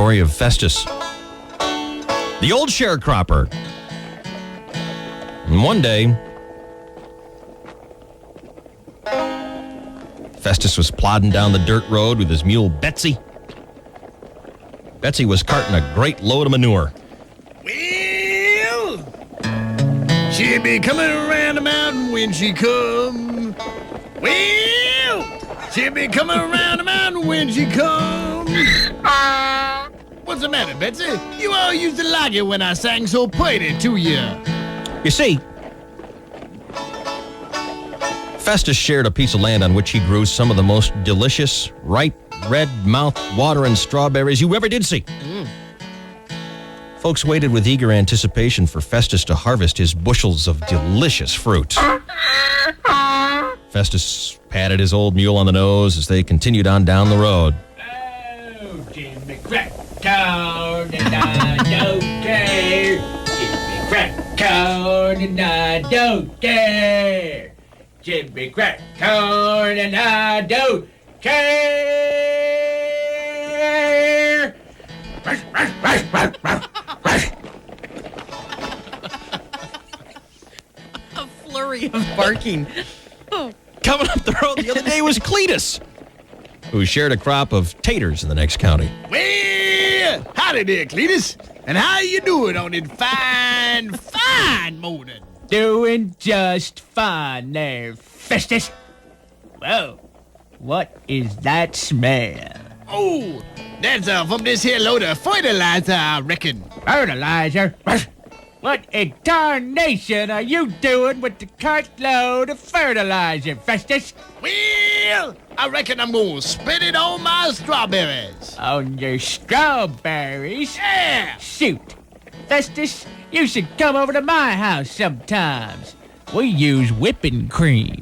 story of Festus, the old sharecropper. And one day, Festus was plodding down the dirt road with his mule, Betsy. Betsy was carting a great load of manure. Well, she'll be coming around the mountain when she come. Well, she'll be coming around the mountain when she comes. What's the matter, Betsy? You all used to like it when I sang so pretty to you. You see, Festus shared a piece of land on which he grew some of the most delicious, ripe, red mouth-watering strawberries you ever did see. Folks waited with eager anticipation for Festus to harvest his bushels of delicious fruit. Festus patted his old mule on the nose as they continued on down the road. Oh, Jimmy Crack-Corn, and I don't care. Jimmy Crack-Corn, and I don't care. Jimmy Crack-Corn, and I don't care. A flurry of barking. Coming up the road the other day was Cletus, who shared a crop of taters in the next county. Well, howdy there, Cletus. And how you doing on it fine morning? Doing just fine there, Festus. Whoa, what is that smell? Oh, that's from this here load of fertilizer, I reckon. Fertilizer? What in tarnation are you doing with the cartload of fertilizer, Festus? Well, I reckon I'm gonna spit it on my strawberries. On your strawberries? Yeah! Shoot. Festus, you should come over to my house sometimes. We use whipping cream.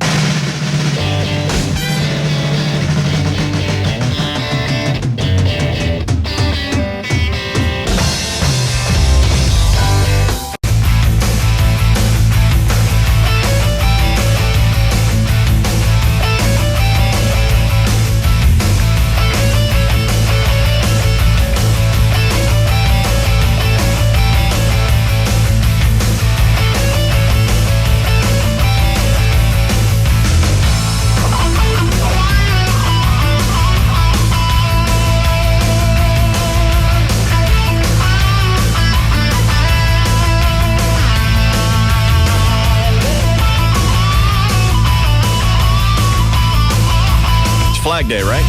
Flag Day, right?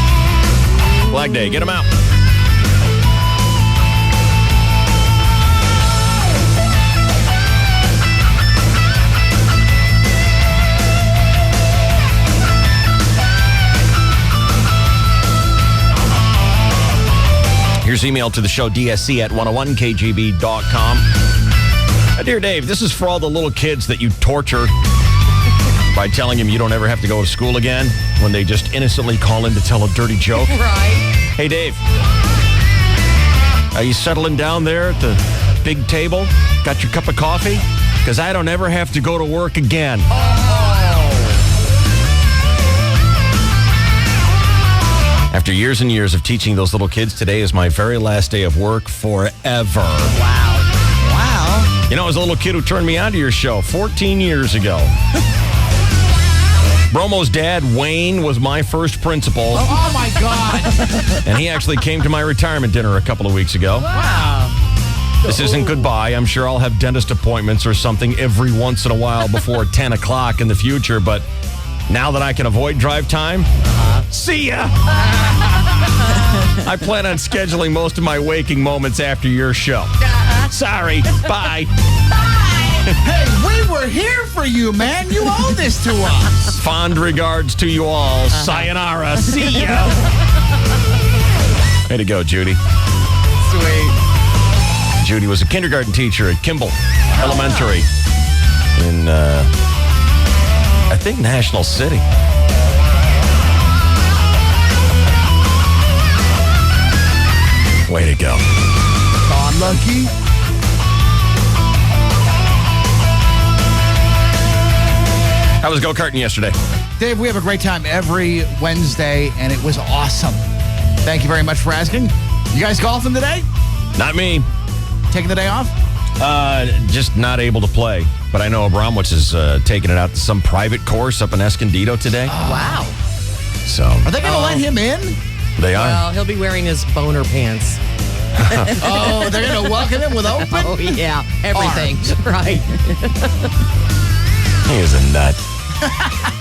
Flag Day, get them out. Here's email to the show, dsc at 101kgb.com. Dear Dave, this is for all the little kids that you torture by telling him you don't ever have to go to school again when they just innocently call in to tell a dirty joke. Right. Hey, Dave, are you settling down there at the big table? Got your cup of coffee? Because I don't ever have to go to work again. After years and years of teaching those little kids, today is my very last day of work forever. Wow. You know, I was a little kid who turned me on to your show 14 years ago. Bromo's dad, Wayne, was my first principal. Oh, my God. And he actually came to my retirement dinner a couple of weeks ago. Wow. This isn't goodbye. I'm sure I'll have dentist appointments or something every once in a while before 10 o'clock in the future. But now that I can avoid drive time, see ya. I plan on scheduling most of my waking moments after your show. Sorry. Bye. Hey, we were here for you, man. You owe this to us. Fond regards to you all. Sayonara. See ya. Way to go, Judy. Sweet. Judy was a kindergarten teacher at Kimball Elementary in, I think, National City. Way to go. Gone lucky. How was go-karting yesterday? Dave, we have a great time every Wednesday, and it was awesome. Thank you very much for asking. You guys golfing today? Not me. Taking the day off? Just not able to play. But I know Abramowitz is taking it out to some private course up in Escondido today. Wow. So Are they going to let him in? they are. Well, he'll be wearing his boner pants. Oh, they're going to welcome him with open? Oh, yeah. Everything. Right. He is a nut.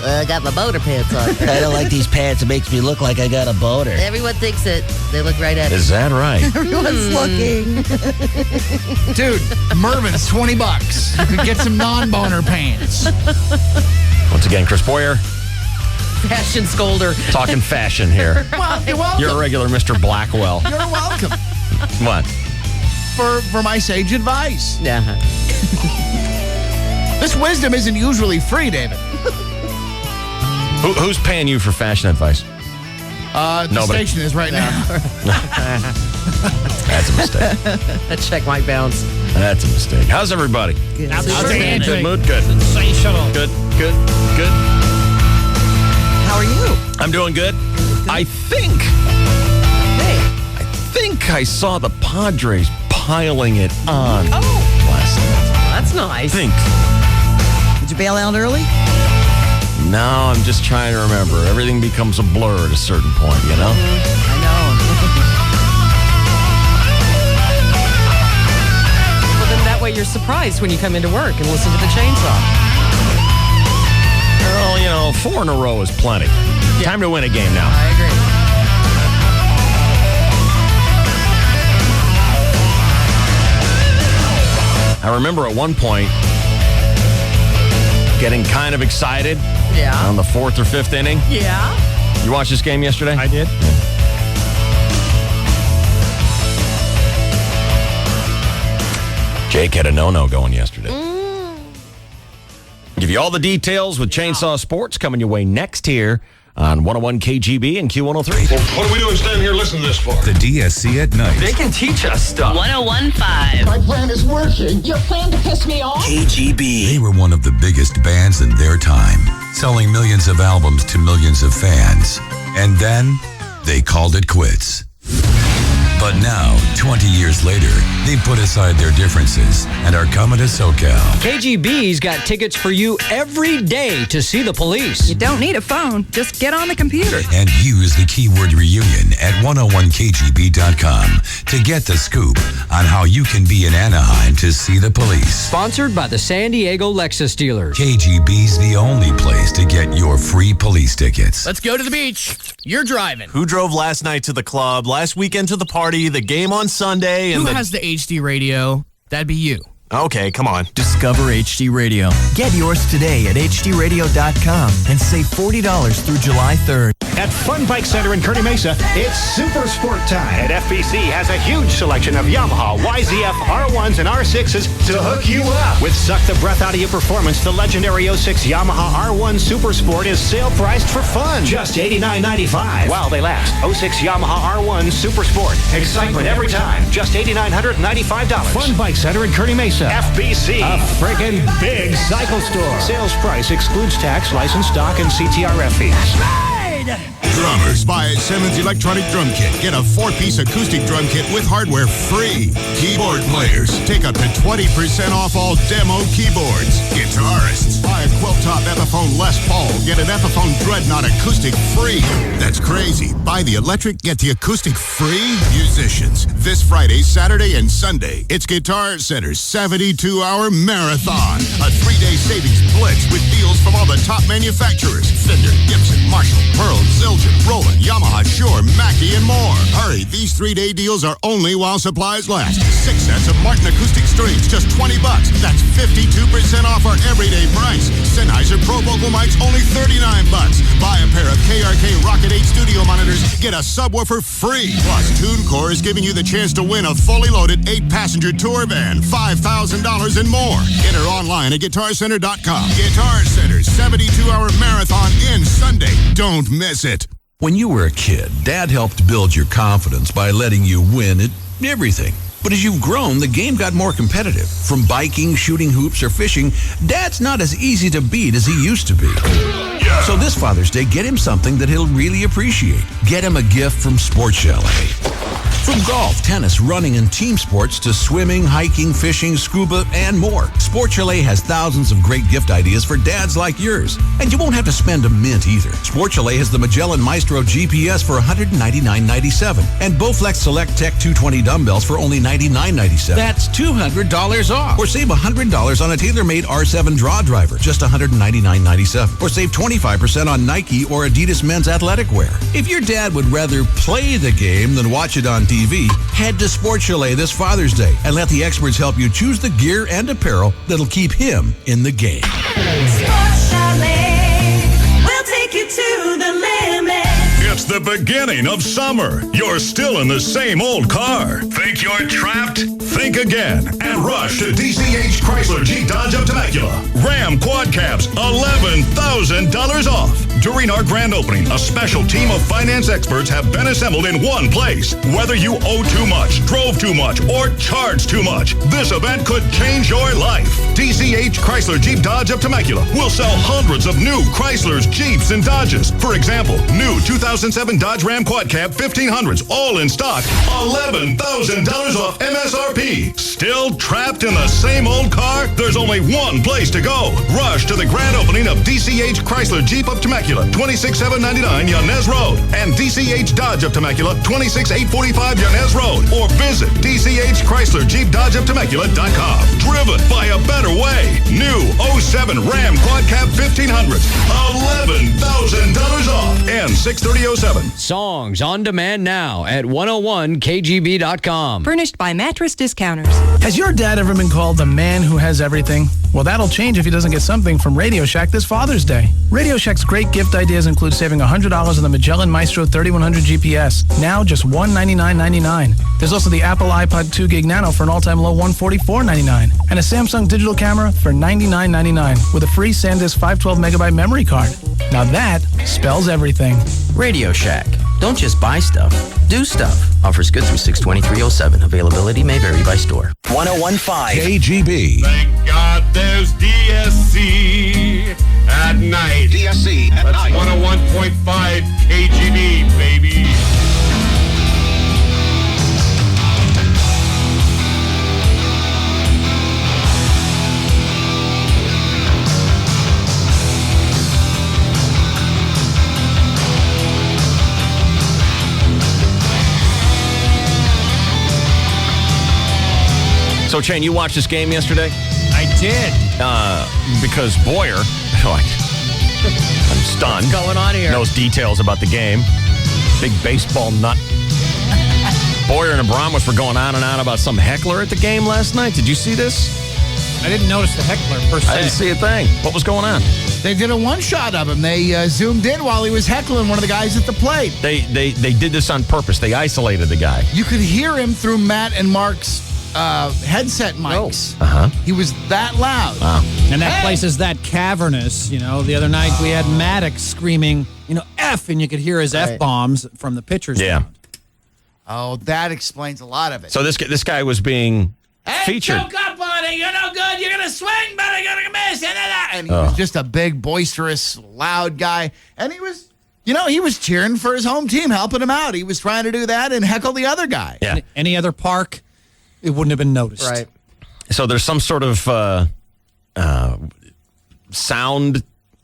I got my boner pants on. I don't like these pants. It makes me look like I got a boner. Everyone thinks it. They look right at it. Is that right? Everyone's looking. Dude, Mervin's $20. You could get some non-boner pants. Once again, Chris Boyer, Fashion scolder. talking fashion here. Well, you're welcome. You're a regular Mr. Blackwell. You're welcome What? for my sage advice. Yeah. This wisdom isn't usually free, David. Who's paying you for fashion advice? The Nobody. station is right now. That's a mistake. That check might bounce. That's a mistake. How's everybody? Outstanding. Good mood? Good. Sensational. Good. How are you? I'm doing good. I think Hey. I saw the Padres piling it on Oh, last night. that's nice. I think. Did you bail out early? No, I'm just trying to remember. Everything becomes a blur at a certain point, you know? I know. Well, then that way you're surprised when you come into work and listen to the chainsaw. Well, 4 in a row is plenty. Time to win a game now. I agree. I remember at one point getting kind of excited Yeah. on the 4th or 5th inning. Yeah. You watched this game yesterday? I did. Jake had a no-no going yesterday. Give you all the details with Chainsaw Sports coming your way next here on 101 KGB and Q103. What are we doing standing here listening to this for? The DSC at night. They can teach us stuff. 1015. My plan is working. Your plan to piss me off? KGB. They were one of the biggest bands in their time, selling millions of albums to millions of fans. And then they called it quits. But now, 20 years later, they put aside their differences and are coming to SoCal. KGB's got tickets for you every day to see the Police. You don't need a phone. Just get on the computer. And use the keyword reunion at 101kgb.com to get the scoop on how you can be in Anaheim to see the Police. Sponsored by the San Diego Lexus dealers. KGB's the only place to get your free police tickets. Let's go to the beach. You're driving. Who drove last night to the club, last weekend to the party, the game on Sunday, and Who has the HD radio? That'd be you. Okay, come on. Discover HD Radio. Get yours today at hdradio.com and save $40 through July 3rd. At Fun Bike Center in Kearney Mesa, it's Super Sport time. And FBC has a huge selection of Yamaha YZF R1s and R6s to hook you up. With Suck the Breath Out of Your Performance, the legendary 06 Yamaha R1 Super Sport is sale priced for fun. Just $89.95 while they last. 06 Yamaha R1 Super Sport. Excitement every time. Just $8,995. Fun Bike Center in Kearney Mesa. FBC. A friggin' big cycle store. Sales price excludes tax, license, stock, and CTRF fees. Drummers, buy a Simmons Electronic Drum Kit. Get a 4-piece acoustic drum kit with hardware free. Keyboard players, take up to 20% off all demo keyboards. Guitarists, buy a quilt-top Epiphone Les Paul. Get an Epiphone Dreadnought acoustic free. That's crazy. Buy the electric, get the acoustic free. Musicians, this Friday, Saturday, and Sunday, it's Guitar Center's 72-hour marathon. A 3-day savings blitz with deals from all the top manufacturers. Fender, Gibson, Marshall, Pearl, Zildjian, Roland, Yamaha, Shure, Mackie, and more. Hurry, these 3-day deals are only while supplies last. 6 sets of Martin acoustic strings, just $20. That's 52% off our everyday price. Sennheiser Pro Vocal mics, only $39. Buy a pair of KRK Rocket 8 studio monitors, get a subwoofer free. Plus, TuneCore is giving you the chance to win a fully loaded 8-passenger tour van, $5,000 and more. Enter online at GuitarCenter.com. Guitar Center's 72-hour marathon ends Sunday. Don't miss it. When you were a kid, Dad helped build your confidence by letting you win at everything. But as you've grown, the game got more competitive. From biking, shooting hoops, or fishing, Dad's not as easy to beat as he used to be. So this Father's Day, get him something that he'll really appreciate. Get him a gift from Sports Chalet. From golf, tennis, running, and team sports to swimming, hiking, fishing, scuba, and more, Sports Chalet has thousands of great gift ideas for dads like yours. And you won't have to spend a mint either. Sports Chalet has the Magellan Maestro GPS for $199.97 and Bowflex Select Tech 220 dumbbells for only $99.97. That's $200 off. Or save $100 on a TaylorMade R7 draw driver, just $199.97. Or save 25% on Nike or Adidas men's athletic wear. If your dad would rather play the game than watch it on TV, head to Sports Chalet this Father's Day and let the experts help you choose the gear and apparel that'll keep him in the game. Sports Chalet will take you to the limit. It's the beginning of summer. You're still in the same old car. Think you're trapped? Think again and rush to DCH Chrysler Jeep Dodge of Temecula. Ram Quad Cabs, $11,000 off. During our grand opening, a special team of finance experts have been assembled in one place. Whether you owe too much, drove too much, or charged too much, this event could change your life. DCH Chrysler Jeep Dodge of Temecula will sell hundreds of new Chryslers, Jeeps, and Dodges. For example, new 2007 Dodge Ram Quad Cab 1500s, all in stock, $11,000 off MSRP. Still trapped in the same old car? There's only one place to go. Rush to the grand opening of DCH Chrysler Jeep of Temecula, 26799 Yanez Road, and DCH Dodge of Temecula, 26845 Yanez Road, or visit DCH Chrysler Jeep Dodge of Temecula.com. Driven by a better way. New 07 Ram Quad Cab 1500s, $11,000 off, and 63007. Songs on demand now at 101kgb.com. Furnished by Mattress Discounters. Has your dad ever been called the man who has everything? Well, that'll change if he doesn't get something from Radio Shack this Father's Day. Radio Shack's great gift ideas include saving $100 on the Magellan Maestro 3100 GPS, now just $199.99. There's also the Apple iPod 2 Gig Nano for an all-time low $144.99, and a Samsung digital camera for $99.99 with a free SanDisk 512 megabyte memory card. Now that spells everything. Radio Shack. Don't just buy stuff, do stuff. Offers good through 6/23/07. Availability may vary by store. 101.5 KGB. Thank God there's DSC at night. DSC at That's night. 101.5 KGB, baby. So, Shane, you watched this game yesterday? I did. Because Boyer, I'm stunned. What's going on here? Knows details about the game. Big baseball nut. Boyer and Abramovich were going on and on about some heckler at the game last night. Did you see this? I didn't notice the heckler per se. I didn't see a thing. What was going on? They did a one-shot of him. They zoomed in while he was heckling one of the guys at the plate. They did this on purpose. They isolated the guy. You could hear him through Matt and Mark's headset mics. Uh-huh. He was that loud. Wow. And that place is that cavernous. You know, the other night we had Maddox screaming, F, and you could hear his F-bombs from the pitcher's mound. Oh, that explains a lot of it. So this guy was being featured. Choke up on it. You're no good. You're going to swing, but you're going to miss. And he was just a big, boisterous, loud guy. And he was, he was cheering for his home team, helping him out. He was trying to do that and heckle the other guy. Yeah. Any other park, it wouldn't have been noticed. Right. So there's some sort of sound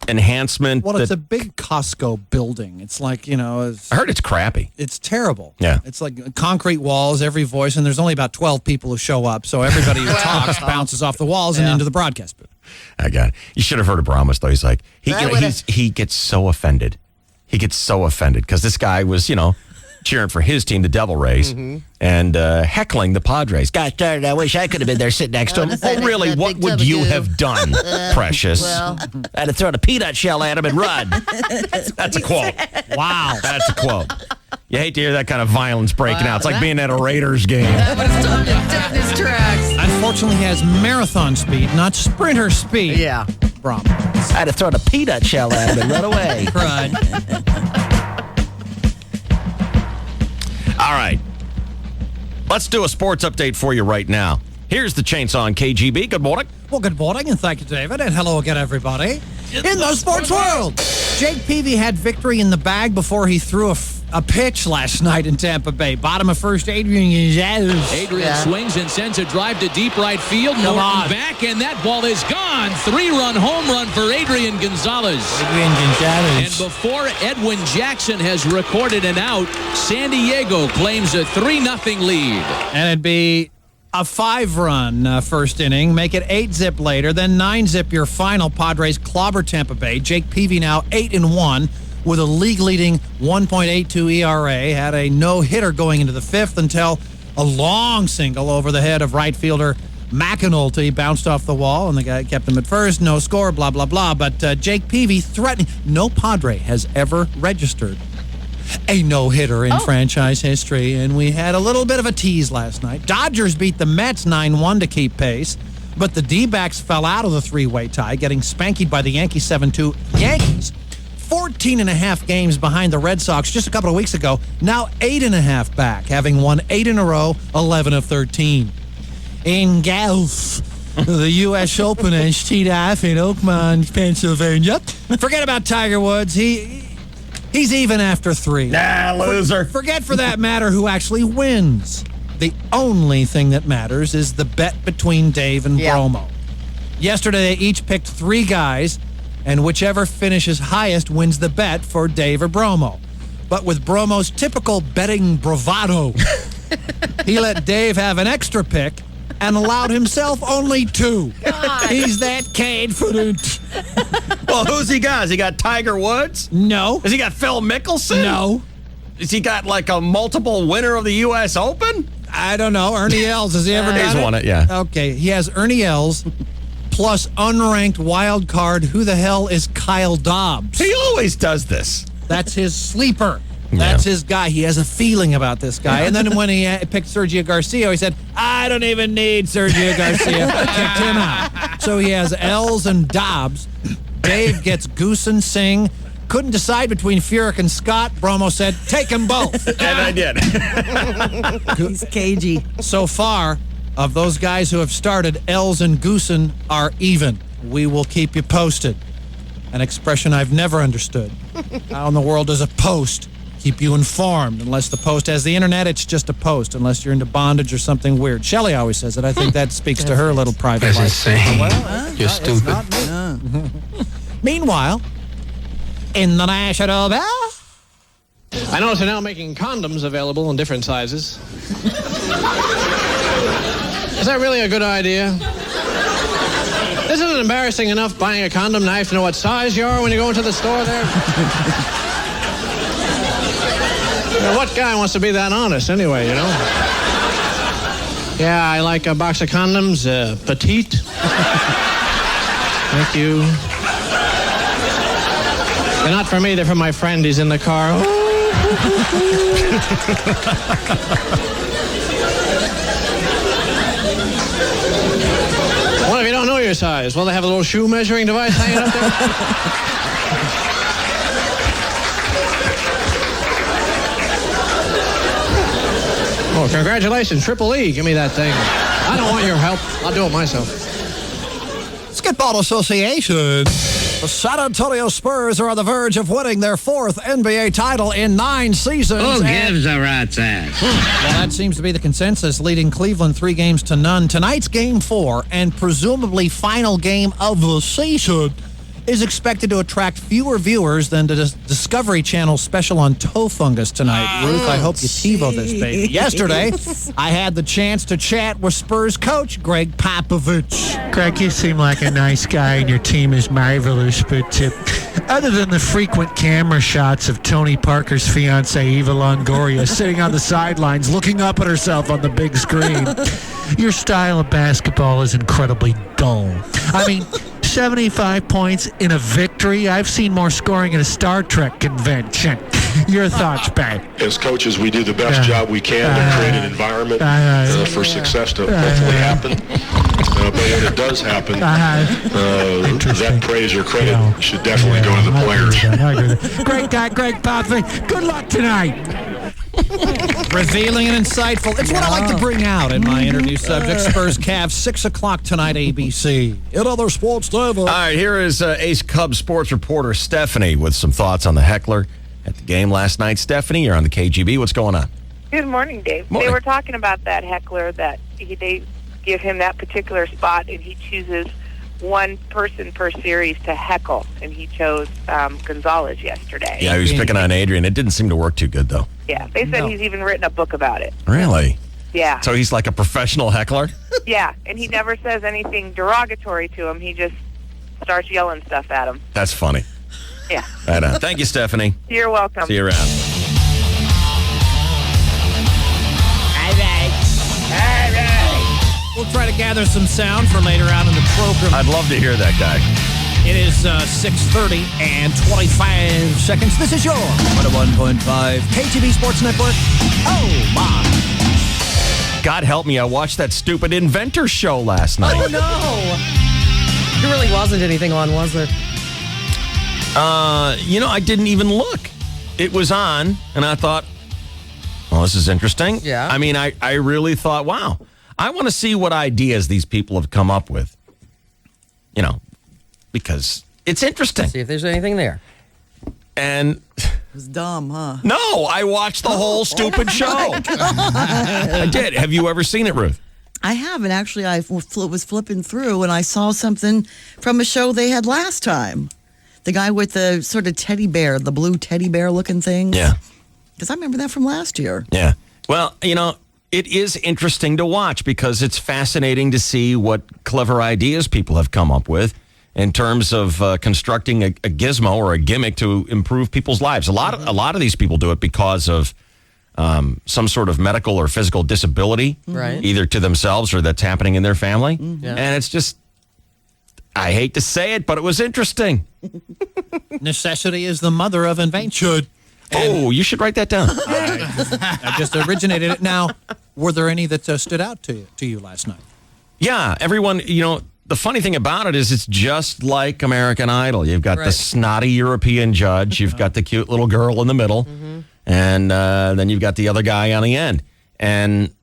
enhancement. Well, it's a big Costco building. It's like, I heard it's crappy. It's terrible. Yeah. It's like concrete walls, every voice, and there's only about 12 people who show up, so everybody who talks bounces off the walls and into the broadcast booth. I got it. You should have heard Abramovich, though. He's like, he gets so offended. He gets so offended because this guy was, cheering for his team, the Devil Rays, and heckling the Padres. Gosh darn it, I wish I could have been there sitting next to him. Oh, really? What would you have done, Precious? Well. I'd have thrown a peanut shell at him and run. That's a quote. Wow. That's a quote. You hate to hear that kind of violence breaking out. It's like being at a Raiders game. That would have stopped him dead in his tracks. Unfortunately, he has marathon speed, not sprinter speed. Yeah. Brom. I'd have thrown a peanut shell at him and run away. Right. All right. Let's do a sports update for you right now. Here's the Chainsaw on KGB. Good morning. Well, good morning, and thank you, David, and hello again, everybody. In the sports world, Jake Peavy had victory in the bag before he threw a pitch last night in Tampa Bay. Bottom of first, Adrian Gonzalez. Adrian swings and sends a drive to deep right field. Norton back, and that ball is gone. 3-run home run for Adrian Gonzalez. And before Edwin Jackson has recorded an out, San Diego claims a 3-0 lead. And it'd be a 5-run first inning, make it 8-zip later, then 9-zip your final. Padres clobber Tampa Bay. Jake Peavy now 8-1 with a league-leading 1.82 ERA. Had a no-hitter going into the fifth until a long single over the head of right fielder McAnulty bounced off the wall, and the guy kept him at first. No score, blah, blah, blah. But Jake Peavy threatening. No Padre has ever registered a no-hitter in franchise history, and we had a little bit of a tease last night. Dodgers beat the Mets 9-1 to keep pace, but the D-backs fell out of the three-way tie, getting spankied by the Yankees 7-2. Yankees, 14.5 games behind the Red Sox just a couple of weeks ago, now 8.5 back, having won 8 in a row, 11 of 13. In golf, the U.S. Open has teed off in Oakmont, Pennsylvania. Forget about Tiger Woods. He's even after 3. Nah, loser. Forget for that matter who actually wins. The only thing that matters is the bet between Dave and Bromo. Yesterday, they each picked 3 guys, and whichever finishes highest wins the bet for Dave or Bromo. But with Bromo's typical betting bravado, he let Dave have an extra pick and allowed himself only 2. He's that confident. Well, who's he got? Has he got Tiger Woods? No. Has he got Phil Mickelson? No. Has he got like a multiple winner of the U.S. Open? I don't know. Ernie Els. Has he ever done it? He's won it, yeah. Okay. He has Ernie Els plus unranked wild card. Who the hell is Kyle Dobbs? He always does this. That's his sleeper. That's his guy. He has a feeling about this guy. And then when he picked Sergio Garcia, he said, I don't even need Sergio Garcia. Kicked him out. So he has Els and Dobbs. Dave gets Goosen, Singh. Couldn't decide between Furyk and Scott. Bromo said, take them both. And I did. He's cagey. So far, of those guys who have started, Els and Goosen are even. We will keep you posted. An expression I've never understood. How in the world does a post keep you informed? Unless the post has the internet, it's just a post. Unless you're into bondage or something weird. Shelley always says it. I think that speaks to her little private life. Insane. Well, you're stupid. Meanwhile, in the National Bell. I notice they're now making condoms available in different sizes. Is that really a good idea? Isn't it embarrassing enough buying a condom knife to know what size you are when you go into the store there? Now, what guy wants to be that honest anyway, you know? Yeah, I like a box of condoms, petite. Thank you. They're not for me, they're for my friend. He's in the car. What if you don't know your size? Well, they have a little shoe measuring device hanging up there. Oh, congratulations, Triple E. Give me that thing. I don't want your help. I'll do it myself. Skitball Association. The San Antonio Spurs are on the verge of winning their 4th NBA title in 9 seasons. Who gives a rat's ass? Well, that seems to be the consensus, leading Cleveland 3-0. Tonight's Game 4, and presumably final game of the season, is expected to attract fewer viewers than the Discovery Channel special on toe fungus tonight. Ruth, I hope you TiVo this, baby. Yesterday, I had the chance to chat with Spurs coach Greg Popovich. Greg, you seem like a nice guy and your team is marvelous, but other than the frequent camera shots of Tony Parker's fiancée, Eva Longoria, sitting on the sidelines looking up at herself on the big screen, your style of basketball is incredibly dull. I mean, 75 points in a victory? I've seen more scoring at a Star Trek convention. Your thoughts, Barry? As coaches, we do the best job we can to create an environment for success to hopefully happen. But when it does happen, that praise or credit should definitely go to the players. Great guy, Greg Popovich. Good luck tonight. Revealing and insightful. It's what I like to bring out in my interview subject. Spurs Cavs, 6 o'clock tonight, ABC. In other sports, David. All right, here is Ace Cubs sports reporter Stephanie with some thoughts on the heckler at the game last night. Stephanie, you're on the KGB. What's going on? Good morning, Dave. Morning. They were talking about that heckler that they give him that particular spot, and he chooses one person per series to heckle, and he chose Gonzalez yesterday. Yeah, he was picking on Adrian. It didn't seem to work too good, though. Yeah, they said he's even written a book about it. Really? Yeah. So he's like a professional heckler? Yeah, and he never says anything derogatory to him. He just starts yelling stuff at him. That's funny. Yeah. Right on. Thank you, Stephanie. You're welcome. See you around. We'll try to gather some sound for later on in the program. I'd love to hear that guy. It is 6:30 and 25 seconds. This is your 101.5 KTB Sports Network. Oh, my. God help me, I watched that stupid Inventor show last night. Oh, no. There really wasn't anything on, was there? I didn't even look. It was on, and I thought, well, this is interesting. Yeah. I mean, I really thought, wow, I want to see what ideas these people have come up with. Because it's interesting. See if there's anything there. And It was dumb, huh? no, I watched the whole stupid show. I did. Have you ever seen it, Ruth? I haven't. Actually, I was flipping through and I saw something from a show they had last time. The guy with the sort of teddy bear, the blue teddy bear looking things. Yeah. Because I remember that from last year. Yeah. Well, it is interesting to watch because it's fascinating to see what clever ideas people have come up with in terms of constructing a gizmo or a gimmick to improve people's lives. A lot of these people do it because of some sort of medical or physical disability, right? Either to themselves or that's happening in their family. Yeah. And it's just, I hate to say it, but it was interesting. Necessity is the mother of invention. Oh, you should write that down. I just originated it. Now, were there any that stood out to you last night? Yeah, everyone, the funny thing about it is it's just like American Idol. You've got the snotty European judge. You've got the cute little girl in the middle. Mm-hmm. And then you've got the other guy on the end. And,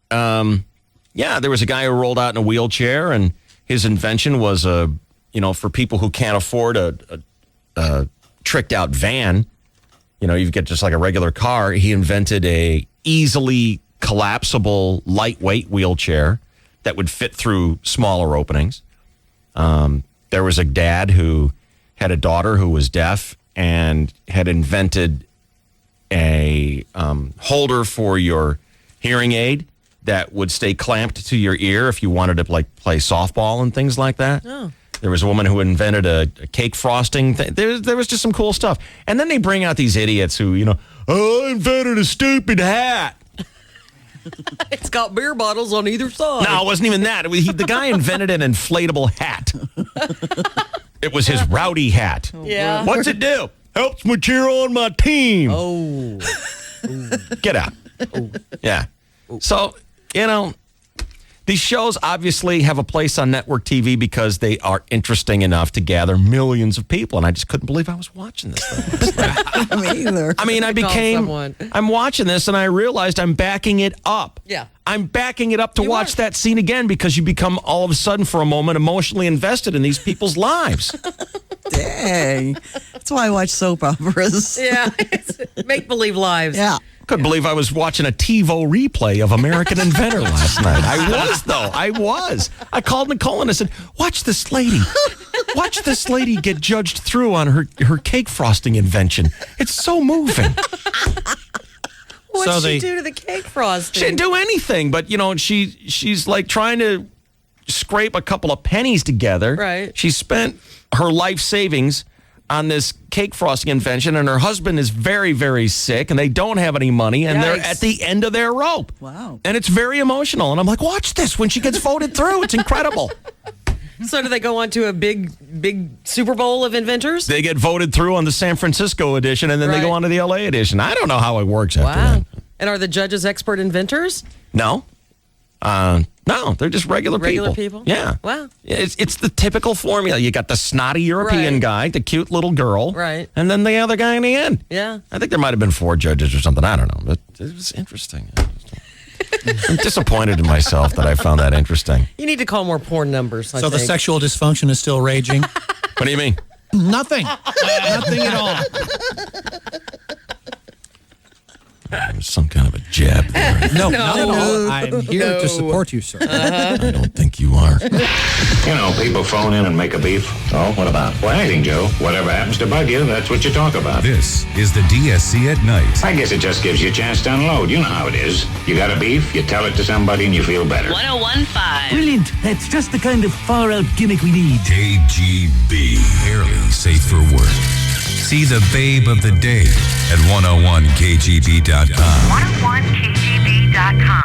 there was a guy who rolled out in a wheelchair, and his invention was, for people who can't afford a tricked-out van, you get just like a regular car. He invented a easily collapsible, lightweight wheelchair that would fit through smaller openings. There was a dad who had a daughter who was deaf and had invented a holder for your hearing aid that would stay clamped to your ear if you wanted to play softball and things like that. Oh. There was a woman who invented a cake frosting. There was just some cool stuff. And then they bring out these idiots who, I invented a stupid hat. It's got beer bottles on either side. No, it wasn't even that. The guy invented an inflatable hat. It was his rowdy hat. Yeah. What's it do? Helps me cheer on my team. Oh. Get out. Yeah. So, these shows obviously have a place on network TV because they are interesting enough to gather millions of people. And I just couldn't believe I was watching this thing. Me either. I mean, I'm watching this and I realized I'm backing it up. Yeah. I'm backing it up to watch that scene again because you become all of a sudden for a moment emotionally invested in these people's lives. Dang. That's why I watch soap operas. Yeah. Make-believe lives. Yeah. Couldn't believe I was watching a TiVo replay of American Inventor last night. I was. I called Nicole and I said, watch this lady. Watch this lady get judged through on her cake frosting invention. It's so moving. What'd she do to the cake frosting? She didn't do anything, but, she's like trying to scrape a couple of pennies together. Right. She spent her life savings on this cake frosting invention, and her husband is very, very sick, and they don't have any money, and they're at the end of their rope. Wow. And it's very emotional. And I'm like, watch this when she gets voted through. It's incredible. So do they go on to a big Super Bowl of inventors? They get voted through on the San Francisco edition, and then they go on to the LA edition. I don't know how it works after that. And are the judges expert inventors? No. No, they're just regular people. Yeah. Wow. It's the typical formula. You got the snotty European guy, the cute little girl, right, and then the other guy in the end. Yeah. I think there might have been 4 judges or something. I don't know, but it was interesting. I'm disappointed in myself that I found that interesting. You need to call more porn numbers. I So the think. sexual dysfunction is still raging? What do you mean? Nothing. Nothing at all. There's some kind of a jab there. No, not at all. I'm here to support you, sir. I don't think you are. You know, people phone in and make a beef. Oh, what about? Well, anything, Joe. Whatever happens to bug you, that's what you talk about. This is the DSC at Night. I guess it just gives you a chance to unload. You know how it is. You got a beef, you tell it to somebody, and you feel better. 101.5. Brilliant. That's just the kind of far-out gimmick we need. KGB. Barely safe for work. See the babe of the day at 101kgb.com. 101kgb.com.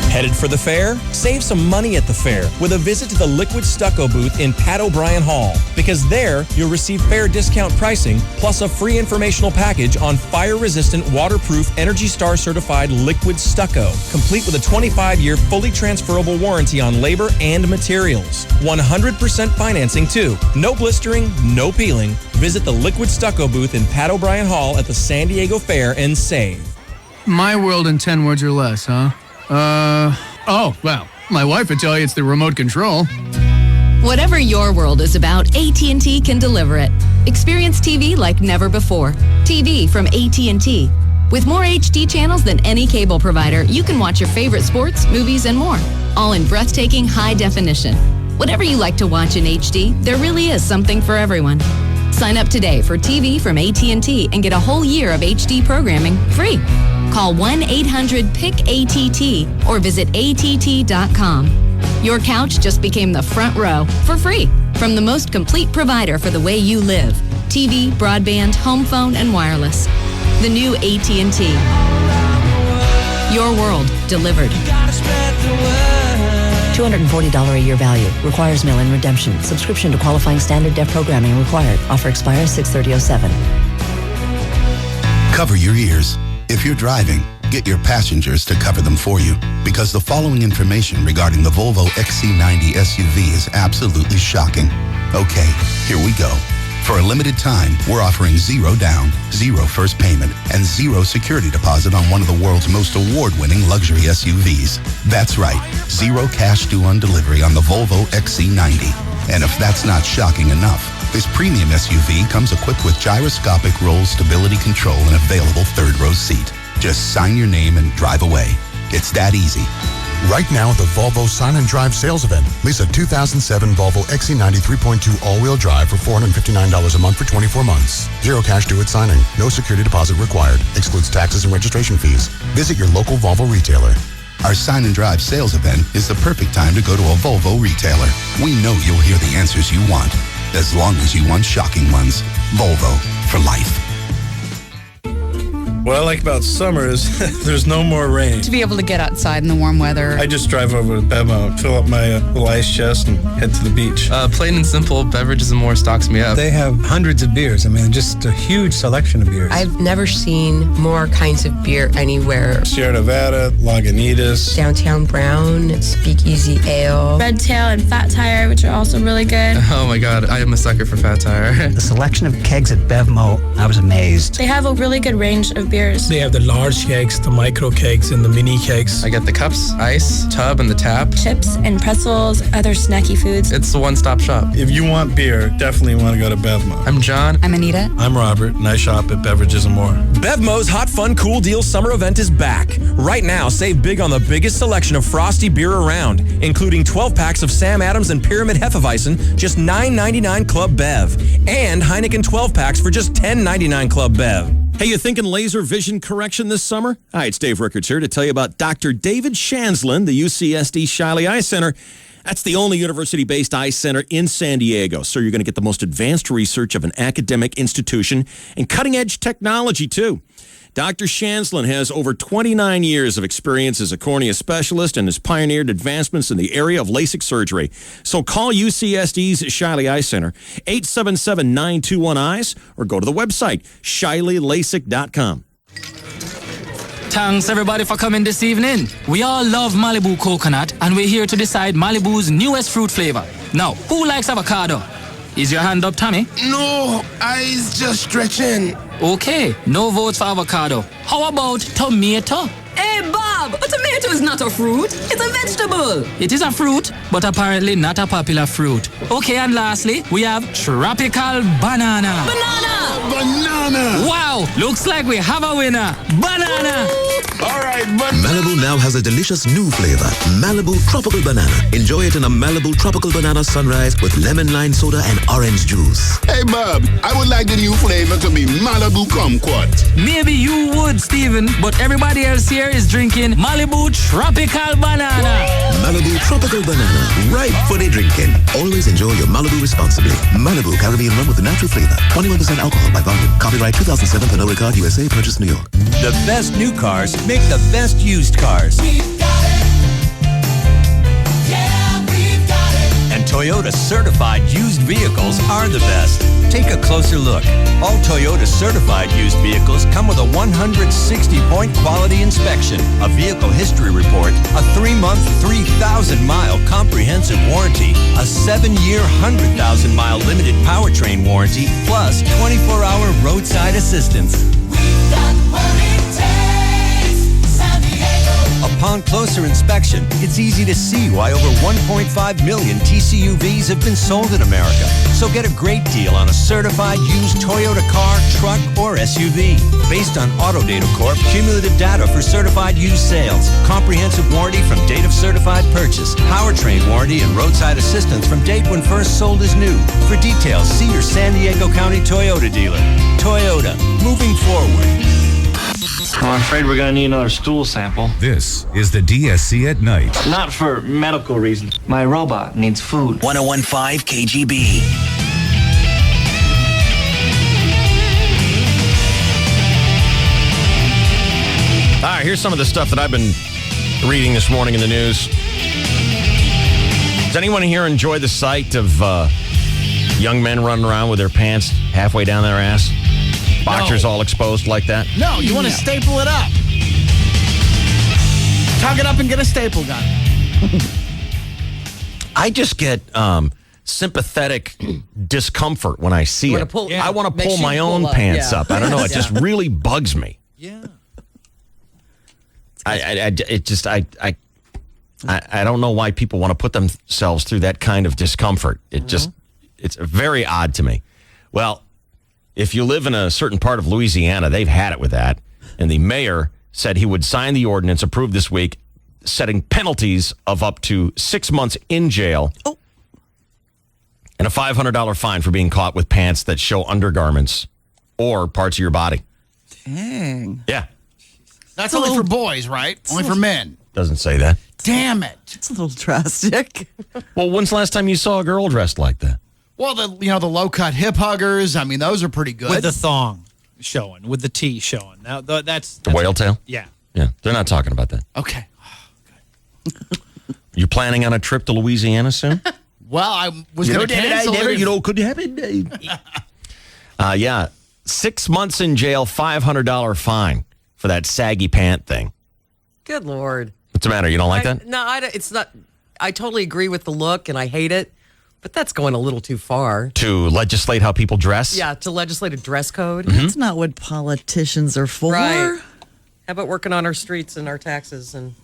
Headed for the fair? Save some money at the fair with a visit to the Liquid Stucco booth in Pat O'Brien Hall. Because there, you'll receive fair discount pricing plus a free informational package on fire-resistant, waterproof, Energy Star certified liquid stucco, complete with a 25-year fully transferable warranty on labor and materials. 100% financing too. No blistering, no peeling. Visit the Liquid Stucco booth in Pat O'Brien Hall at the San Diego Fair and save. My world in 10 words or less, huh? Well, my wife would tell you it's the remote control. Whatever your world is about, AT&T can deliver it. Experience TV like never before. TV from AT&T. With more HD channels than any cable provider, you can watch your favorite sports, movies, and more, all in breathtaking high definition. Whatever you like to watch in HD, there really is something for everyone. Sign up today for TV from AT&T and get a whole year of HD programming free. Call 1-800-PIC-ATT or visit att.com. Your couch just became the front row for free from the most complete provider for the way you live. TV, broadband, home phone, and wireless. The new AT&T. Your world delivered. $240 a year value. Requires mail-in redemption. Subscription to qualifying standard def programming required. Offer expires 6/30/07. Cover your ears. If you're driving, get your passengers to cover them for you, because the following information regarding the Volvo XC90 SUV is absolutely shocking. Okay, here we go. For a limited time, we're offering 0 down, 0 first payment, and 0 security deposit on one of the world's most award-winning luxury SUVs. That's right, 0 cash due on delivery on the Volvo XC90. And if that's not shocking enough, this premium SUV comes equipped with gyroscopic roll stability control and available third-row seat. Just sign your name and drive away. It's that easy. Right now at the Volvo Sign and Drive sales event, lease a 2007 Volvo XC90 3.2 all-wheel drive for $459 a month for 24 months. 0 cash due at signing. No security deposit required. Excludes taxes and registration fees. Visit your local Volvo retailer. Our Sign and Drive sales event is the perfect time to go to a Volvo retailer. We know you'll hear the answers you want, as long as you want shocking ones. Volvo, for life. What I like about summer is there's no more rain. To be able to get outside in the warm weather. I just drive over to Bevmo, fill up my little ice chest, and head to the beach. Plain and simple, beverages and more stocks me up. They have hundreds of beers. I mean, just a huge selection of beers. I've never seen more kinds of beer anywhere. Sierra Nevada, Lagunitas. Downtown Brown, Speakeasy Ale. Red Tail and Fat Tire, which are also really good. Oh my God, I am a sucker for Fat Tire. The selection of kegs at Bevmo, I was amazed. They have a really good range of beers. They have the large kegs, the micro kegs, and the mini kegs. I get the cups, ice, tub, and the tap. Chips and pretzels, other snacky foods. It's the one-stop shop. If you want beer, definitely want to go to Bevmo. I'm John. I'm Anita. I'm Robert, and I shop at Beverages and More. Bevmo's Hot Fun Cool Deal Summer Event is back. Right now, save big on the biggest selection of frosty beer around, including 12 packs of Sam Adams and Pyramid Hefeweizen, just $9.99 Club Bev, and Heineken 12 packs for just $10.99 Club Bev. Hey, you thinking laser vision correction this summer? Hi, it's Dave Rickards here to tell you about Dr. David Shanslin, the UCSD Shiley Eye Center. That's the only university-based eye center in San Diego, so you're going to get the most advanced research of an academic institution and cutting-edge technology, too. Dr. Shanslin has over 29 years of experience as a cornea specialist and has pioneered advancements in the area of LASIK surgery. So call UCSD's Shiley Eye Center, 877-921-EYES, or go to the website, ShileyLASIK.com. Thanks everybody for coming this evening. We all love Malibu coconut and we're here to decide Malibu's newest fruit flavor. Now, who likes avocado? Is your hand up, Tommy? No, I's just stretching. Okay, no votes for avocado. How about tomato? Hey, Bob, a tomato is not a fruit. It's a vegetable. It is a fruit, but apparently not a popular fruit. Okay, and lastly, we have tropical banana. Banana! Wow, looks like we have a winner. Banana! All right, Malibu now has a delicious new flavor, Malibu Tropical Banana. Enjoy it in a Malibu Tropical Banana Sunrise with lemon lime soda and orange juice. Hey, Bob, I would like the new flavor to be Malibu Kumquat. Maybe you would, Steven, but everybody else here is drinking Malibu Tropical Banana. Malibu Tropical Banana, right for the drinking. Always enjoy your Malibu responsibly. Malibu Caribbean rum with a natural flavor. 21% alcohol by volume. Copyright 2007 Pernod Ricard USA. Purchased New York. The best new cars make the best used cars. And Toyota certified used vehicles are the best. Take a closer look. All Toyota certified used vehicles come with a 160-point quality inspection, a vehicle history report, a 3-month, 3,000-mile comprehensive warranty, a 7-year, 100,000-mile limited powertrain warranty, plus 24-hour roadside assistance. Upon closer inspection, it's easy to see why over 1.5 million TCUVs have been sold in America. So get a great deal on a certified used Toyota car, truck, or SUV. Based on Autodata Corp, cumulative data for certified used sales, comprehensive warranty from date of certified purchase, powertrain warranty, and roadside assistance from date when first sold as new. For details, see your San Diego County Toyota dealer. Toyota, moving forward. I'm afraid we're going to need another stool sample. This is the DSC at night. Not for medical reasons. My robot needs food. 1015 KGB. All right, here's some of the stuff that I've been reading this morning in the news. Does anyone here enjoy the sight of young men running around with their pants halfway down their ass? Boxers all exposed like that? No, you want to staple it up. Tug it up and get a staple gun. I just get sympathetic discomfort when I see it. I want to pull my own pants up. I don't know. It just really bugs me. Yeah. I don't know why people want to put themselves through that kind of discomfort. It's very odd to me. Well, if you live in a certain part of Louisiana, they've had it with that. And the mayor said he would sign the ordinance approved this week, setting penalties of up to 6 months in jail and a $500 fine for being caught with pants that show undergarments or parts of your body. Dang. Yeah. That's only for boys, right? Only for men. Doesn't say that. Damn it. It's a little drastic. Well, when's the last time you saw a girl dressed like that? Well, the low-cut hip huggers, I mean, those are pretty good. With the thong showing, with the T showing. Now, that's the whale tail? Yeah. Yeah, they're not talking about that. Okay. You planning on a trip to Louisiana soon? Well, I was going to cancel it. Could happen. Yeah, 6 months in jail, $500 fine for that saggy pant thing. Good Lord. What's the matter? You don't like that? No, it's not. I totally agree with the look, and I hate it. But that's going a little too far. To legislate how people dress? Yeah, to legislate a dress code. That's not what politicians are for. Right. How about working on our streets and our taxes and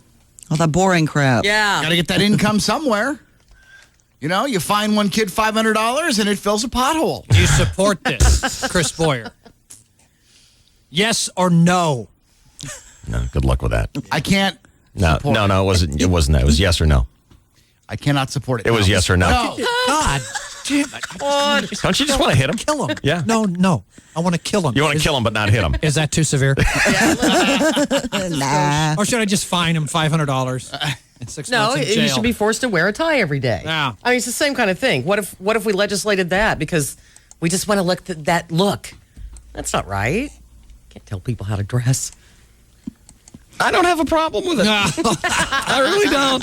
all that boring crap? Yeah. Got to get that income somewhere. You know, you fine one kid $500 and it fills a pothole. Do you support this, Chris Boyer? Yes or no? No, good luck with that. I can't. No, it wasn't that. It was yes or no. I cannot support it. It was yes or no. No. God damn it. Don't you just want to hit him? Kill him. Yeah. No. I want to kill him. You want to kill him but not hit him. Is that too severe? Nah. Or should I just fine him $500 and 6 months in jail? You should be forced to wear a tie every day. Yeah. I mean, it's the same kind of thing. What if we legislated that because we just want to look at that look? That's not right. Can't tell people how to dress. I don't have a problem with it. No. I really don't.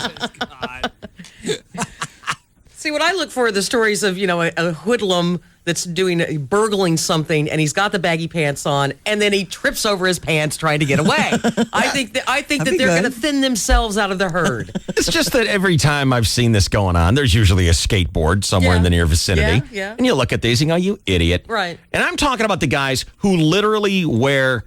See, See, what I look for are the stories of, a hoodlum that's burgling something, and he's got the baggy pants on, and then he trips over his pants trying to get away. I think that they're going to thin themselves out of the herd. It's just that every time I've seen this going on, there's usually a skateboard somewhere in the near vicinity. Yeah. And you look at these and go, you idiot. Right. And I'm talking about the guys who literally wear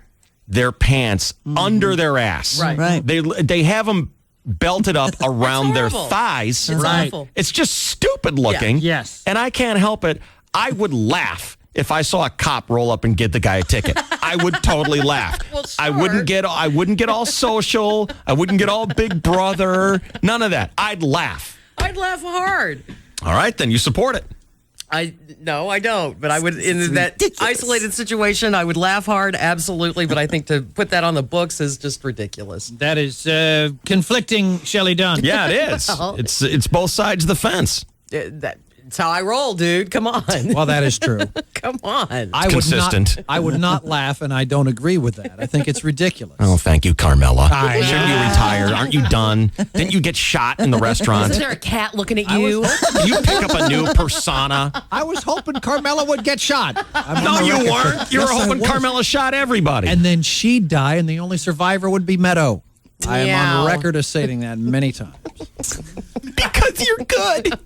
their pants under their ass. Right. They have them belted up around their thighs. It's awful. It's just stupid looking. Yeah. Yes. And I can't help it. I would laugh if I saw a cop roll up and get the guy a ticket. I would totally laugh. Well, sure. I wouldn't get all social. I wouldn't get all big brother. None of that. I'd laugh. I'd laugh hard. All right, then you support it. No, I don't. But I would, in that isolated situation, I would laugh hard, absolutely. But I think to put that on the books is just ridiculous. That is conflicting, Shelley Dunn. Yeah, it is. It's both sides of the fence. That's how I roll, dude. Come on. Well, that is true. Come on. Consistent. I would not laugh, and I don't agree with that. I think it's ridiculous. Oh, thank you, Carmela. I Shouldn't you retire? Aren't you done? Didn't you get shot in the restaurant? Isn't there a cat looking at you? Did you pick up a new persona? I was hoping Carmela would get shot. No, you weren't. You were hoping Carmela shot everybody. And then she'd die, and the only survivor would be Meadow. I am on Meow. record of stating that many times. Because you're good.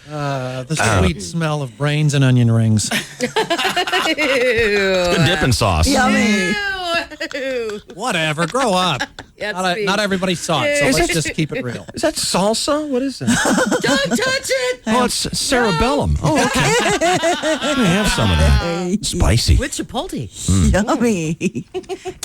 The sweet smell of brains and onion rings. Good dipping sauce. Yummy. Whatever, grow up. Not everybody saw it, so let's just keep it real. Is that salsa? What is that? Don't touch it. Oh, it's cerebellum. Oh, okay. Let me have some of that. Spicy. With Chipotle. Yummy.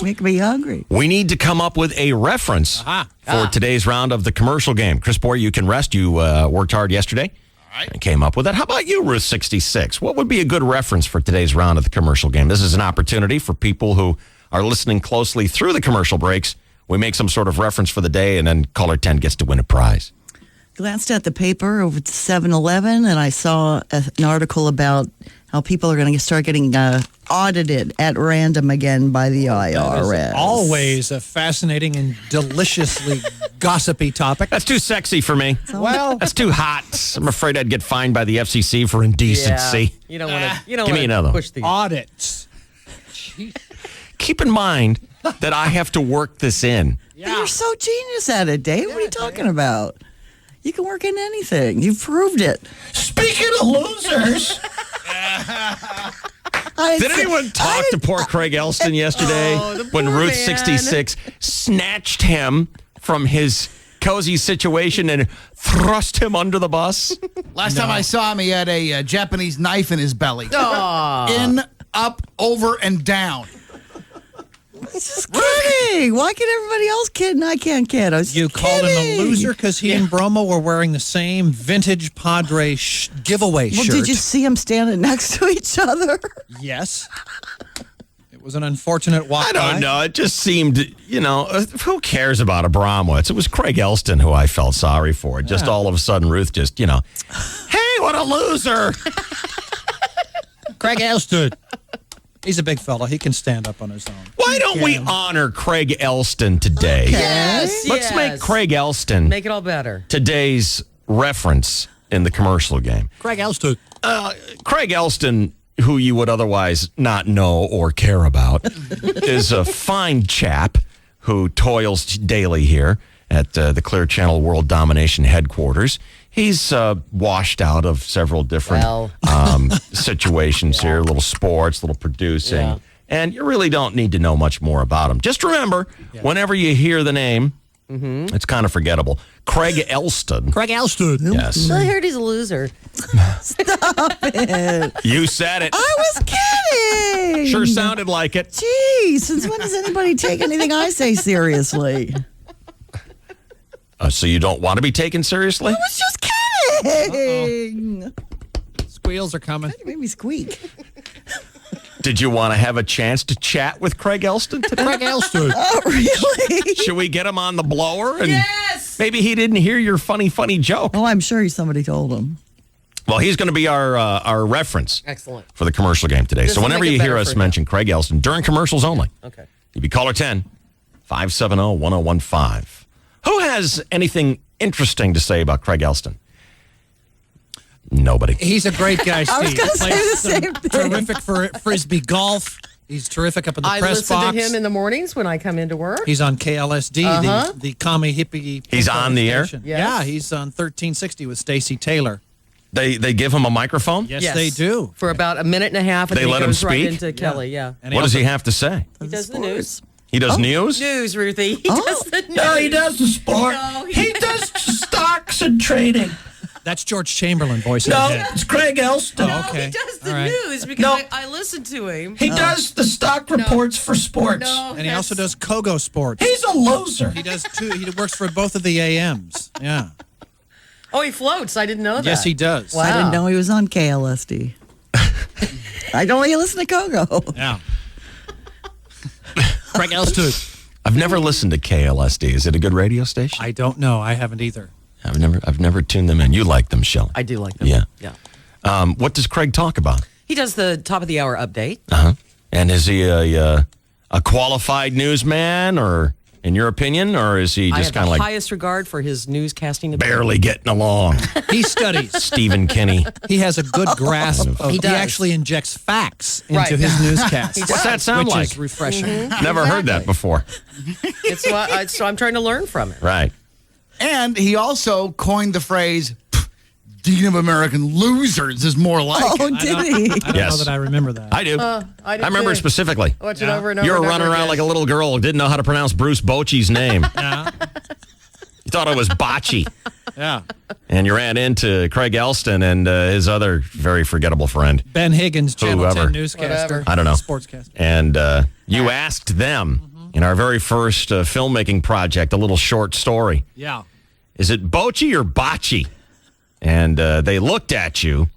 Make me hungry. We need to come up with a reference for today's round of the commercial game. Chris Boyer, you can rest. You worked hard yesterday. All right. And came up with that. How about you, Ruth 66? What would be a good reference for today's round of the commercial game? This is an opportunity for people who are listening closely through the commercial breaks. We make some sort of reference for the day, and then caller 10 gets to win a prize. Glanced at the paper over at 7-Eleven, and I saw an article about how people are going to start getting audited at random again by the IRS. Always a fascinating and deliciously gossipy topic. That's too sexy for me. Well, that's too hot. I'm afraid I'd get fined by the FCC for indecency. You don't want to. Give me another push the audits. Keep in mind that I have to work this in. But you're so genius at it, Dave. What are you talking about? You can work in anything. You've proved it. Speaking of losers. Did anyone talk to poor Craig Elston yesterday when Ruth 66 snatched him from his cozy situation and thrust him under the bus? Last time I saw him, he had a Japanese knife in his belly. Aw. In, up, over, and down. Just kidding. Why can everybody else kid and I can't kid? I was You called him a kidding. loser because he and Bromo were wearing the same vintage Padre giveaway Well, shirt. did you see them standing next to each other? Yes. It was an unfortunate walk I don't know. It just seemed, who cares about Abramowitz? It was Craig Elston who I felt sorry for. Just all of a sudden, Ruth just, hey, what a loser. Craig Elston. He's a big fella. He can stand up on his own. Why don't we honor Craig Elston today? Yes. Let's make Craig Elston Make it all better. today's reference in the commercial game. Craig Elston. Craig Elston, who you would otherwise not know or care about, is a fine chap who toils daily here at the Clear Channel World Domination headquarters. He's washed out of several different situations here, little sports, little producing. Yeah. And you really don't need to know much more about him. Just remember, whenever you hear the name, it's kind of forgettable. Craig Elston. Craig Elston. Yes. I heard he's a loser. Stop it. You said it. I was kidding. Sure sounded like it. Gee, since when does anybody take anything I say seriously? So you don't want to be taken seriously? I was just kidding. Squeals are coming. You made me squeak. Did you want to have a chance to chat with Craig Elston today? Craig Elston. Oh, really? Should we get him on the blower? And Yes! maybe he didn't hear your funny joke. Oh, I'm sure somebody told him. Well, he's going to be our reference Excellent. for the commercial game today. This So will whenever make it you hear better us for mention Craig Elston, during commercials only, Okay. you'd be caller 10, 570-1015. has anything interesting to say about Craig Elston? Nobody. He's a great guy, Steve. I was going to say the same thing. Terrific for frisbee golf. He's terrific up in the I press listen box. to him in the mornings when I come into work. He's on KLSD, the commie hippie. He's on the air? station. Yes. Yeah, he's on 1360 with Stacey Taylor. They give him a microphone? Yes, they do. For about a minute and a half. And They then let he him goes right speak? into Kelly, yeah. And What does he have to say? He does the news. He does news? News, Ruthie. He does the news. No, he does the sport. No, he does stocks and trading. That's George Chamberlain voice. No, in his head. it's Craig Elston. Oh, okay. He does the All right. news because I listen to him. He does the stock reports for sports. No, And he also does Kogo Sports. He's a loser. He does too. He works for both of the AMs. Yeah. Oh, he floats. I didn't know that. Yes, he does. Wow. I didn't know he was on KLSD. I don't only listen to Kogo. Yeah. Craig Elston. I've never listened to KLSD. Is it a good radio station? I don't know. I haven't either. I've never tuned them in. You like them, Shell? I do like them. Yeah. Yeah. What does Craig talk about? He does the top of the hour update. Uh-huh. And is he a qualified newsman, or in your opinion, or is he I just have kind the of like highest regard for his newscasting ability. barely getting along? He studies. Stephen Kinney. He has a good grasp of. He He does. actually injects facts into Right. his newscast. He What's does. that sound which like? is refreshing. Never heard that before. It's what so I'm trying to learn from it. Right. And he also coined the phrase, Dean of American Losers is more like Oh, did he? I don't know Yes. that I remember that. I do. I do remember too. specifically. I watch it over and over. You were and running over around again. like a little girl who didn't know how to pronounce Bruce Bochy's name. Yeah. You thought it was Bochy. Yeah. And you ran into Craig Elston and his other very forgettable friend. Ben Higgins, Channel Whoever. 10 newscaster. Whatever. I don't know. Sportscaster. And you asked them in our very first filmmaking project a little short story. Yeah. Is it Bochy or Bochy? And they looked at you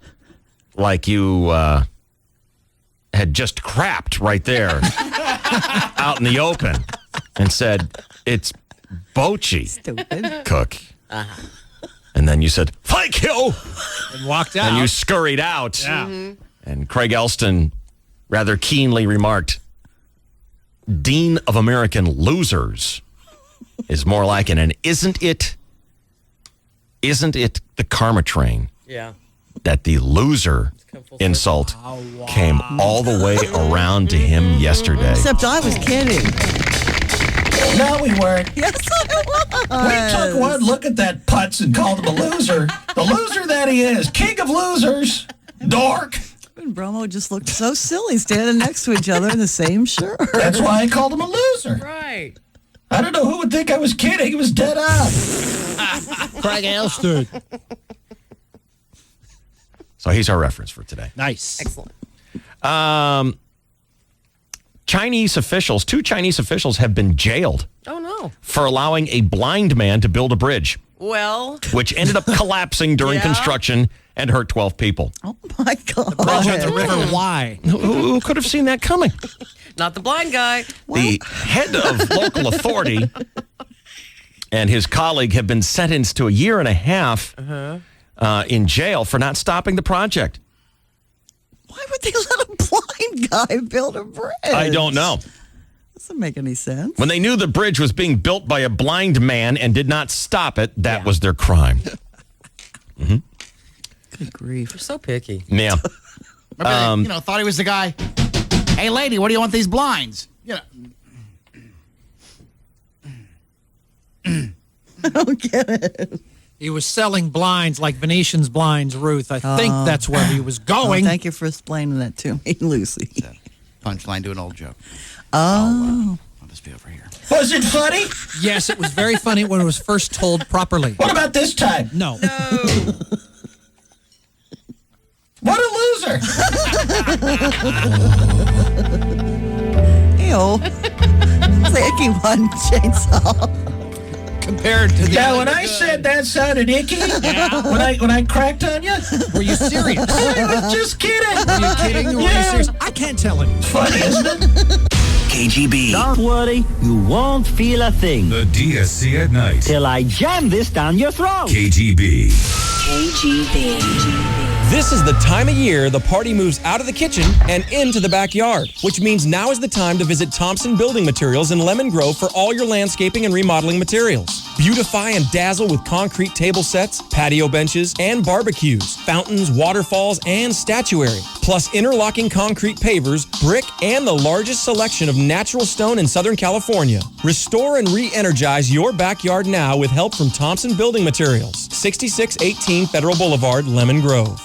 like you had just crapped right there out in the open and said, it's Bochy. Stupid. Cook. And then you said, thank you. And walked out. And you scurried out. Yeah. And Craig Elston rather keenly remarked, Dean of American Losers is more like an isn't it the karma train Yeah. that the loser insult came all the way around to him yesterday? Except I was kidding. No, we weren't. Yes, I was. We took one look at that putz and called him a loser. The loser that he is. King of losers. Dork. And Bromo just looked so silly standing next to each other in the same shirt. That's why I called him a loser. Right. I don't know who would think I was kidding. He was dead on. Craig Elston. So he's our reference for today. Nice. Excellent. Two Chinese officials have been jailed Oh, no. for allowing a blind man to build a bridge, Well, which ended up collapsing during Yeah. construction and hurt 12 people. Oh, my God. Bridge on the River Why? Who could have seen that coming? not the blind guy. The head of local authority and his colleague have been sentenced to 1.5 years in jail for not stopping the project. Why would they let a blind guy build a bridge? I don't know. Doesn't make any sense. When they knew the bridge was being built by a blind man and did not stop it, that was their crime. Good grief. You're so picky. Yeah. Remember they, thought he was the guy. Hey, lady, what do you want these blinds? You know, I don't get it. He was selling blinds like Venetian's blinds, Ruth. I think that's where he was going. Oh, thank you for explaining that to me, Lucy. punchline to an old joke. Oh. I'll just be over here. Was it funny? Yes, it was very funny when it was first told properly. What about this time? No. What a loser. Ew. It's like icky one chainsaw. Compared to the Now, when I said that sounded icky, when I cracked on you, were you serious? I was just kidding. Were you kidding? Or were you serious? I can't tell him. Funny, isn't it? KGB. Don't worry, you won't feel a thing. The DSC at night. Till I jam this down your throat. KGB. This is the time of year the party moves out of the kitchen and into the backyard, which means now is the time to visit Thompson Building Materials in Lemon Grove for all your landscaping and remodeling materials. Beautify and dazzle with concrete table sets, patio benches, and barbecues, fountains, waterfalls, and statuary. Plus interlocking concrete pavers, brick, and the largest selection of natural stone in Southern California. Restore and re-energize your backyard now with help from Thompson Building Materials. 6618 Federal Boulevard, Lemon Grove.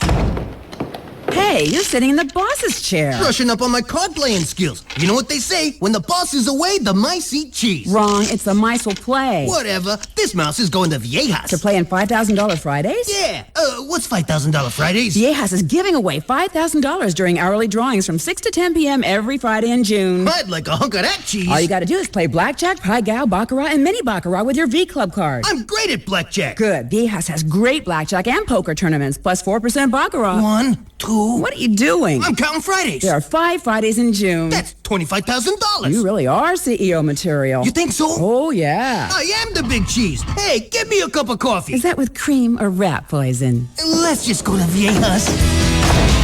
Hey, you're sitting in the boss's chair. Brushing up on my card playing skills. You know what they say? When the boss is away, the mice eat cheese. Wrong. It's the mice will play. Whatever. This mouse is going to Viejas. To play in $5,000 Fridays? Yeah. What's $5,000 Fridays? Viejas is giving away $5,000 during hourly drawings from 6 to 10 p.m. every Friday in June. I'd like a hunk of that cheese. All you got to do is play blackjack, pie gow, baccarat, and mini baccarat with your V-Club card. I'm great at blackjack. Good. Viejas has great blackjack and poker tournaments, plus 4% baccarat. 1, 2. What are you doing? I'm counting Fridays. There are 5 Fridays in June. That's $25,000. You really are CEO material. You think so? Oh, yeah. I am the big cheese. Hey, give me a cup of coffee. Is that with cream or rat poison? Let's just go to Viejas.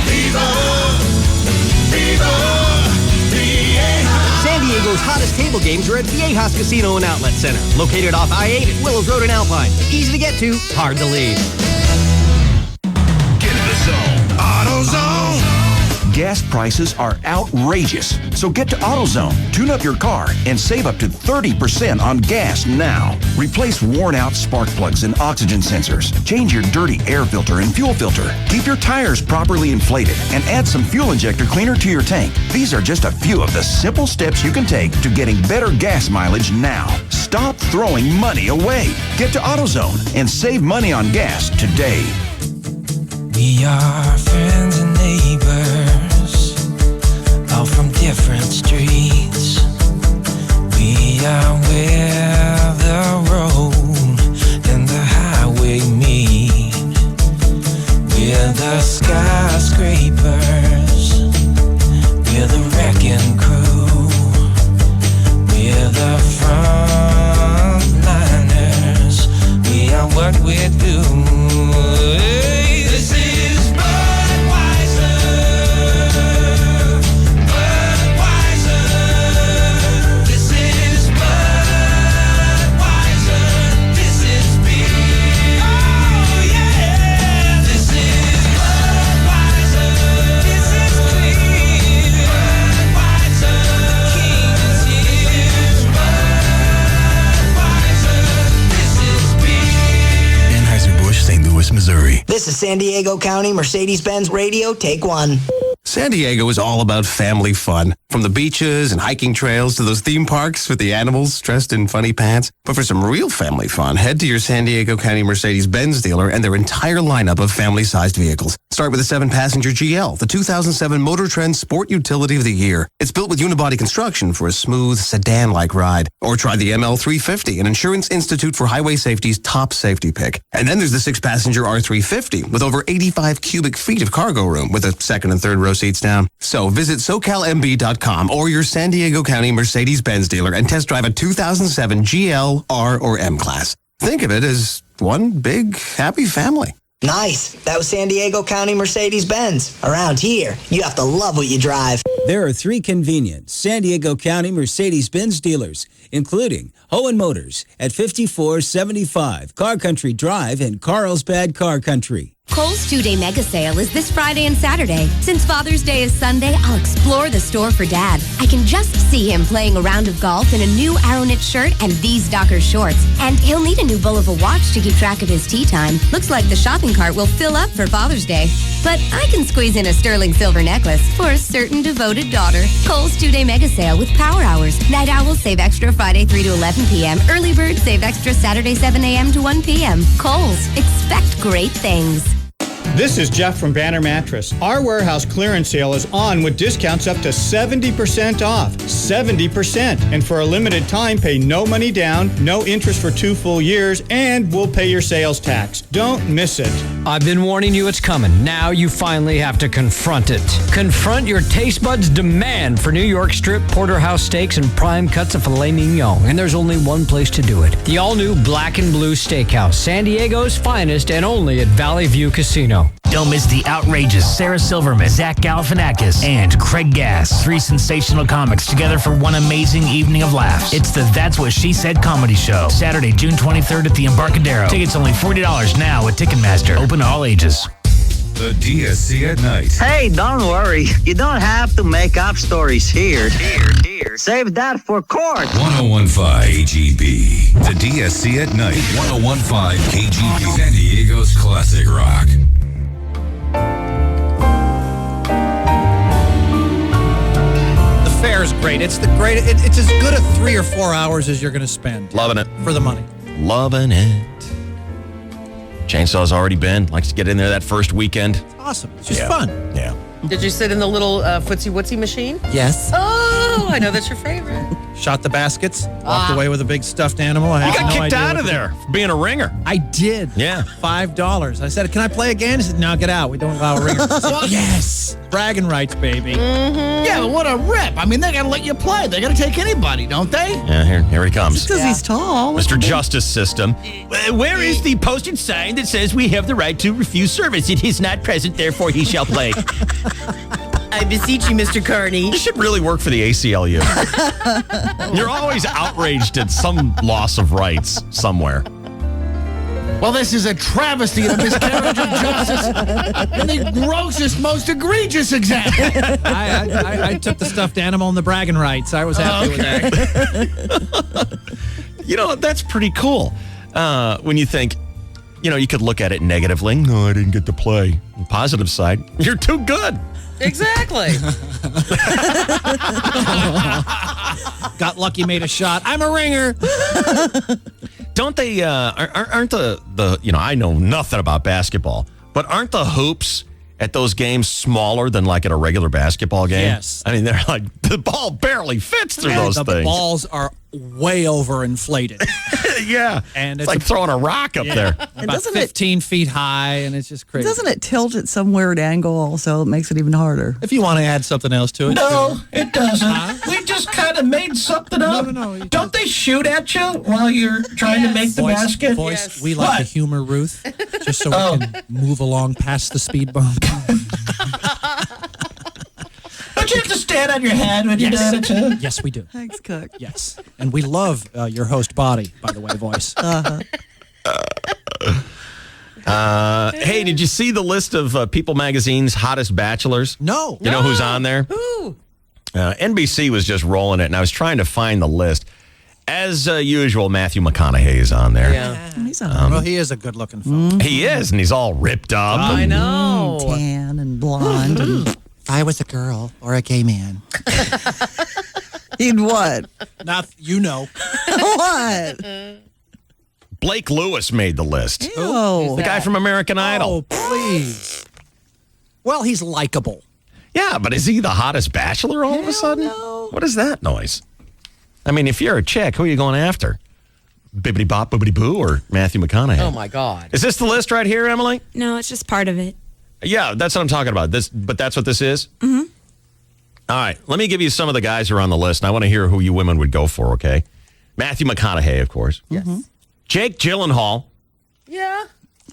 Viva! Viva! Viejas! San Diego's hottest table games are at Viejas Casino and Outlet Center, located off I-8 at Willows Road in Alpine. Easy to get to, hard to leave. Get in the zone. AutoZone. Gas prices are outrageous, so get to AutoZone, tune up your car, and save up to 30% on gas now. Replace worn-out spark plugs and oxygen sensors. Change your dirty air filter and fuel filter. Keep your tires properly inflated, and add some fuel injector cleaner to your tank. These are just a few of the simple steps you can take to getting better gas mileage now. Stop throwing money away. Get to AutoZone and save money on gas today. We are friends and neighbors, all from different streets. We are where the road and the highway meet. We're the skyscrapers, we're the wrecking crew. We're the frontliners, we are what we do. This is Budweiser, Budweiser. This is Budweiser, this is beer. Oh yeah, this is Budweiser, this is clear. Budweiser, King is here. Budweiser, this is beer. Anheuser-Busch, St. Louis, Missouri. This is San Diego County Mercedes-Benz Radio, take 1. San Diego is all about family fun. From the beaches and hiking trails to those theme parks with the animals dressed in funny pants. But for some real family fun, head to your San Diego County Mercedes-Benz dealer and their entire lineup of family-sized vehicles. Start with a 7-passenger GL, the 2007 Motor Trend Sport Utility of the Year. It's built with unibody construction for a smooth sedan-like ride. Or try the ML350, an Insurance Institute for Highway Safety's top safety pick. And then there's the 6-passenger R350 with over 85 cubic feet of cargo room with a second and third row seats down. So visit SoCalMB.com or your San Diego County Mercedes-Benz dealer and test drive a 2007 GL, R, or M class. Think of it as one big, happy family. Nice. That was San Diego County Mercedes-Benz. Around here, you have to love what you drive. There are 3 convenient San Diego County Mercedes-Benz dealers, including Hohen Motors at 5475 Car Country Drive in Carlsbad Car Country. Kohl's 2-day mega sale is this Friday and Saturday. Since Father's Day is Sunday, I'll explore the store for Dad. I can just see him playing a round of golf in a new Arrow knit shirt and these Docker shorts. And he'll need a new Bulova watch to keep track of his tea time. Looks like the shopping cart will fill up for Father's Day. But I can squeeze in a sterling silver necklace for a certain devoted daughter. Kohl's 2-day mega sale with power hours. Night Owls save extra Friday 3 to 11 p.m. Early Bird save extra Saturday 7 a.m. to 1 p.m. Kohl's. Expect great things. This is Jeff from Banner Mattress. Our warehouse clearance sale is on with discounts up to 70% off. 70%. And for a limited time, pay no money down, no interest for 2 full years, and we'll pay your sales tax. Don't miss it. I've been warning you it's coming. Now you finally have to confront it. Confront your taste buds' demand for New York strip, porterhouse steaks, and prime cuts of filet mignon. And there's only one place to do it. The all-new Black and Blue Steakhouse, San Diego's finest and only at Valley View Casino. Casino. Don't miss the outrageous Sarah Silverman, Zach Galifianakis, and Craig Gass. 3 sensational comics together for one amazing evening of laughs. It's the That's What She Said comedy show. Saturday, June 23rd at the Embarcadero. Tickets only $40 now at Ticketmaster. Open to all ages. The DSC at Night. Hey, don't worry. You don't have to make up stories here. Save that for court. 1015 KGB. The DSC at Night. 1015 KGB. San Diego's classic rock. The fair is great. It's the great. It's as good a 3 or 4 hours as you're going to spend. Loving it. For the money. Loving it. Chainsaw's already been. Likes to get in there that first weekend. It's awesome. It's just fun. Yeah. Did you sit in the little footsie wootsy machine? Yes. Oh, I know that's your favorite. Shot the baskets. Walked away with a big stuffed animal. I You had got no kicked idea out what of to there do. for being a ringer. I did. Yeah. $5. I said, "Can I play again?" He said, "No, get out. We don't allow ringers." I said, yes. Bragging rights, baby. Yeah, but what a rip. I mean, they got to let you play. They got to take anybody, don't they? Yeah, here he comes. Just because he's tall. Mr. Justice System. Where is the posted sign that says we have the right to refuse service? It is not present, therefore he shall play. I beseech you, Mr. Carney. You should really work for the ACLU. You're always outraged at some loss of rights somewhere. Well, this is a travesty and a miscarriage of justice in the grossest, most egregious example. I took the stuffed animal and the bragging rights. I was happy with that. You know, that's pretty cool. When you think, you could look at it negatively. No, I didn't get to play. On the positive side, you're too good. Exactly. Got lucky, made a shot. I'm a ringer. Don't they, aren't the I know nothing about basketball, but aren't the hoops at those games smaller than like at a regular basketball game? Yes. I mean, they're like, the ball barely fits through those the things. balls are way overinflated. Yeah. And it's like throwing a rock up there. About doesn't 15 feet high, and it's just crazy. Doesn't it tilt at some weird angle also? It makes it even harder. If you want to add something else to it. No, it doesn't. We just kind of made something up. No. Don't they shoot at you while you're trying to make the basket? Voice, we like to humor Ruth, just so we can move along past the speed bump. Don't you have to stand on your head when you're doing it too? Yes, we do. Thanks, Cook. Yes. And we love your host body, by the way, Voice. Hey, did you see the list of People Magazine's hottest bachelors? No. You know who's on there? Who? NBC was just rolling it, and I was trying to find the list. As usual, Matthew McConaughey is on there. Yeah. He's on. Well, he is a good-looking fellow. He is, and he's all ripped up. I know. Tan and blonde. And If I was a girl or a gay man. he'd what? Not, you know. What? Blake Lewis made the list. Ew. The guy from American Idol. Oh, please. Well, he's likable. Yeah, but is he the hottest bachelor all of a sudden? no. What is that noise? I mean, if you're a chick, who are you going after? Bibbidi Bop, Bibbidi Boo, or Matthew McConaughey? Oh, my God. Is this the list right here, Emily? No, it's just part of it. Yeah, that's what I'm talking about. But that's what this is? Mm-hmm. All right, let me give you some of the guys who are on the list, and I want to hear who you women would go for, okay? Matthew McConaughey, of course. Yes. Jake Gyllenhaal. Yeah.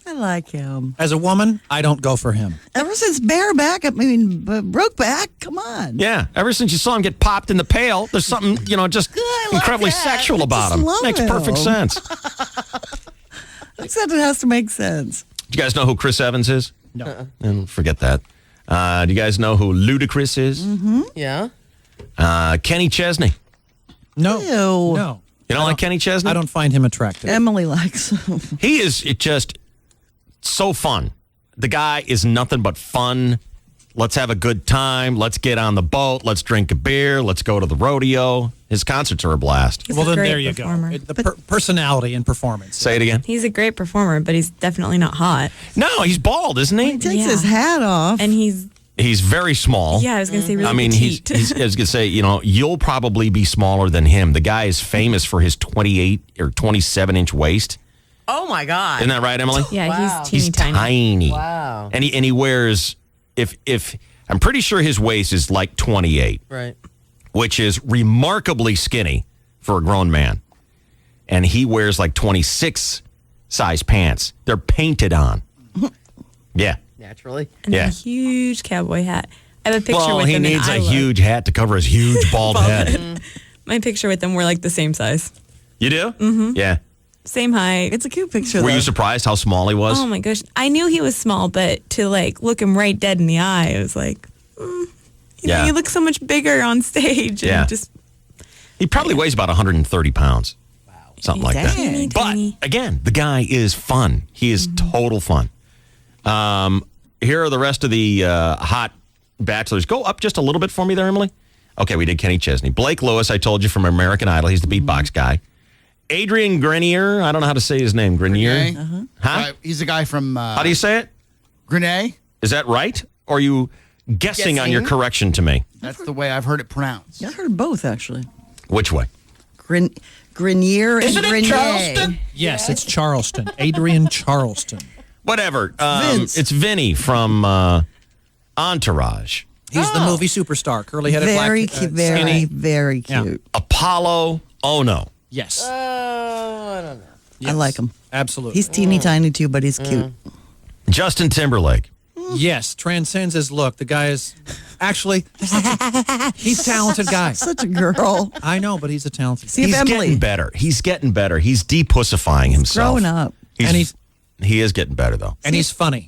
I like him. As a woman, I don't go for him. Ever since Brokeback, come on. Yeah, ever since you saw him get popped in the pail, there's something, just incredibly sexual about him. love Makes him. perfect sense. Except it has to make sense. Do you guys know who Chris Evans is? No. And forget that. Do you guys know who Ludacris is? Mm-hmm. Yeah. Kenny Chesney. No. Ew. No. You don't like Kenny Chesney? I don't find him attractive. Emily likes him. He is just so fun. The guy is nothing but fun. Let's have a good time. Let's get on the boat. Let's drink a beer. Let's go to the rodeo. His concerts are a blast. He's well, a then great there you performer. go. The personality and performance. Say it again. He's a great performer, but he's definitely not hot. No, he's bald, isn't he? He takes his hat off. And he's very small. Yeah, I was going to say really I mean, petite. he's I was going to say, you'll probably be smaller than him. The guy is famous for his 28 or 27-inch waist. Oh, my God. Isn't that right, Emily? Yeah, Wow. he's tiny. Wow. And he wears, if I'm pretty sure his waist is like 28. Right. Which is remarkably skinny for a grown man. And he wears like 26 size pants. They're painted on. Yeah. Naturally. And Yeah. a huge cowboy hat. I have a picture Well, with he him. and needs I a look- huge hat to cover his huge bald head. My picture with them, we're like the same size. You do? Mhm. Yeah. Same height. It's a cute picture. Were you surprised how small he was? Oh my gosh. I knew he was small, but to like look him right dead in the eye, it was like, Yeah. you look so much bigger on stage. And Yeah. just He probably weighs about 130 pounds. Wow. Something like that. Teeny, tiny. But again, the guy is fun. He is total fun. Here are the rest of the hot bachelors. Go up just a little bit for me there, Emily. Okay, we did Kenny Chesney. Blake Lewis, I told you, from American Idol. He's the beatbox guy. Adrian Grenier. I don't know how to say his name. Grenier? Huh? He's the guy from... How do you say it? Grenay. Is that right? Or are you guessing on your correction to me? That's the way I've heard it pronounced. I heard both, actually. Which way? Grenier and Isn't it Grenier. Charleston? Yes, it's Charleston. Adrian Charleston. Whatever. Vince. It's Vinny from Entourage. He's the movie superstar, curly-headed black, Very cute. Very, skinny. very cute. Apollo Ono. Yes. I don't know. I like him. Absolutely. He's teeny tiny too, but he's cute. Justin Timberlake. Yes, transcends his look. The guy is actually he's a talented guy. Such a girl. I know, but he's a talented guy. See if He's Emily. getting better. He's getting better. He's depussifying himself. Growing up. He is getting better, though. And he's funny.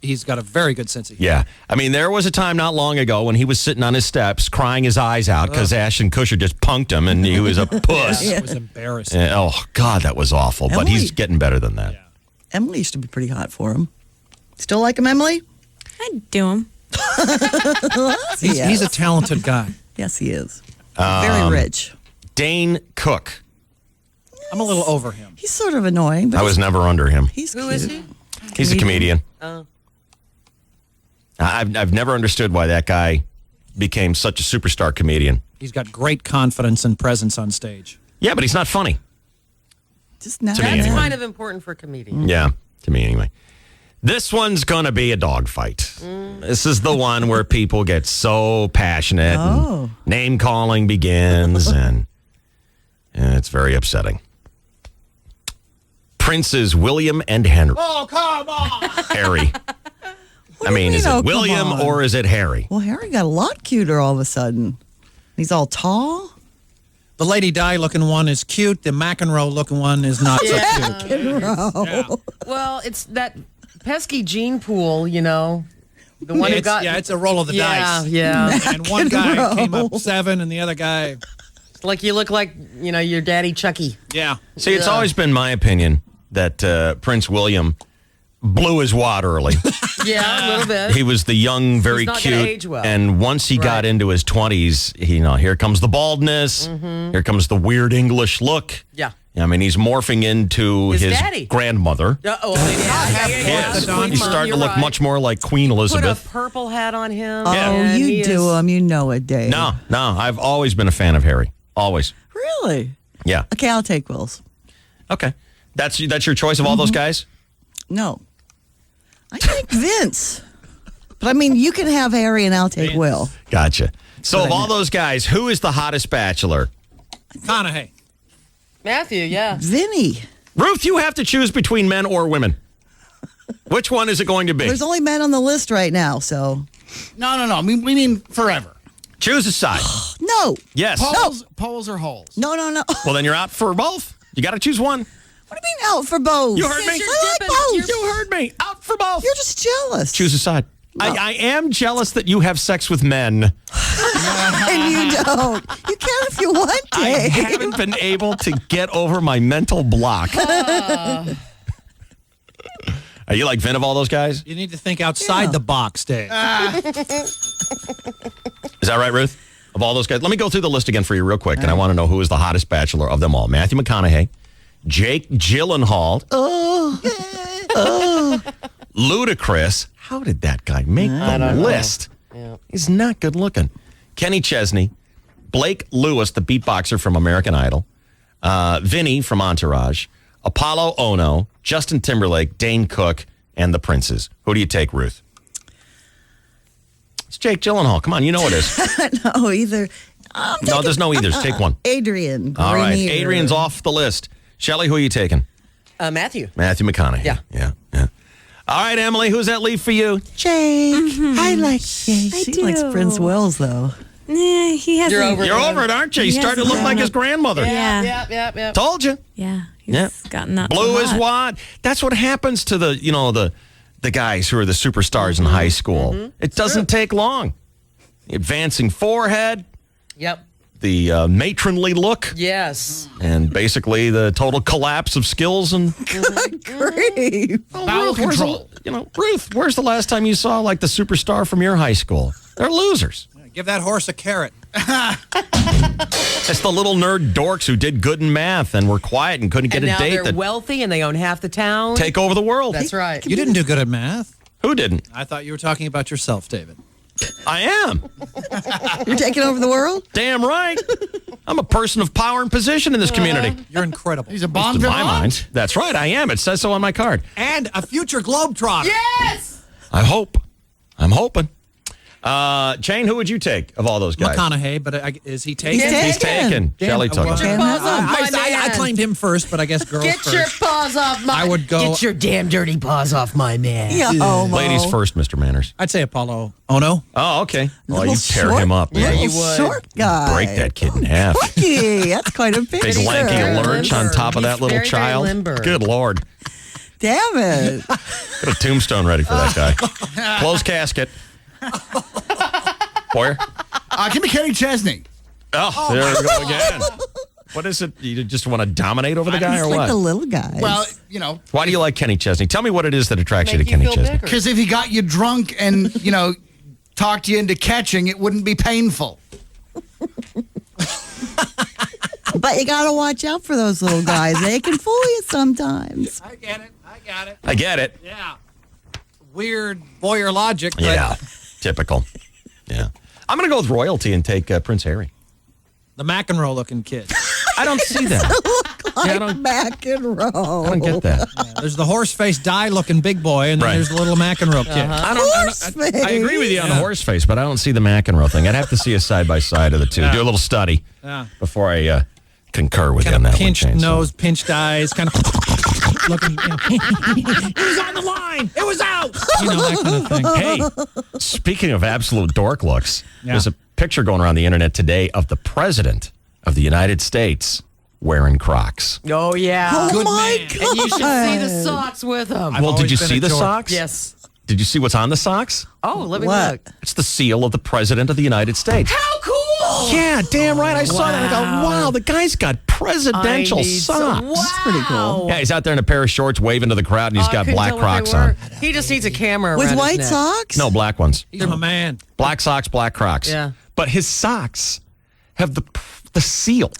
He's got a very good sense of humor. Yeah. I mean, there was a time not long ago when he was sitting on his steps crying his eyes out because Ashton Kutcher just punked him and he was a puss. It was embarrassing. Oh, God, that was awful. But he's Emily. getting better than that. Emily used to be pretty hot for him. Still like him, Emily? I'd do him. He's a talented guy. Yes, he is. Very rich. Dane Cook. I'm a little over him. He's sort of annoying, but I was never under him. he's Who cute. is he? He's a comedian. Oh. I've never understood why that guy became such a superstar comedian. He's got great confidence and presence on stage. Yeah, but he's not funny. Just now. To me, That's anyway. kind of important for a comedian. Yeah, to me anyway. This one's going to be a dogfight. This is the one where people get so passionate and name calling begins and it's very upsetting. Princes William and Henry. Oh, come on. Harry. I mean, is mean, it oh, come William on? or is it Harry? Well, Harry got a lot cuter all of a sudden. He's all tall. The Lady Di looking one is cute. The McEnroe looking one is not so cute. McEnroe. Well, it's that pesky gene pool, you know. The one who got. it's a roll of the dice. Yeah. And one guy McEnroe. came up 7 and the other guy, Like you look like, you know, your daddy Chucky. yeah. See, it's always been my opinion that Prince William blew his wad early. Yeah, a little bit. He was the young, very He's not gonna cute. age well. And once he got into his 20s, here comes the baldness. Here comes the weird English look. Yeah. I mean, he's morphing into His his daddy. grandmother. Yes. He's starting to look much more like Queen Put a Elizabeth. purple hat on him. Oh, and he you do is- him. You know it, Dave. No, I've always been a fan of Harry. Always. Really? Yeah. Okay, I'll take Will's. Okay. That's your choice of all those guys? No. I take Vince. But I mean, you can have Harry and I'll take Will. Gotcha. So of all those guys, who is the hottest bachelor? McConaughey. Matthew, yeah. Vinny. Ruth, you have to choose between men or women. Which one is it going to be? There's only men on the list right now, so. No. I mean, we mean forever. Choose a side. No. Yes. Poles or holes? No. Well, then you're out for both. You got to choose one. What do you mean out for both? You heard me. I like both. You heard me. Out for both. You're just jealous. Choose a side. I am jealous that you have sex with men. And you don't. You can if you want to. I haven't been able to get over my mental block. Are you like Vin of all those guys? You need to think outside the box, Dave. Is that right, Ruth? Of all those guys? Let me go through the list again for you real quick, and I want to know who is the hottest bachelor of them all. Matthew McConaughey, Jake Gyllenhaal, Ludacris. How did that guy make the list? Yeah. He's not good looking. Kenny Chesney, Blake Lewis, the beatboxer from American Idol, Vinny from Entourage, Apollo Ono, Justin Timberlake, Dane Cook, and the Princes. Who do you take, Ruth? It's Jake Gyllenhaal. Come on, you know it is. No, either. No, there's no either. Take one. Adrian. All right. Grenier. Adrian's off the list. Shelley, who are you taking? Matthew. Matthew McConaughey. Yeah. Yeah. All right, Emily, who's that leaf for you? Jake. Mm-hmm. I like Jake. She likes Prince Wells, though. Yeah, he hasn't. You're over it, aren't you? He's starting to look like his grandmother. Yeah. Told you. Yeah. He's gotten that. Blue so is hot. what? That's what happens to the guys who are the superstars in high school. It doesn't take long. The advancing forehead. Yep. The matronly look. Yes. And basically the total collapse of skills and Great. Ruth, Ruth, where's the last time you saw like the superstar from your high school? They're losers. Give that horse a carrot. It's the little nerd dorks who did good in math and were quiet and couldn't get And a now date they're that wealthy and they own half the town. take over the world. That's right. You didn't do good at math. Who didn't? I thought you were talking about yourself, David. I am. You're taking over the world? Damn right. I'm a person of power and position in this community. You're incredible. He's a To bon my vivant. mind. That's right, I am. It says so on my card. And a future Globetrotter. Yes! I hope. I'm hoping. Jane, who would you take of all those guys? McConaughey, but is he taken? He's taken. Shelley took him. Get your paws off my I man. claimed him first, but I guess girls Get first. your paws off my... I would go- Get your damn dirty paws off my man. Ladies first, Mr. Manners. I'd say Apollo Ono. Oh, okay. Well, Little you tear short- him up. little Man. short guy. Break that kid in half. Lucky. That's quite a picture. Big lanky lurch on top of that little very, very child. limber. Good Lord. Damn it. Get a tombstone ready for that guy. Closed casket. Boyer? Give me Kenny Chesney. Oh, there we go again. What is it? You just want to dominate over the guy or Like what? the little guy. Well, Why do you like Kenny Chesney? Tell me what it is that attracts you to Make you Kenny feel Chesney. bigger. because if he got you drunk and, talked you into catching, it wouldn't be painful. But you got to watch out for those little guys. They can fool you sometimes. I get it. I get it. Yeah. Weird Boyer logic. But Yeah. Typical. Yeah. I'm going to go with royalty and take Prince Harry. The McEnroe looking kid. I don't see that. Like I don't- back and roll. I don't get that. Yeah, there's the horse face die looking big boy, and then Right. there's the little McEnroe kid. I agree with you on the horse face, but I don't see the McEnroe thing. I'd have to see a side by side of the two. Yeah. Do a little study Yeah. before I concur with you Kind on of that one. pinched Jane. nose, pinched eyes, kind of looking. It was on the line. It was out. That kind of thing. Hey, speaking of absolute dork looks, Yeah. there's a picture going around the internet today of the President of the United States wearing Crocs. Oh, yeah. Oh, Good my man. God. And you should see the socks with them. I've Well, did always you been see a the dork. socks? Yes. Did you see what's on the socks? Oh, let me What? look. It's the seal of the President of the United States. How cool! Yeah, damn right. I saw that. I go, wow, the guy's got presidential I need socks. some- Wow. That's pretty cool. Yeah, he's out there in a pair of shorts waving to the crowd, and he's I got couldn't black tell what they Crocs on. were. He just needs a camera With around his white neck. socks? No, black ones. He's my man. Black socks, black Crocs. Yeah. But his socks have the seal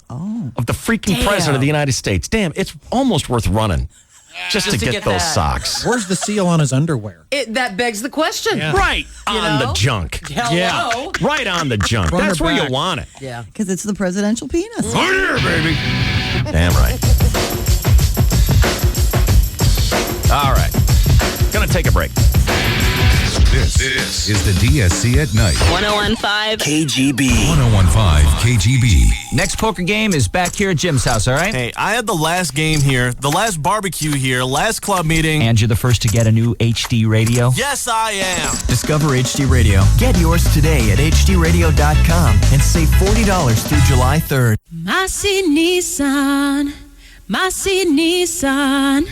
of the freaking Damn. President of the United States. Damn, it's almost worth running just to get those that. socks. Where's the seal on his underwear? That begs the question. Yeah. Right You on the know? junk. Hello? Right on the junk. Front or That's where back? you want it. Yeah. Because it's the presidential penis. Right here, baby. Damn right. All right. Gonna take a break. This is the DSC at Night. 1015 KGB. 1015 KGB. Next poker game is back here at Jim's house, all right? Hey, I had the last game here, the last barbecue here, last club meeting. And you're the first to get a new HD radio? Yes, I am. Discover HD Radio. Get yours today at hdradio.com and save $40 through July 3rd. Massey Nissan, Massey Nissan,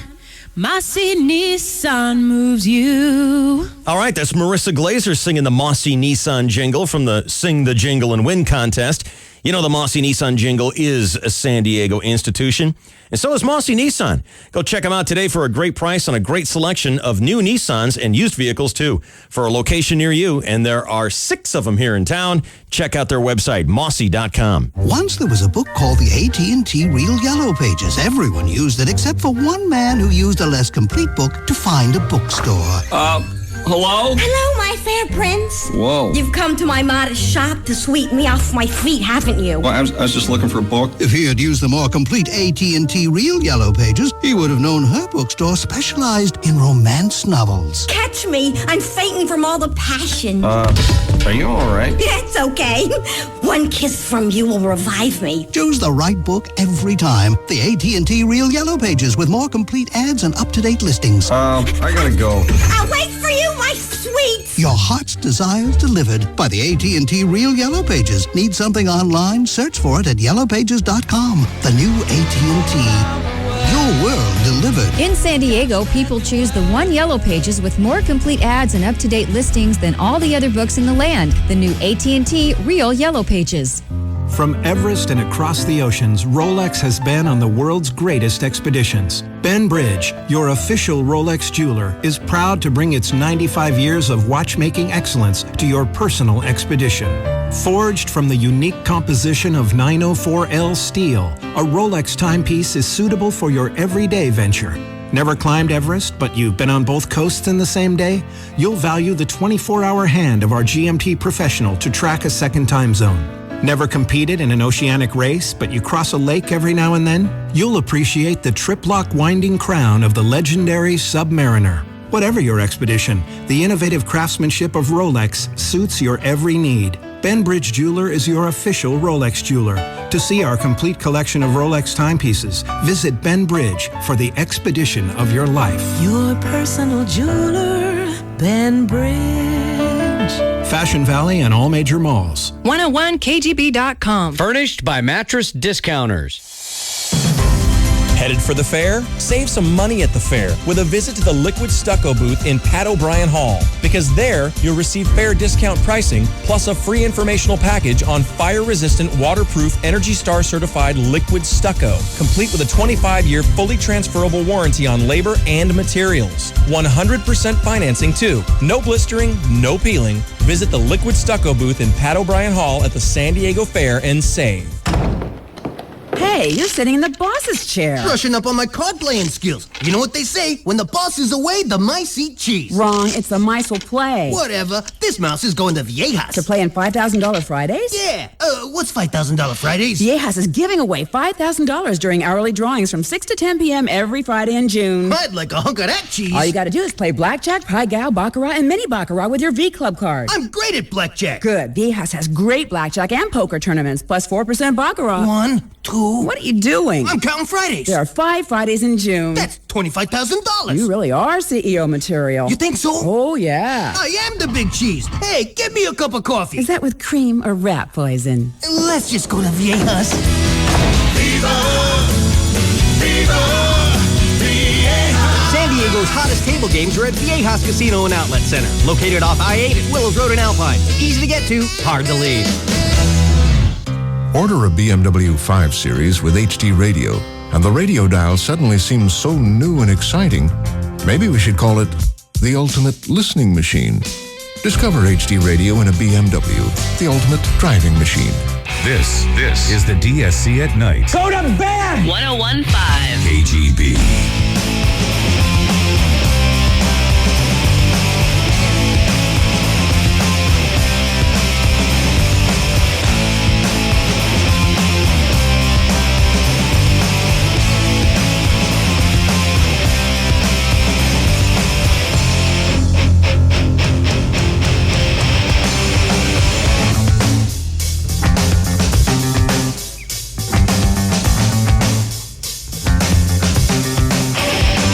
Massey Nissan moves you. All right, that's Marissa Glazer singing the Mossy Nissan jingle from the Sing the Jingle and Win contest. You know the Mossy Nissan jingle is a San Diego institution, and so is Mossy Nissan. Go check them out today for a great price on a great selection of new Nissans and used vehicles, too, for a location near you, and there are 6 of them here in town. Check out their website, mossy.com. Once there was a book called the AT&T Real Yellow Pages. Everyone used it except for one man who used a less complete book to find a bookstore. Hello? Hello, my fair prince. Whoa. You've come to my modest shop to sweep me off my feet, haven't you? Well, I was just looking for a book. If he had used the more complete AT&T Real Yellow Pages, he would have known her bookstore specialized in romance novels. Catch me. I'm fainting from all the passion. Are you all right? It's okay. One kiss from you will revive me. Choose the right book every time. The AT&T Real Yellow Pages with more complete ads and up-to-date listings. I gotta go. I'll wait for you, my sweet. Your heart's desires delivered by the AT&T Real Yellow Pages. Need something online? Search for it at yellowpages.com. The new AT&T. Your world delivered. In San Diego, people choose the One Yellow Pages with more complete ads and up-to-date listings than all the other books in the land. The new AT&T Real Yellow Pages. From Everest and across the oceans, Rolex has been on the world's greatest expeditions. Ben Bridge, your official Rolex jeweler, is proud to bring its 95 years of watchmaking excellence to your personal expedition. Forged from the unique composition of 904L steel, a Rolex timepiece is suitable for your everyday venture. Never climbed Everest, but you've been on both coasts in the same day? You'll value the 24-hour hand of our GMT professional to track a second time zone. Never competed in an oceanic race, but you cross a lake every now and then? You'll appreciate the trip-lock winding crown of the legendary Submariner. Whatever your expedition, the innovative craftsmanship of Rolex suits your every need. Ben Bridge Jeweler is your official Rolex jeweler. To see our complete collection of Rolex timepieces, visit Ben Bridge for the expedition of your life. Your personal jeweler, Ben Bridge. Fashion Valley and all major malls. 101kgb.com. Furnished by Mattress Discounters. Headed for the fair? Save some money at the fair with a visit to the Liquid Stucco booth in Pat O'Brien Hall. Because there, you'll receive fair discount pricing plus a free informational package on fire-resistant, waterproof, Energy Star certified liquid stucco, complete with a 25-year fully transferable warranty on labor and materials. 100% financing too. No blistering, no peeling. Visit the Liquid Stucco booth in Pat O'Brien Hall at the San Diego Fair and save. Hey, you're sitting in the boss's chair. Brushing up on my card playing skills. You know what they say? When the boss is away, the mice eat cheese. Wrong. It's the mice will play. Whatever. This mouse is going to Viejas. To play in $5,000 Fridays? Yeah. What's $5,000 Fridays? Viejas is giving away $5,000 during hourly drawings from 6 to 10 p.m. every Friday in June. I'd like a hunk of that cheese. All you got to do is play blackjack, pie gow, baccarat, and mini baccarat with your V-Club card. I'm great at blackjack. Good. Viejas has great blackjack and poker tournaments, plus 4% baccarat. 1, 2. What are you doing? I'm counting Fridays. There are 5 Fridays in June. That's $25,000. You really are CEO material. You think so? Oh, yeah. I am the big cheese. Hey, get me a cup of coffee. Is that with cream or rat poison? Let's just go to Viejas. Viva! Viva! Viejas! San Diego's hottest table games are at Viejas Casino and Outlet Center, located off I-8 at Willows Road in Alpine. Easy to get to, hard to leave. Order a BMW 5 Series with HD radio, and the radio dial suddenly seems so new and exciting. Maybe we should call it the ultimate listening machine. Discover HD radio in a BMW, the ultimate driving machine. This is the DSC at Night. Go to bed! 101.5 KGB.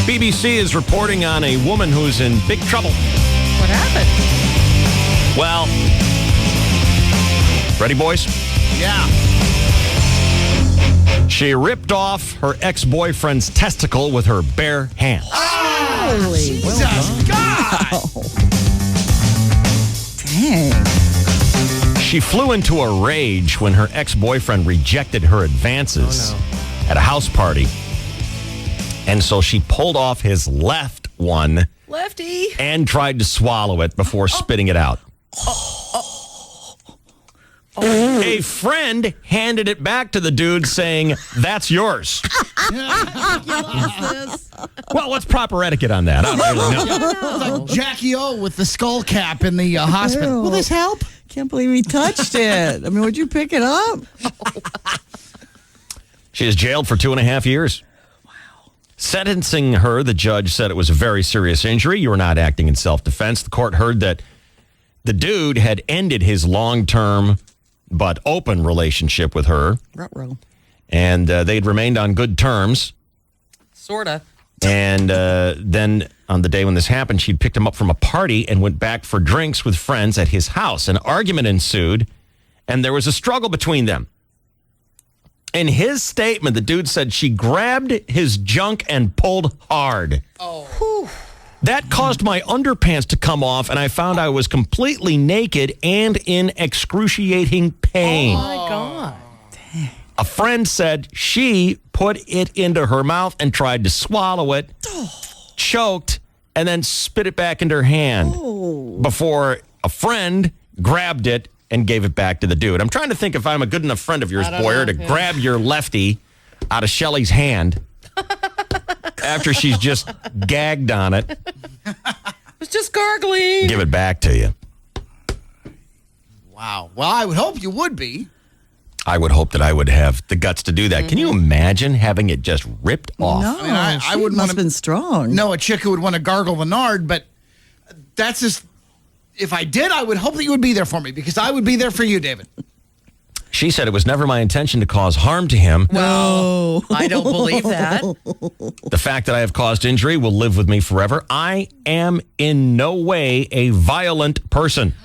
BBC is reporting on a woman who's in big trouble. What happened? Well, ready, boys? Yeah. She ripped off her ex-boyfriend's testicle with her bare hands. Holy Jesus God! Dang. She flew into a rage when her ex-boyfriend rejected her advances at a house party. And so she pulled off his left one. Lefty. And tried to swallow it before spitting it out. A friend handed it back to the dude saying, "That's yours." Well, what's proper etiquette on that? I don't really know. Like Jackie O with the skull cap in the hospital. Ew. Will this help? Can't believe he touched it. I mean, would you pick it up? She is jailed for 2.5 years. Sentencing her, the judge said it was a very serious injury. You were not acting in self-defense. The court heard that the dude had ended his long-term but open relationship with her. Ruh-roh. And they'd remained on good terms. Sort of. And then on the day when this happened, she'd picked him up from a party and went back for drinks with friends at his house. An argument ensued, and there was a struggle between them. In his statement, the dude said she grabbed his junk and pulled hard. Oh. That caused my underpants to come off, and I found I was completely naked and in excruciating pain. Oh, my God. A friend said she put it into her mouth and tried to swallow it, choked, and then spit it back into her hand before a friend grabbed it and gave it back to the dude. I'm trying to think if I'm a good enough friend of yours, Boyer, to grab your lefty out of Shelly's hand after she's just gagged on it. It was just gargling. Give it back to you. Wow. Well, I would hope you would be. I would hope that I would have the guts to do that. Can you imagine having it just ripped off? No, I wouldn't must have been strong. No, a chick who would want to gargle the nard, but that's just, if I did, I would hope that you would be there for me, because I would be there for you, David. She said it was never my intention to cause harm to him. Well, I don't believe that. The fact that I have caused injury will live with me forever. I am in no way a violent person.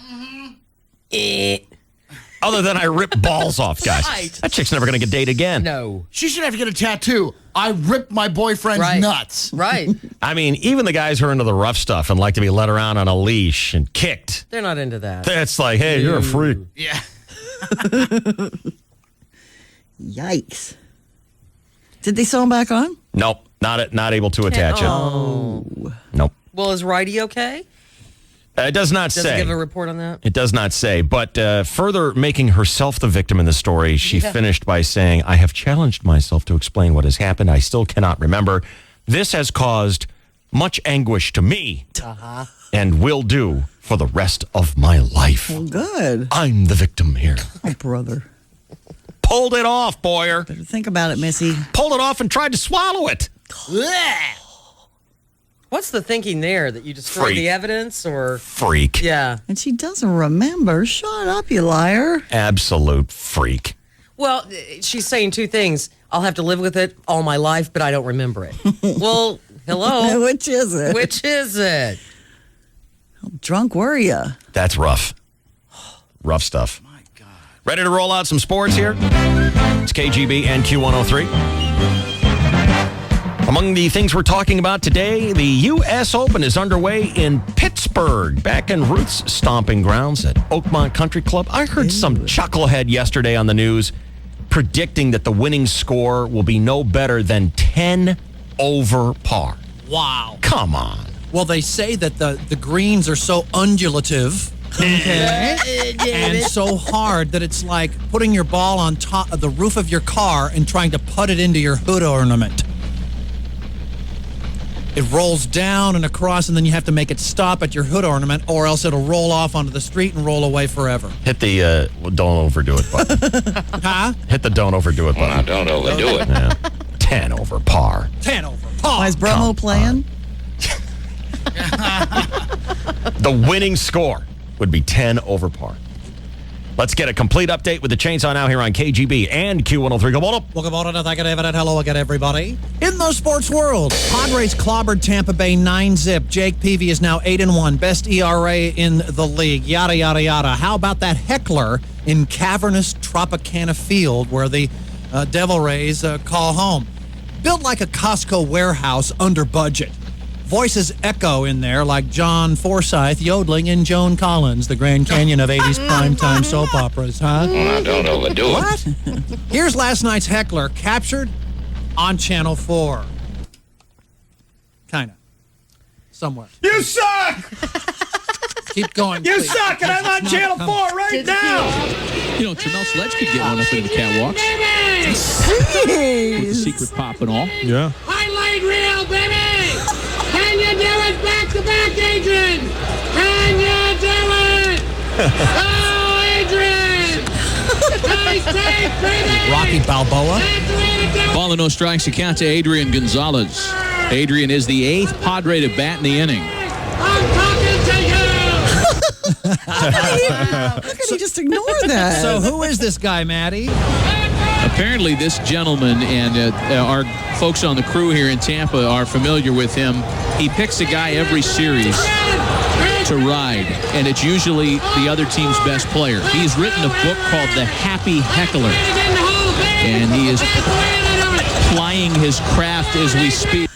Other than I rip balls off, guys. Right. That chick's never going to get dated again. No. She should have to get a tattoo. I ripped my boyfriend's nuts. Right. I mean, even the guys who are into the rough stuff and like to be led around on a leash and kicked. They're not into that. That's like, hey, you're a freak. Yeah. Yikes. Did they sew him back on? Nope. Not able to attach it. Oh. Nope. Well, is Righty okay? It does not Does say. it give a report on that? It does not say. But further making herself the victim in the story, she finished by saying, I have challenged myself to explain what has happened. I still cannot remember. This has caused much anguish to me and will do for the rest of my life. Well, good. I'm the victim here. Oh, brother. Pulled it off, Boyer. Better think about it, Missy. Pulled it off and tried to swallow it. What's the thinking there? That you destroy Freak. the evidence or? Freak. Yeah. And she doesn't remember. Shut up, you liar. Absolute freak. Well, she's saying two things. I'll have to live with it all my life, but I don't remember it. Well, hello. Which is it? Which is it? How drunk were you? That's rough. Rough stuff. My God. Ready to roll out some sports here? It's KGB and Q103. Among the things we're talking about today, the U.S. Open is underway in Pittsburgh, back in Ruth's stomping grounds at Oakmont Country Club. I heard some chucklehead yesterday on the news predicting that the winning score will be no better than 10 over par. Wow. Come on. Well, they say that the greens are so undulative and so hard that it's like putting your ball on top of the roof of your car and trying to put it into your hood ornament. It rolls down and across, and then you have to make it stop at your hood ornament, or else it'll roll off onto the street and roll away forever. Hit the don't overdo it button. Huh? Hit the don't overdo it button. Don't overdo it. Yeah. 10 over par. 10 over par. Why is Bromo playing? The winning score would be 10 over par. Let's get a complete update with the Chainsaw Now here on KGB and Q103. Come on up. Welcome on, thank you, David, and hello again, everybody. In the sports world, Padres clobbered Tampa Bay 9-zip. Jake Peavy is now 8-1, best ERA in the league. Yada, yada, yada. How about that heckler in cavernous Tropicana Field where the Devil Rays call home? Built like a Costco warehouse under budget. Voices echo in there like John Forsythe yodeling in Joan Collins, the Grand Canyon of 80s primetime soap operas, huh? Don't overdo it. What? Here's last night's heckler captured on Channel 4. Kind of. Somewhere. You suck! Keep going, You please. suck, and I'm on Channel 4 right now! You know, Tremel Sledge could get one up into the catwalks. With the secret pop and all. Yeah. Highlight reel, baby! Can you do it back-to-back, Adrian? Can you do it? Oh, Adrian! Nice take, baby! Rocky Balboa. Ball and no strikes account to Adrian Gonzalez. Adrian is the 8th Padre to bat in the inning. I'm talking to you! How could he just ignore that? So who is this guy, Maddie? Apparently, this gentleman and our folks on the crew here in Tampa are familiar with him. He picks a guy every series to ride, and it's usually the other team's best player. He's written a book called The Happy Heckler, and he is plying his craft as we speak.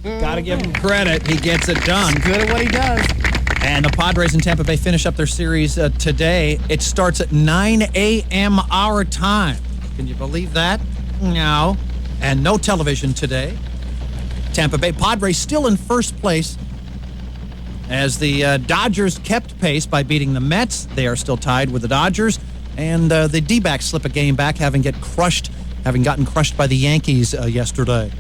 Gotta give him credit. He gets it done. He's good at what he does. And the Padres in Tampa Bay finish up their series today. It starts at 9 a.m. our time. Can you believe that? No. And no television today. Tampa Bay Padres still in first place as the Dodgers kept pace by beating the Mets. They are still tied with the Dodgers. And the D-backs slip a game back, having gotten crushed by the Yankees yesterday.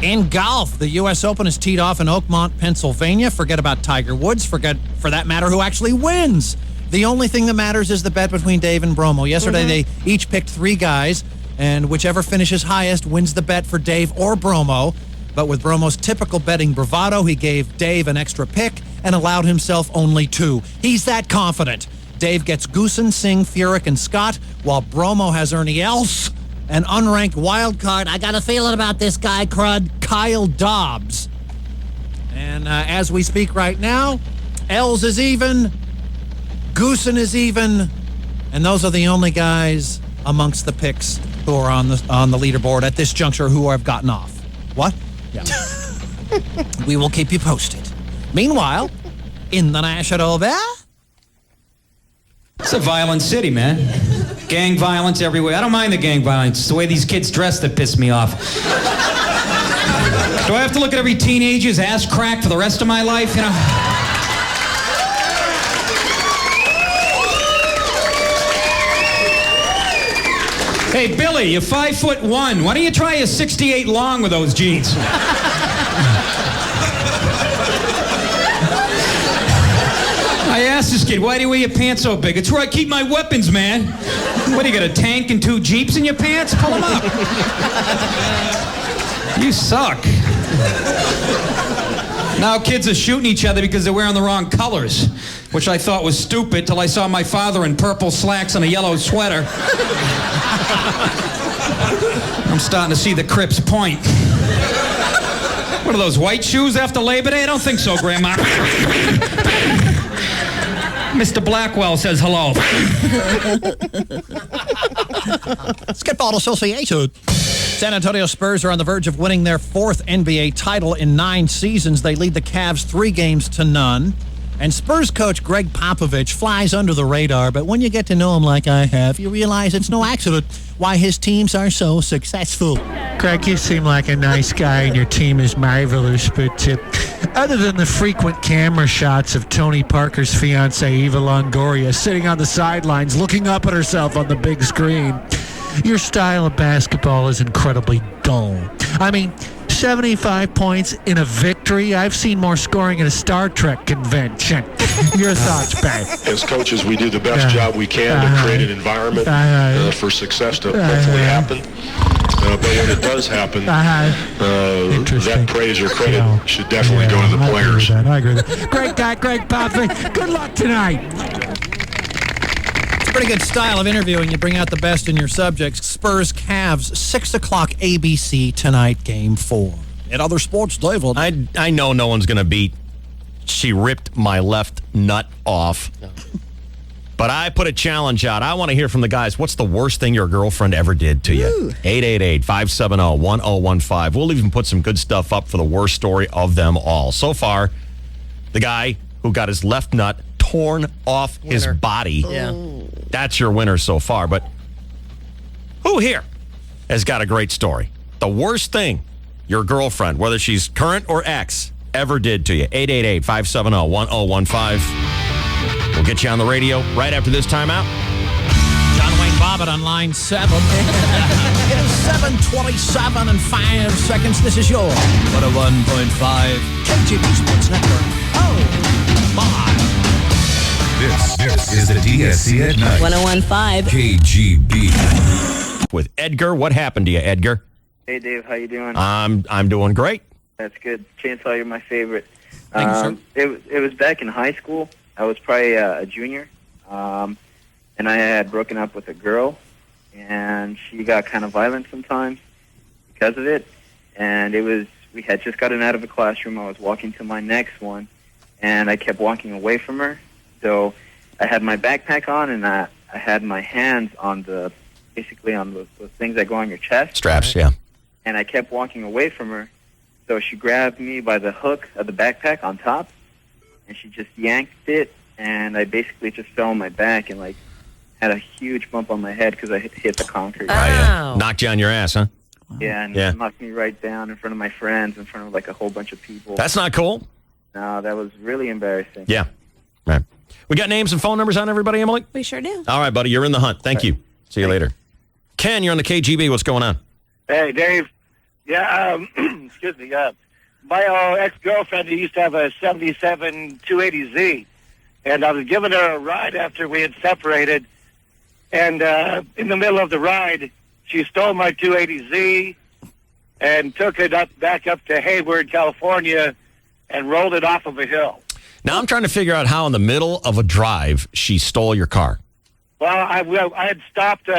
In golf, the U.S. Open is teed off in Oakmont, Pennsylvania. Forget about Tiger Woods. Forget, for that matter, who actually wins. The only thing that matters is the bet between Dave and Bromo. Yesterday, they each picked 3 guys, and whichever finishes highest wins the bet for Dave or Bromo. But with Bromo's typical betting bravado, he gave Dave an extra pick and allowed himself only 2. He's that confident. Dave gets Goosen, Singh, Furyk, and Scott, while Bromo has Ernie Els, an unranked wild card. I got a feeling about this guy, crud, Kyle Dobbs. And as we speak right now, Els is even, Goosen is even, and those are the only guys amongst the picks who are on the leaderboard at this juncture who have gotten off. What? Yeah. We will keep you posted. Meanwhile, in the National Bear. It's a violent city, man. Gang violence everywhere. I don't mind the gang violence. It's the way these kids dress that piss me off. Do I have to look at every teenager's ass crack for the rest of my life, you know? Hey, Billy, you're 5'1". Why don't you try a 68 long with those jeans? I asked this kid, why do you wear your pants so big? It's where I keep my weapons, man. What, do you got a tank and 2 Jeeps in your pants? Pull them up. You suck. Now kids are shooting each other because they're wearing the wrong colors, which I thought was stupid till I saw my father in purple slacks and a yellow sweater. I'm starting to see the Crips point. What are those, white shoes after Labor Day? I don't think so, Grandma. Mr. Blackwell says hello. Basketball Association. San Antonio Spurs are on the verge of winning their 4th NBA title in 9 seasons. They lead the Cavs 3-0. And Spurs coach Greg Popovich flies under the radar, but when you get to know him like I have, you realize it's no accident why his teams are so successful. Greg, you seem like a nice guy and your team is marvelous, but other than the frequent camera shots of Tony Parker's fiancée, Eva Longoria, sitting on the sidelines looking up at herself on the big screen, your style of basketball is incredibly dull. I mean, 75 points in a victory? I've seen more scoring at a Star Trek convention. Your thoughts, Barry? As coaches, we do the best job we can to create an environment for success to hopefully happen. But when it does happen, that praise or credit should definitely go to the players. I agree with that. Great guy, Greg Popovich. Good luck tonight. It's a pretty good style of interviewing. You bring out the best in your subjects. Spurs Cavs, 6 o'clock ABC tonight, Game 4. In other sports, David. I know no one's going to beat. She ripped my left nut off. But I put a challenge out. I want to hear from the guys. What's the worst thing your girlfriend ever did to you? 888-570-1015. We'll even put some good stuff up for the worst story of them all. So far, the guy who got his left nut torn off his body. Yeah. That's your winner so far. But who here has got a great story? The worst thing your girlfriend, whether she's current or ex, ever did to you. 888-570-1015. We'll get you on the radio right after this timeout. John Wayne Bobbitt on line 7. It is 7:27 and 5 seconds. This is your 101.5 KGB Sports Network. Oh, my. This is the DSC at Night. 101.5 KGB. With Edgar. What happened to you, Edgar? Hey, Dave. How you doing? I'm doing great. That's good. Chainsaw, you're my favorite. Thank you, It was back in high school. I was probably a junior, and I had broken up with a girl, and she got kind of violent sometimes because of it. And we had just gotten out of a classroom. I was walking to my next one, and I kept walking away from her. So I had my backpack on, and I had my hands on basically on those things that go on your chest. Straps, yeah. And I kept walking away from her. So she grabbed me by the hook of the backpack on top, and she just yanked it, and I basically just fell on my back and, had a huge bump on my head because I hit the concrete. Knocked you on your ass, huh? Yeah, and knocked me right down in front of my friends, in front of, a whole bunch of people. That's not cool. No, that was really embarrassing. Yeah. Right. We got names and phone numbers on everybody, Emily? We sure do. All right, buddy. You're in the hunt. Thank you. See you later. Ken, you're on the KGB. What's going on? Hey, Dave. Yeah, excuse me. My ex-girlfriend used to have a 77 280Z, and I was giving her a ride after we had separated, and in the middle of the ride, she stole my 280Z and took it back up to Hayward, California, and rolled it off of a hill. Now I'm trying to figure out how in the middle of a drive she stole your car. Well, I had stopped.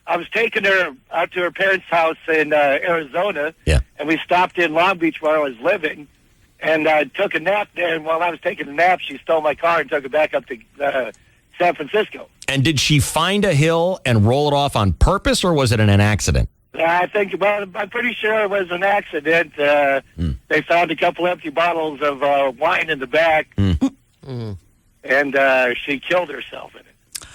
I was taking her out to her parents' house in Arizona, and we stopped in Long Beach where I was living, and I took a nap there, and while I was taking a nap, she stole my car and took it back up to San Francisco. And did she find a hill and roll it off on purpose, or was it an accident? I think, well, I'm pretty sure it was an accident. They found a couple empty bottles of wine in the back, and she killed herself in it.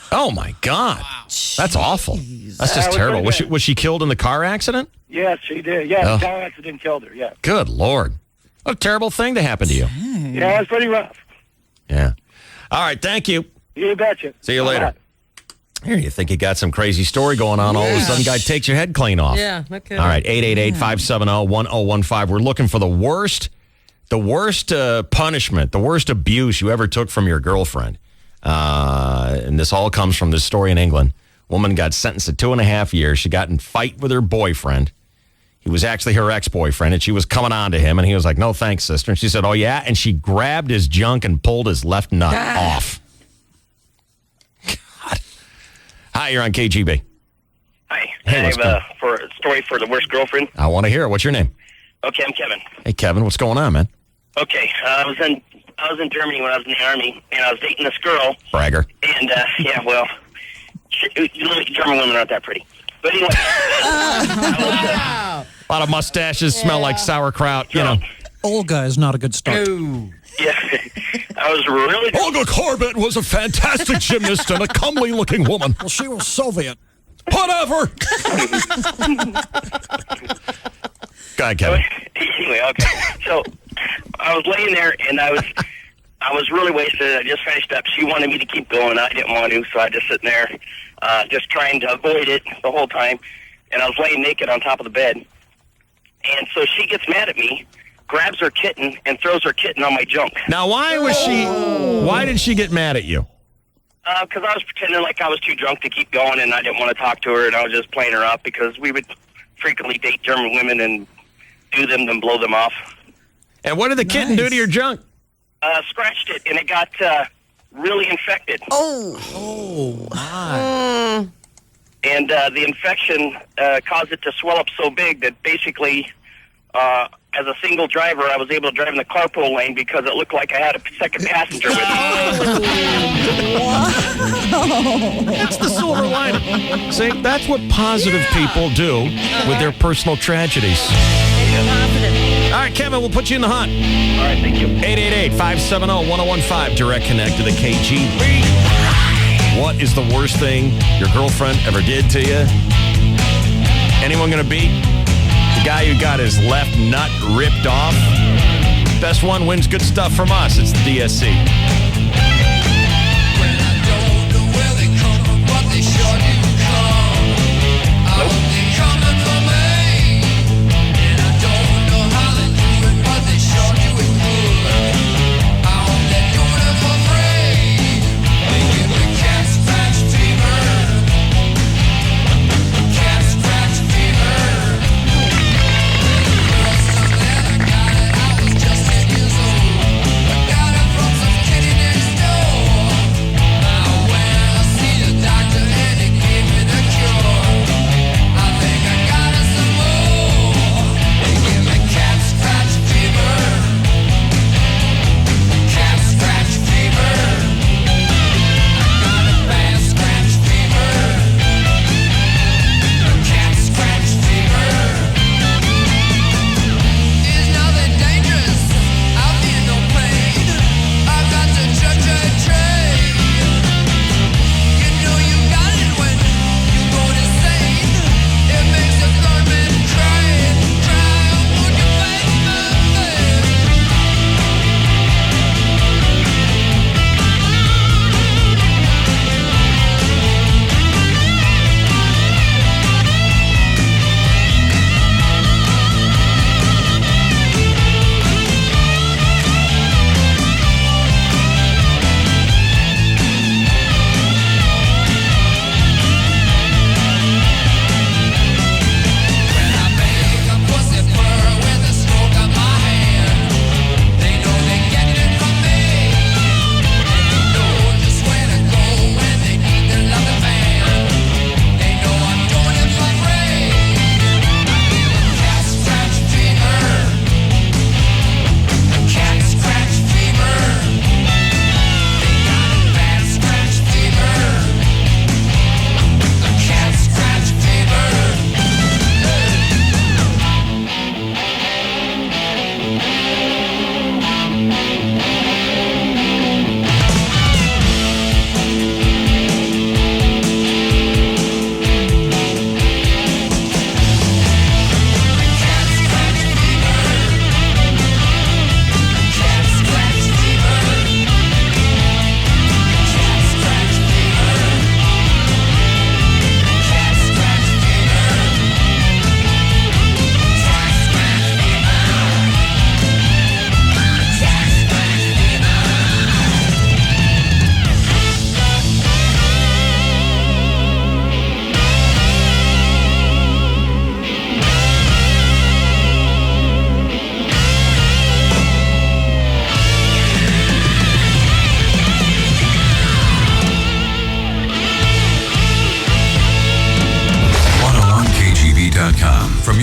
Oh, my God. Wow. That's awful. That's just terrible. Was she killed in the car accident? Yes, she did. Yeah, the car accident killed her, yeah. Good Lord. What a terrible thing to happen to you. Yeah, it was pretty rough. Yeah. All right, thank you. You betcha. See you later. Here, you think you got some crazy story going on. All of a sudden, guy takes your head clean off. Yeah, okay. All right, 888-570-1015. We're looking for the worst punishment, the worst abuse you ever took from your girlfriend. And this all comes from this story in England. Woman got sentenced to 2.5 years. She got in a fight with her boyfriend. He was actually her ex-boyfriend, and she was coming on to him, and he was like, "No, thanks, sister." And she said, "Oh, yeah?" And she grabbed his junk and pulled his left nut off. God. Hi, you're on KGB. Hi. Hey, I have for a story for the worst girlfriend. I want to hear it. What's your name? Okay, I'm Kevin. Hey, Kevin. What's going on, man? Okay, I was in Germany when I was in the Army, and I was dating this girl. Bragger. And, German women aren't that pretty. But anyway. A lot of mustaches, smell like sauerkraut, you know. Olga is not a good start. Yeah, I was really... Olga Korbut was a fantastic gymnast and a comely-looking woman. Well, she was Soviet. Whatever. Go ahead, Kevin. Anyway, okay. So, I was laying there, and I was really wasted. I just finished up. She wanted me to keep going. I didn't want to, so I just sitting there, just trying to avoid it the whole time. And I was laying naked on top of the bed. And so she gets mad at me, grabs her kitten, and throws her kitten on my junk. Now, why did she get mad at you? Because I was pretending like I was too drunk to keep going, and I didn't want to talk to her, and I was just playing her up because we would frequently date German women and do them, then blow them off. And what did the kitten do to your junk? Scratched it, and it got really infected. Oh, my. And the infection caused it to swell up so big that basically, as a single driver, I was able to drive in the carpool lane because it looked like I had a second passenger with me. That's the silver lining. See, that's what positive people do with their personal tragedies. All right, Kevin, we'll put you in the hunt. All right, thank you. 888-570-1015, direct connect to the KGB. What is the worst thing your girlfriend ever did to you? Anyone going to beat the guy who got his left nut ripped off? Best one wins good stuff from us. It's the DSC.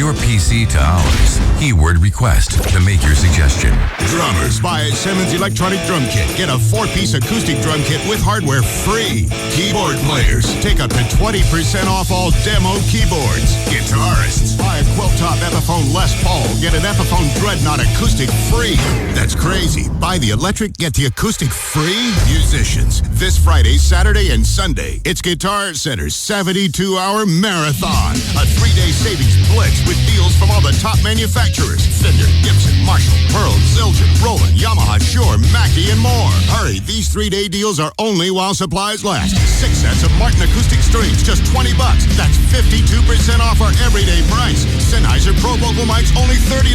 your PC to ours. Keyword request to make your suggestion. Drummers, buy a Simmons Electronic Drum Kit. Get a 4-piece acoustic drum kit with hardware free. Keyboard players, take up to 20% off all demo keyboards. Guitarists, buy a quilt-top Epiphone Les Paul. Get an Epiphone Dreadnought acoustic free. That's crazy. Buy the electric, get the acoustic free. Musicians, this Friday, Saturday, and Sunday, it's Guitar Center's 72-hour marathon. A 3-day savings blitz with deals from all the top manufacturers. Fender, Gibson, Marshall, Pearl, Zildjian, Roland, Yamaha, Shure, Mackie, and more. Hurry, these 3-day deals are only while supplies last. 6 sets of Martin acoustic strings, just $20. That's 52% off our everyday price. Sennheiser Pro Vocal mics, only $39.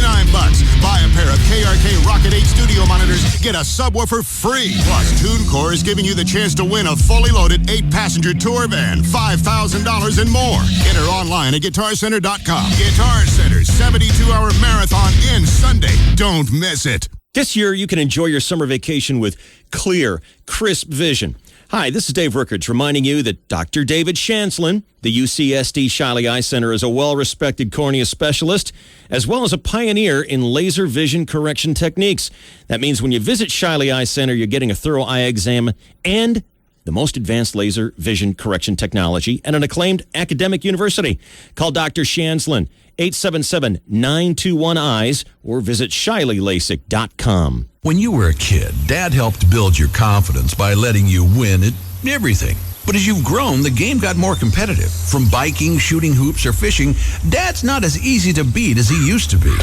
Buy a pair of KRK Rocket 8 studio monitors, get a subwoofer free. Plus, TuneCore is giving you the chance to win a fully loaded 8-passenger tour van, $5,000 and more. Enter online at GuitarCenter.com. Guitar Center's 72-hour marathon ends Sunday. Don't miss it. This year, you can enjoy your summer vacation with clear, crisp vision. Hi, this is Dave Rickards reminding you that Dr. David Shanslin, the UCSD Shiley Eye Center, is a well-respected cornea specialist, as well as a pioneer in laser vision correction techniques. That means when you visit Shiley Eye Center, you're getting a thorough eye exam and the most advanced laser vision correction technology at an acclaimed academic university. Call Dr. Shanslin, 877-921-EYES, or visit ShileyLASIK.com. When you were a kid, Dad helped build your confidence by letting you win at everything. But as you've grown, the game got more competitive. From biking, shooting hoops, or fishing, Dad's not as easy to beat as he used to be.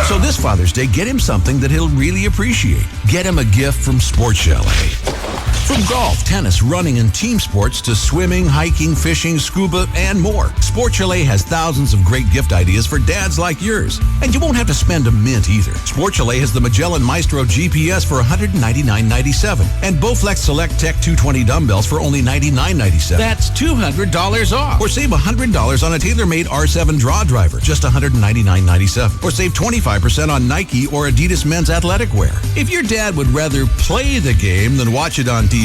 So this Father's Day, get him something that he'll really appreciate. Get him a gift from Sports Chalet. From golf, tennis, running, and team sports to swimming, hiking, fishing, scuba, and more, Sports Chalet has thousands of great gift ideas for dads like yours. And you won't have to spend a mint either. Sports Chalet has the Magellan Maestro GPS for $199.97 and Bowflex Select Tech 220 dumbbells for only $99.97. That's $200 off. Or save $100 on a tailor-made R7 draw driver, just $199.97. Or save 25% on Nike or Adidas men's athletic wear. If your dad would rather play the game than watch it on TV,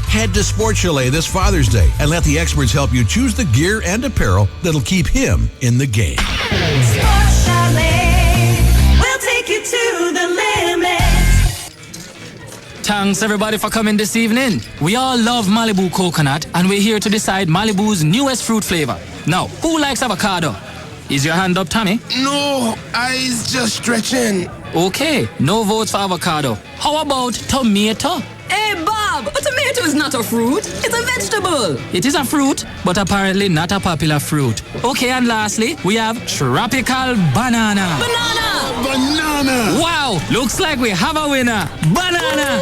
head to Sports Chalet this Father's Day and let the experts help you choose the gear and apparel that'll keep him in the game. Sports Chalet, we'll take you to the limit. Thanks everybody for coming this evening. We all love Malibu coconut and we're here to decide Malibu's newest fruit flavor. Now, who likes avocado? Is your hand up, Tommy? No, I's just stretching. Okay, no votes for avocado. How about tomato? Hey, Bob, a tomato is not a fruit. It's a vegetable. It is a fruit, but apparently not a popular fruit. Okay, and lastly, we have tropical banana. Banana! Wow, looks like we have a winner. Banana!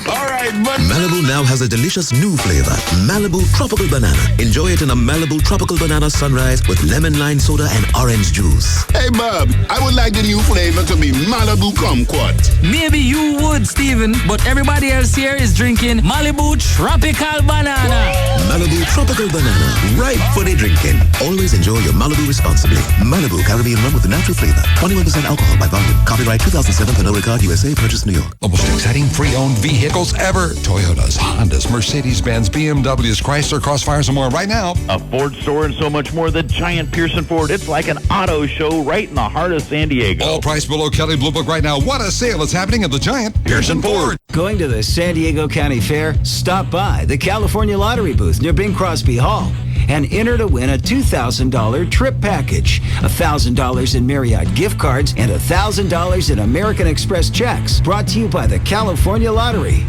All right, Malibu now has a delicious new flavor, Malibu Tropical Banana. Enjoy it in a Malibu Tropical Banana Sunrise with lemon lime soda and orange juice. Hey, Bob, I would like the new flavor to be Malibu Kumquat. Maybe you would, Steven, but everybody else here is drinking Malibu Tropical Banana. Malibu Tropical Banana, right for the drinking. Always enjoy your Malibu responsibly. Malibu Caribbean rum with the natural flavor. 21% alcohol by volume. Copyright 2007 Pernod Ricard USA. Purchased New York. The most exciting pre-owned vehicles ever. Toyotas, Hondas, Mercedes-Benz, BMWs, Chrysler, Crossfires, and more right now. A Ford store and so much more. The giant Pearson Ford. It's like an auto show right in the heart of San Diego. All price below Kelley Blue Book right now. What a sale is happening at the giant Pearson Ford. Going to the San Diego County Fair? Stop by the California Lottery booth near Bing Crosby Hall and enter to win a $2,000 trip package, $1,000 in Marriott gift cards, and $1,000 in American Express checks. Brought to you by the California Lottery.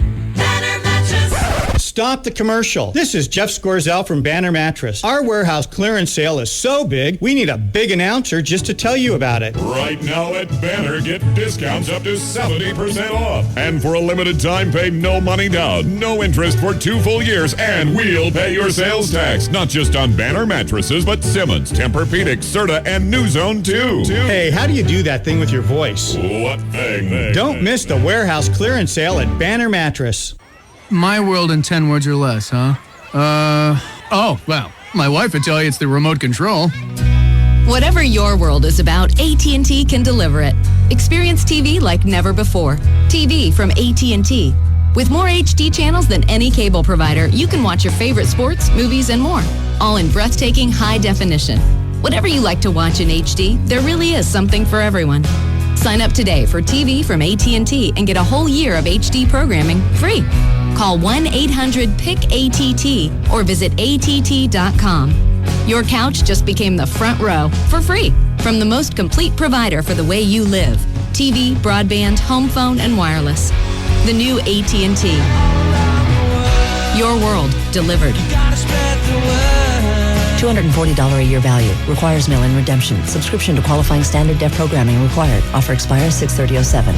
Stop the commercial. This is Jeff Scorzel from Banner Mattress. Our warehouse clearance sale is so big, we need a big announcer just to tell you about it. Right now at Banner, get discounts up to 70% off. And for a limited time, pay no money down, no interest for 2 full years, and we'll pay your sales tax. Not just on Banner mattresses, but Simmons, Tempur-Pedic, Serta, and New Zone too. Hey, how do you do that thing with your voice? What thing? Don't miss the warehouse clearance sale at Banner Mattress. My world in 10 words or less, huh? Oh, well, my wife would tell you it's the remote control. Whatever your world is about, AT&T can deliver it. Experience TV like never before. TV from AT&T. With more HD channels than any cable provider, you can watch your favorite sports, movies, and more, all in breathtaking high definition. Whatever you like to watch in HD, there really is something for everyone. Sign up today for TV from AT&T and get a whole year of HD programming free. Call 1-800-PIC-ATT or visit att.com. Your couch just became the front row for free from the most complete provider for the way you live. TV, broadband, home phone, and wireless. The new AT&T. Your world delivered. $240 a year value. Requires mail-in redemption. Subscription to qualifying standard def programming required. Offer expires 6/30/07.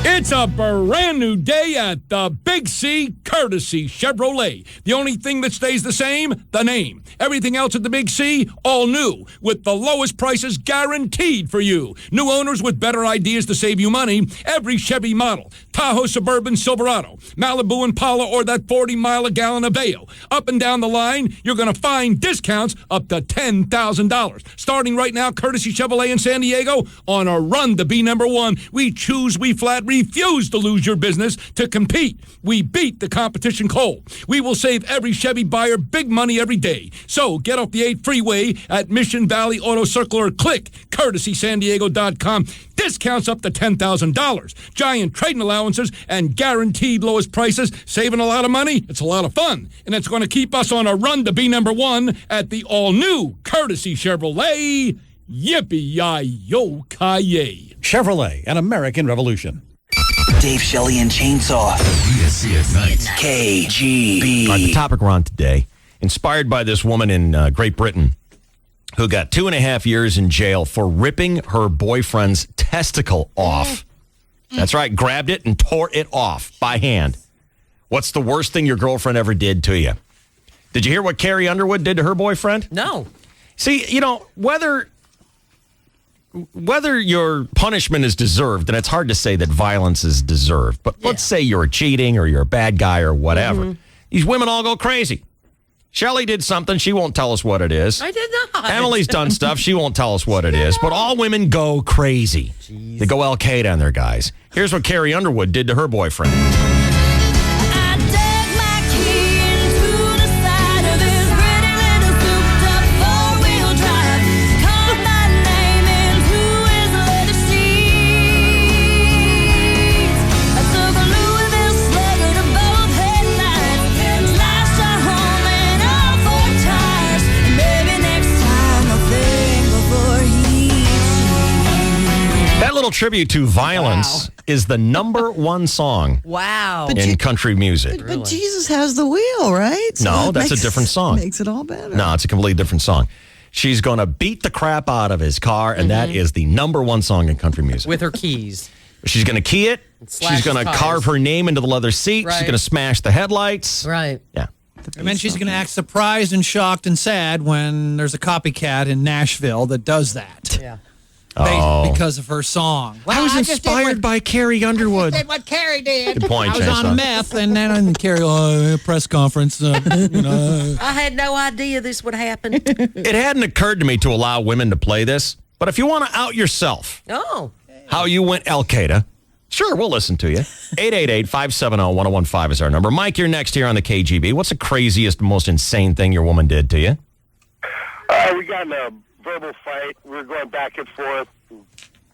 It's a brand new day at the Big C Courtesy Chevrolet. The only thing that stays the same, the name. Everything else at the Big C, all new, with the lowest prices guaranteed for you. New owners with better ideas to save you money. Every Chevy model. Tahoe Suburban Silverado, Malibu Impala, or that 40-mile-a-gallon Aveo. Up and down the line, you're going to find discounts up to $10,000. Starting right now, Courtesy Chevrolet in San Diego, on a run to be number one. We choose, we flat refuse to lose your business to compete. We beat the competition cold. We will save every Chevy buyer big money every day. So get off the 8 freeway at Mission Valley Auto Circle or click CourtesySanDiego.com. Discounts up to $10,000. Giant trading allowances and guaranteed lowest prices. Saving a lot of money. It's a lot of fun. And it's going to keep us on a run to be number one at the all-new Courtesy Chevrolet. Yippee-yi-yo-ki-yay. Chevrolet, an American Revolution. Dave Shelley and Chainsaw. DSC at night. KGB. All right, the topic we're on today, inspired by this woman in Great Britain who got 2.5 years in jail for ripping her boyfriend's testicle off. That's right, grabbed it and tore it off by hand. What's the worst thing your girlfriend ever did to you? Did you hear what Carrie Underwood did to her boyfriend? No. See, you know, whether your punishment is deserved, and it's hard to say that violence is deserved, but let's say you're cheating or you're a bad guy or whatever. These women all go crazy. Shelley did something. She won't tell us what it is. I did not. Emily's done stuff. She won't tell us what it is. But all women go crazy. Jeez. They go Al-Qaeda on their guys. Here's what Carrie Underwood did to her boyfriend. Little tribute to violence is the number one song in country music. But Jesus has the wheel, right? So no, that's a different song. Makes it all better. No, it's a completely different song. She's going to beat the crap out of his car, and that is the number one song in country music. With her keys. She's going to key it. She's going to carve her name into the leather seat. Right. She's going to smash the headlights. Right. Yeah. And then she's going to act surprised and shocked and sad when there's a copycat in Nashville that does that. Yeah. Because of her song. I was inspired by Carrie Underwood. Did what Carrie did. Good point, I was on meth, and then I Carrie press conference. I had no idea this would happen. It hadn't occurred to me to allow women to play this, but if you want to out yourself, how you went Al-Qaeda, sure, we'll listen to you. 888-570-1015 is our number. Mike, you're next here on the KGB. What's the craziest, most insane thing your woman did to you? We got in a verbal fight. We were going back and forth.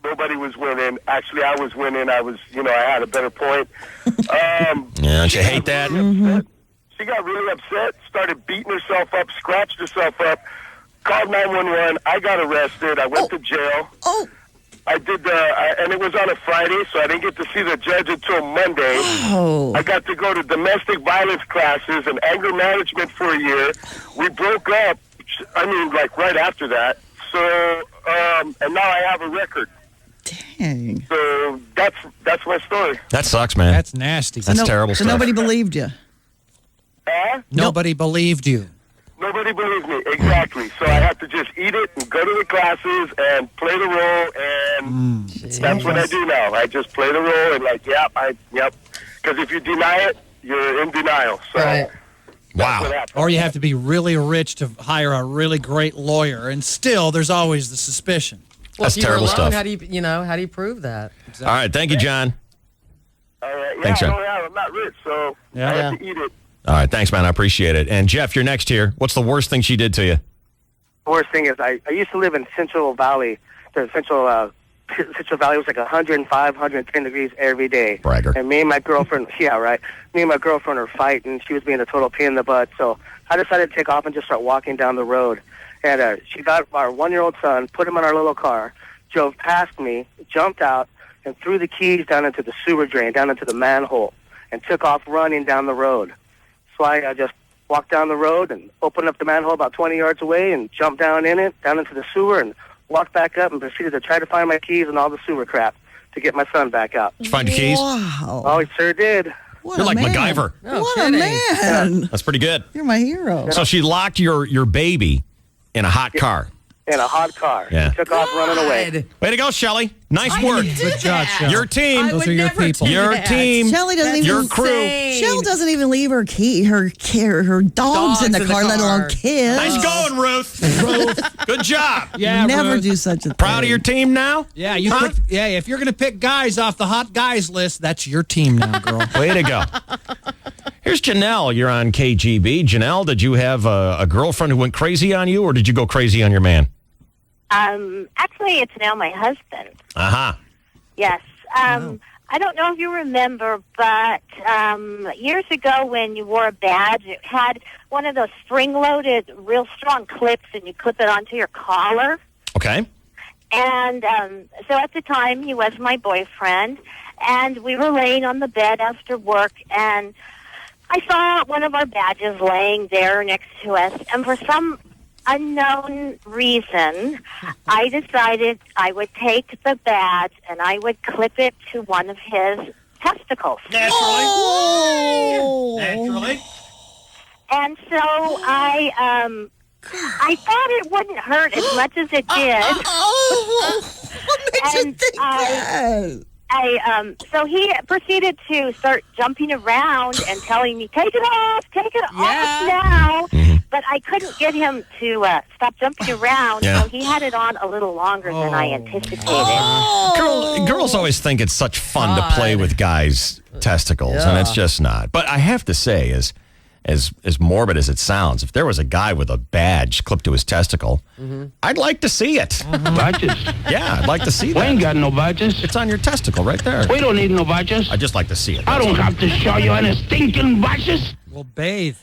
Nobody was winning. Actually, I was winning. I had a better point. Don't you hate that? She got really upset, started beating herself up, scratched herself up, called 911. I got arrested. I went to jail. I did and it was on a Friday, so I didn't get to see the judge until Monday. I got to go to domestic violence classes and anger management for a year. We broke up, right after that. So, and now I have a record. Dang. So that's my story. That sucks, man. That's nasty. That's terrible so stuff. nobody believed you. Nobody believed you. Nobody believed me, exactly. So I had to just eat it and go to the classes and play the role, and that's what I do now. I just play the role and yep. Because if you deny it, you're in denial. So. Right. Wow. Or you have to be really rich to hire a really great lawyer, and still there's always the suspicion. Well, That's if you were terrible alone, stuff. How do you prove that? All right, thank you, John. All right. Thanks, John. I'm not rich, so I have to eat it. All right, thanks, man. I appreciate it. And Jeff, you're next here. What's the worst thing she did to you? the worst thing is I used to live in Central Valley. The Central Valley was like 105, 110 degrees every day. Bragger. And me and my girlfriend, yeah, right. Me and my girlfriend were fighting. She was being a total pain in the butt. So I decided to take off and just start walking down the road. And she got our 1-year-old son, put him in our little car, drove past me, jumped out, and threw the keys down into the sewer drain, down into the manhole, and took off running down the road. So I just walked down the road and opened up the manhole about 20 yards away and jumped down in it, down into the sewer, and walked back up and proceeded to try to find my keys and all the sewer crap to get my son back out. Did you find your keys? Wow. Oh, he sure did. What You're a like man. MacGyver. What a man. That's pretty good. You're my hero. So she locked your baby in a hot car. In a hot car. Yeah. He took off running away. Way to go, Shelley. Nice work. Good job, Shell. Your team. Those are your people. Your team. Shelly doesn't even. Your crew. Shell doesn't even leave her her dogs in the car, let alone kids. Nice going, Ruth. Good job. Yeah, Never Ruth. do such a thing. Proud of your team now? Yeah, if you're going to pick guys off the hot guys list, that's your team now, girl. Way to go. Here's Janelle. You're on KGB. Janelle, did you have a girlfriend who went crazy on you, or did you go crazy on your man? Actually, it's now my husband. Uh-huh. Yes. I don't know if you remember, but years ago when you wore a badge, it had one of those spring-loaded, real strong clips, and you clip it onto your collar. Okay. And so at the time, he was my boyfriend, and we were laying on the bed after work, and I saw one of our badges laying there next to us, and for some unknown reason, I decided I would take the badge and I would clip it to one of his testicles. Naturally. Oh. Naturally. And so I thought it wouldn't hurt as much as it did. What makes you think that? So he proceeded to start jumping around and telling me, take it off now. But I couldn't get him to stop jumping around, so he had it on a little longer than I anticipated. Girls always think it's such fun to play with guys' testicles, and it's just not. But I have to say, as morbid as it sounds, if there was a guy with a badge clipped to his testicle, I'd like to see it. Badges? Yeah, I'd like to see that. We ain't got no badges. It's on your testicle right there. We don't need no badges. I'd just like to see it. I don't have to show you any stinking badges. Well, bathe.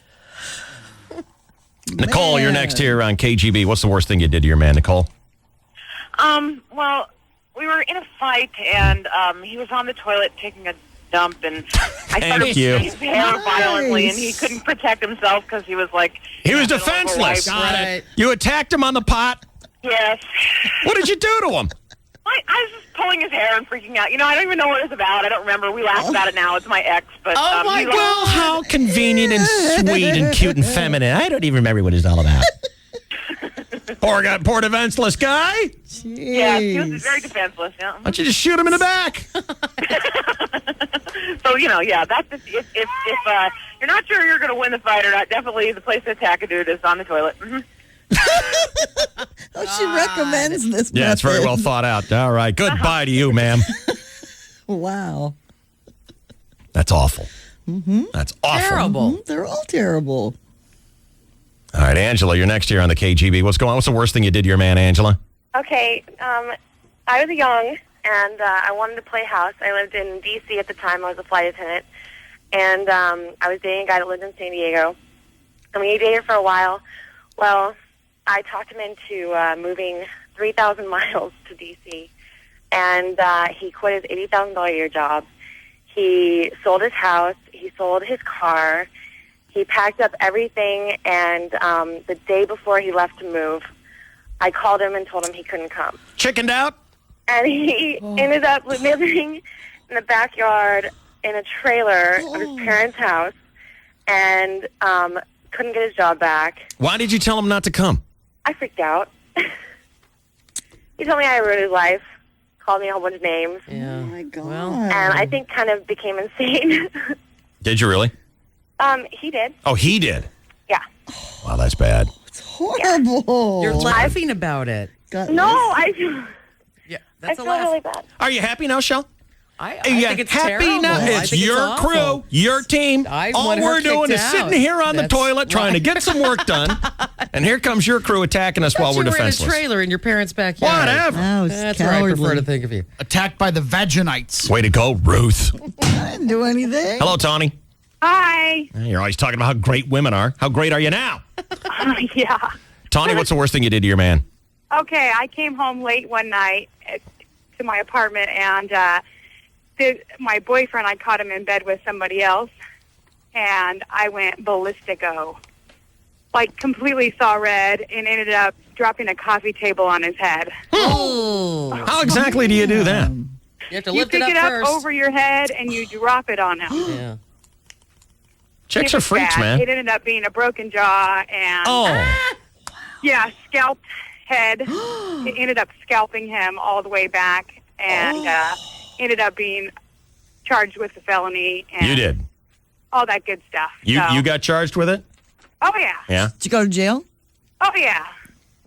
Nicole, you're next here on KGB. What's the worst thing you did to your man, Nicole? Well, we were in a fight, and he was on the toilet taking a dump, and I started you. his hair violently, and he couldn't protect himself because he was like... He was defenseless. You attacked him on the pot? Yes. What did you do to him? I was just pulling his hair and freaking out. You know, I don't even know what it was about. I don't remember. We laugh about it now. It's my ex. But well, how convenient and sweet and cute and feminine. I don't even remember what it's all about. Poor defenseless guy. Jeez. Yeah, he was very defenseless. Yeah. Why don't you just shoot him in the back? So, that's if you're not sure you're going to win the fight or not, definitely the place to attack a dude is on the toilet. Mm-hmm. She recommends this. Yeah, it's very well thought out. All right. Goodbye to you, ma'am. Wow. That's awful. That's awful. Terrible. They're all terrible. All right, Angela, you're next here on the KGB. What's going on? What's the worst thing you did to your man, Angela? Okay, I was young, and I wanted to play house. I lived in D.C. at the time. I was a flight attendant. And I was dating a guy that lived in San Diego. And we dated for a while. Well, I talked him into moving 3,000 miles to D.C. And he quit his $80,000 a year job. He sold his house. He sold his car. He packed up everything, and the day before he left to move, I called him and told him he couldn't come. Chickened out? And he ended up living in the backyard in a trailer of his parents' house and couldn't get his job back. Why did you tell him not to come? I freaked out. He told me I ruined his life, called me a whole bunch of names. Yeah. Oh, my God. And I think kind of became insane. Did you really? He did. Oh, he did? Yeah. Wow, that's bad. It's horrible. You're laughing about it. No, I That's feel really bad. Are you happy now, Shell? I you think it's happy terrible. now? I It's think your awful. crew, your team. I All want her we're doing kicked is sitting out. here on the That's toilet trying to get some work done. And here comes your crew attacking us while we're You were defenseless. in a trailer in your parents' backyard. Whatever. Oh, That's what I prefer to think of you. Attacked by the Vaginites. Way to go, Ruth. I didn't do anything. Hello, Tawny. Hi. You're always talking about how great women are. How great are you now? Yeah. Tawny, what's the worst thing you did to your man? Okay, I came home late one night to my apartment, and my boyfriend, I caught him in bed with somebody else, and I went ballistico. Like, completely saw red and ended up dropping a coffee table on his head. Oh. How exactly do you do that? You have to You lift pick it up first. over your head, and you drop it on him. Yeah. Chicks It are was freaks, bad. man. It ended up being a broken jaw and yeah, scalped head. It ended up scalping him all the way back, and ended up being charged with a felony and You did. all that good stuff. You So- you got charged with it? Oh yeah. Yeah. Did you go to jail? Oh yeah.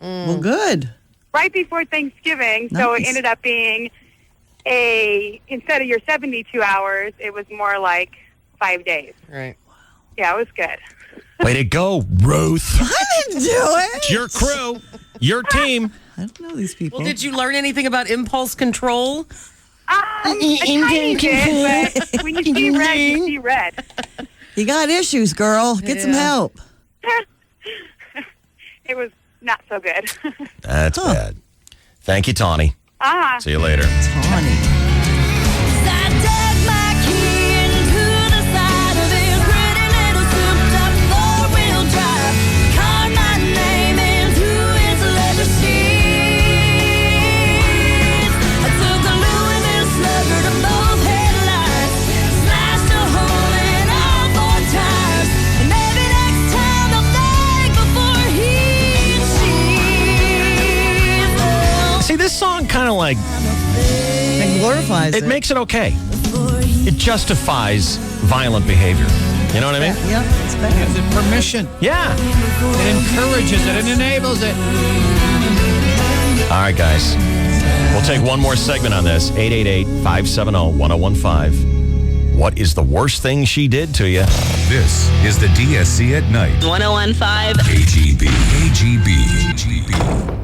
Well, good. Right before Thanksgiving, so it Nice. ended up being instead of your 72 hours, it was more like 5 days. Right. Yeah, it was good. Way to go, Ruth. I didn't do it. It's your crew, your team. I don't know these people. Well, did you learn anything about impulse control? A tiny bit, but when you see red, you see red. You got issues, girl. Get some Yeah. help. It was not so good. That's bad. Thank you, Tawny. See you later. Tawny. See, this song kind of like It glorifies it. it makes it okay. It justifies violent behavior. You know what I mean? Yeah, it's bad. Gives it permission. Yeah. It encourages it. It enables it. All right, guys. We'll take one more segment on this. 888-570-1015. What is the worst thing she did to you? This is the DSC at Night. 1015. KGB. KGB.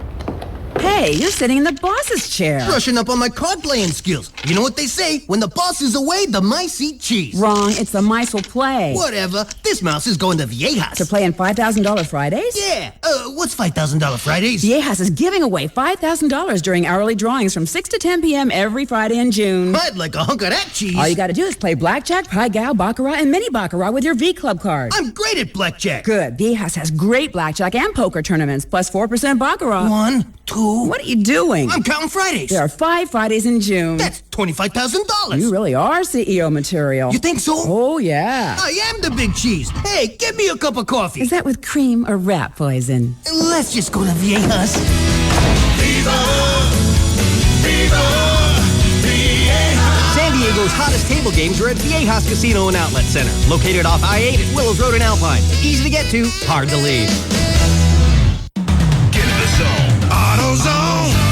Hey, you're sitting in the boss's chair. Brushing up on my card playing skills. You know what they say? When the boss is away, the mice eat cheese. Wrong. It's the mice will play. Whatever. This mouse is going to Viejas. To play in $5,000 Fridays? Yeah. What's $5,000 Fridays? Viejas is giving away $5,000 during hourly drawings from 6 to 10 p.m. every Friday in June. I'd like a hunk of that cheese. All you got to do is play blackjack, pie gow, baccarat, and mini baccarat with your V Club card. I'm great at blackjack. Good. Viejas has great blackjack and poker tournaments, plus 4% baccarat. 1, 2. What are you doing? I'm counting Fridays. There are 5 Fridays in June. That's $25,000. You really are CEO material. You think so? Oh, yeah. I am the big cheese. Hey, get me a cup of coffee. Is that with cream or rat poison? Let's just go to Viejas. San Diego's hottest table games are at Viejas Casino and Outlet Center, located off I-8 at Willows Road and Alpine. Easy to get to, hard to leave. Get in the zone. AutoZone.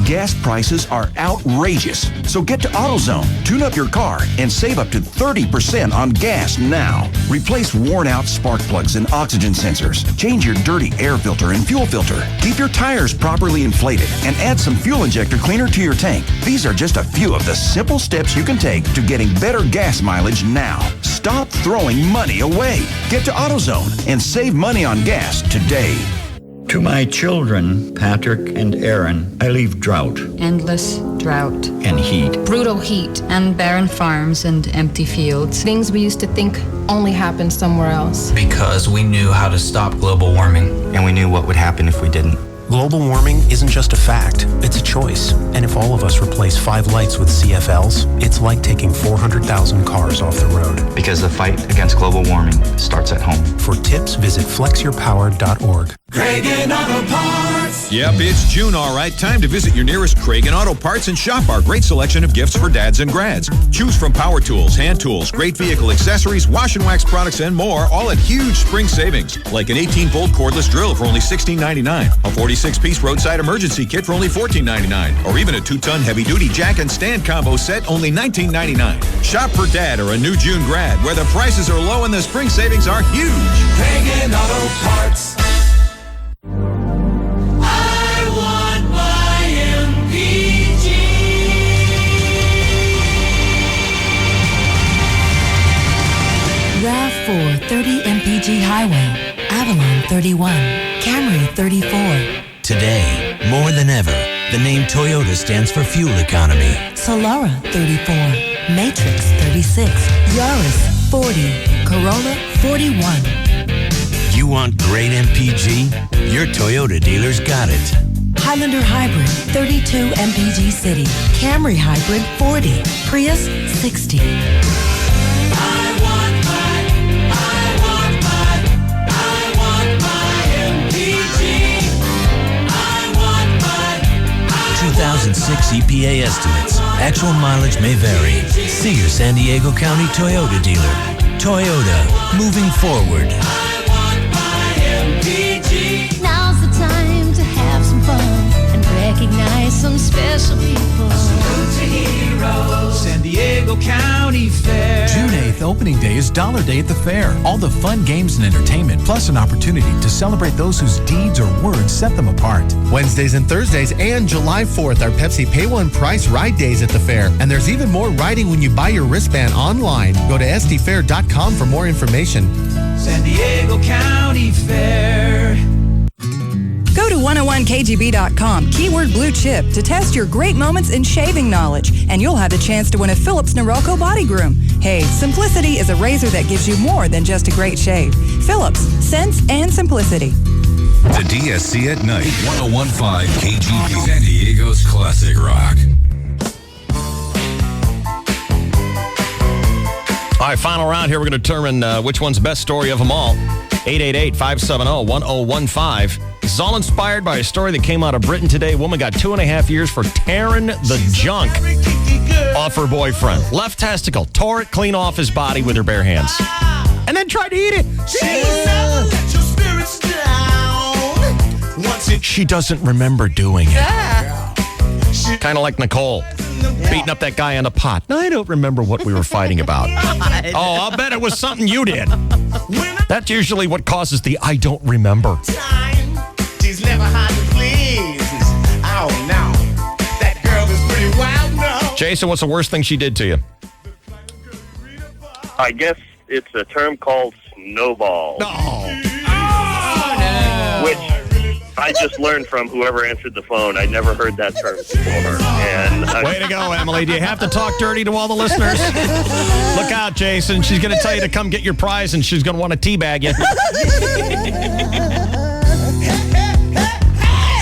Gas prices are outrageous, so get to AutoZone, tune up your car, and save up to 30% on gas now. Replace worn-out spark plugs and oxygen sensors. Change your dirty air filter and fuel filter. Keep your tires properly inflated, and add some fuel injector cleaner to your tank. These are just a few of the simple steps you can take to getting better gas mileage now. Stop throwing money away. Get to AutoZone and save money on gas today. To my children, Patrick and Aaron, I leave drought Endless drought. and heat. Brutal heat and barren farms and empty fields. Things we used to think only happened somewhere else. Because we knew how to stop global warming. And we knew what would happen if we didn't. Global warming isn't just a fact, it's a choice. And if all of us replace 5 lights with CFLs, it's like taking 400,000 cars off the road. Because the fight against global warming starts at home. For tips, visit flexyourpower.org. Cragen Auto Parts. Yep, it's June, all right. Time to visit your nearest Cragen Auto Parts and shop our great selection of gifts for dads and grads. Choose from power tools, hand tools, great vehicle accessories, wash and wax products, and more, all at huge spring savings. Like an 18-volt cordless drill for only $16.99, a 46-piece roadside emergency kit for only $14.99, or even a 2-ton heavy-duty jack and stand combo set, only $19.99. Shop for dad or a new June grad, where the prices are low and the spring savings are huge. Cragen Auto Parts. 30 MPG Highway, Avalon 31, Camry 34. Today, more than ever, the name Toyota stands for fuel economy. Solara 34, Matrix 36, Yaris 40, Corolla 41. You want great MPG? Your Toyota dealer's got it. Highlander Hybrid 32 MPG City, Camry Hybrid 40, Prius 60. I want my MPG. I want my 2006 EPA estimates. Actual mileage may vary. See your San Diego County Toyota dealer. Toyota, moving forward. I want my MPG. Now's the time to have some fun and recognize some special people. Salute to heroes, San Diego County Fair. June 8th, opening day, is Dollar Day at the fair. All the fun, games, and entertainment, plus an opportunity to celebrate those whose deeds or words set them apart. Wednesdays and Thursdays and July 4th are Pepsi Pay One Price Ride Days at the fair. And there's even more riding when you buy your wristband online. Go to sdfair.com for more information. San Diego County Fair. Go to 101kgb.com, keyword blue chip, to test your great moments in shaving knowledge, and you'll have a chance to win a Philips Norelco body groom. Hey, Simplicity is a razor that gives you more than just a great shave. Philips, sense and simplicity. The DSC at Night, 101.5 KGB, San Diego's classic rock. All right, final round here. We're going to determine which one's the best story of them all. 888-570-1015. This is all inspired by a story that came out of Britain today. A woman got 2.5 years for tearing the junk off her boyfriend. Left testicle, tore it clean off his body with her bare hands. And then tried to eat it. She doesn't remember doing it. Kind of like Nicole. Beating up that guy on the pot. No, I don't remember what we were fighting about. Oh, I'll bet it was something you did. That's usually what causes the I don't remember. She's never hard to please. Oh, no. That girl is pretty wild now. Jason, what's the worst thing she did to you? I guess it's a term called snowball. Which I just learned from whoever answered the phone. I never heard that term before. And way to go, Emily. Do you have to talk dirty to all the listeners? Look out, Jason. She's going to tell you to come get your prize, and she's going to want to teabag you.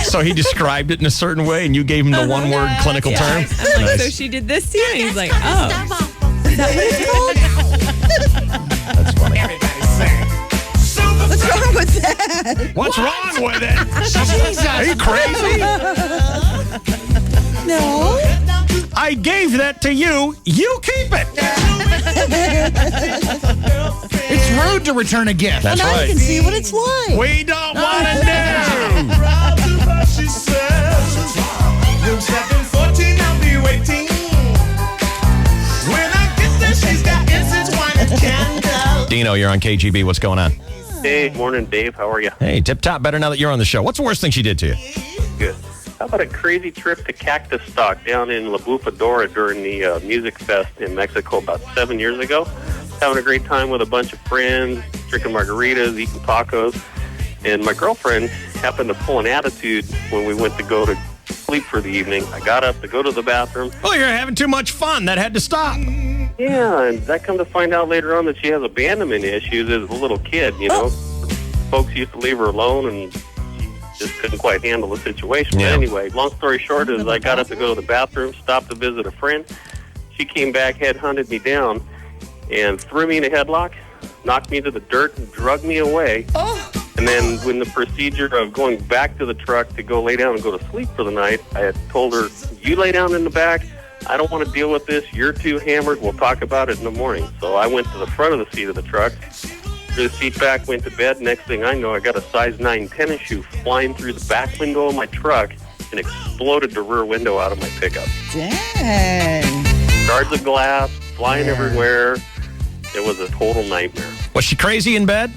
So he described it in a certain way, and you gave him the one-word clinical term? I'm like, so she did this to you? And he's like, oh. Is that what it's called? That's funny. What's wrong with that? What's wrong with it? Jesus. Are you crazy? No. I gave that to you. You keep it. It's rude to return a gift. That's now right. you can see what it's like. We don't want to know. She says, room 714, I'll be waiting. When I get there, she's got incense, wine, and candles. Dino, you're on KGB. What's going on? hey, morning, Dave. How are you? Hey, tip-top. Better now that you're on the show. What's the worst thing she did to you? Good. How about a crazy trip to Cactus Stock down in La Bufadora during the Music Fest in Mexico about 7 years ago? Having a great time with a bunch of friends, drinking margaritas, eating tacos. And my girlfriend happened to pull an attitude when we went to go to sleep for the evening. I got up to go to the bathroom. Oh, you're having too much fun. That had to stop. Yeah, and I come to find out later on that she has abandonment issues as a little kid, you know. Folks used to leave her alone, and she just couldn't quite handle the situation. Yeah. But anyway, long story short is I got up to go to the bathroom, stopped to visit a friend. She came back, head-hunted me down, and threw me in a headlock, knocked me to the dirt, and dragged me away. And then when the procedure of going back to the truck to go lay down and go to sleep for the night, I had told her, you lay down in the back. I don't want to deal with this. You're too hammered. We'll talk about it in the morning. So I went to the front of the seat of the truck, threw the seat back, went to bed. Next thing I know, I got a size 9 tennis shoe flying through the back window of my truck and exploded the rear window out of my pickup. Dang. Shards of glass flying everywhere. It was a total nightmare. Was she crazy in bed?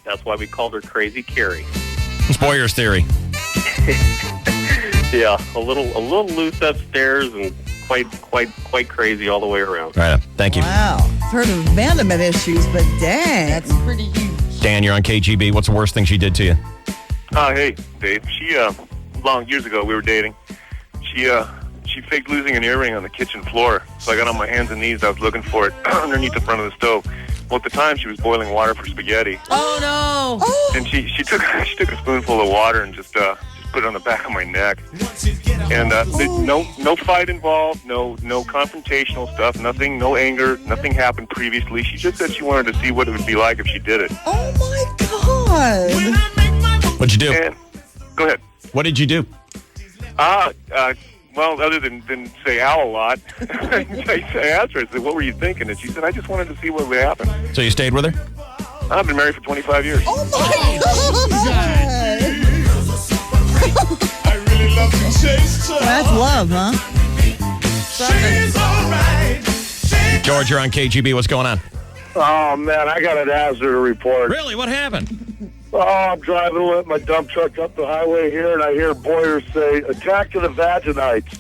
That's why we called her Crazy Carrie. It's Boyer's theory. Yeah, a little loose upstairs and quite crazy all the way around. Right. Thank you. Wow. I've heard of abandonment issues, but dang. That's pretty huge. Dan, you're on KGB. What's the worst thing she did to you? Hey, Dave. She, long years ago, we were dating. She faked losing an earring on the kitchen floor. So I got on my hands and knees. I was looking for it underneath the front of the stove. Well, at the time, she was boiling water for spaghetti. Oh, no. Oh. And she took a spoonful of water and just put it on the back of my neck. And no fight involved, no confrontational stuff, nothing, no anger, nothing happened previously. She just said she wanted to see what it would be like if she did it. Oh, my God. What'd you do? And, go ahead. What did you do? Well, other than say ow a lot, I asked her, I said, what were you thinking? And she said, I just wanted to see what would happen. So you stayed with her? I've been married for 25 years. Oh, my God. I really love to chase her. That's love, huh? She's alright. George, you're on KGB. What's going on? Oh, man, I got an hazard to report. Really? What happened? Oh, I'm driving with my dump truck up the highway here, and I hear Boyer say, attack to the vaginites.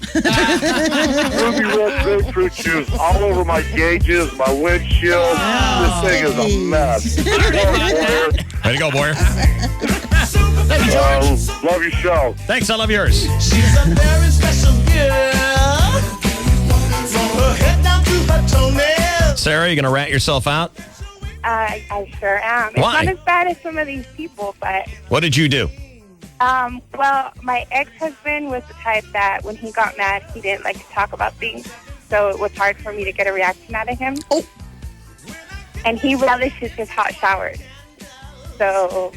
Ruby red grapefruit juice all over my gauges, my windshield. This thing is a mess. Way to go, Boyer. Love your show. Thanks, I love yours. She's a very special girl. From her head down to her toenails. Sarah, you going to rat yourself out? I sure am. It's Why? not as bad as some of these people, but What did you do? well, my ex-husband was the type that when he got mad, he didn't like to talk about things, so it was hard for me to get a reaction out of him. Oh. And he relishes his hot showers. So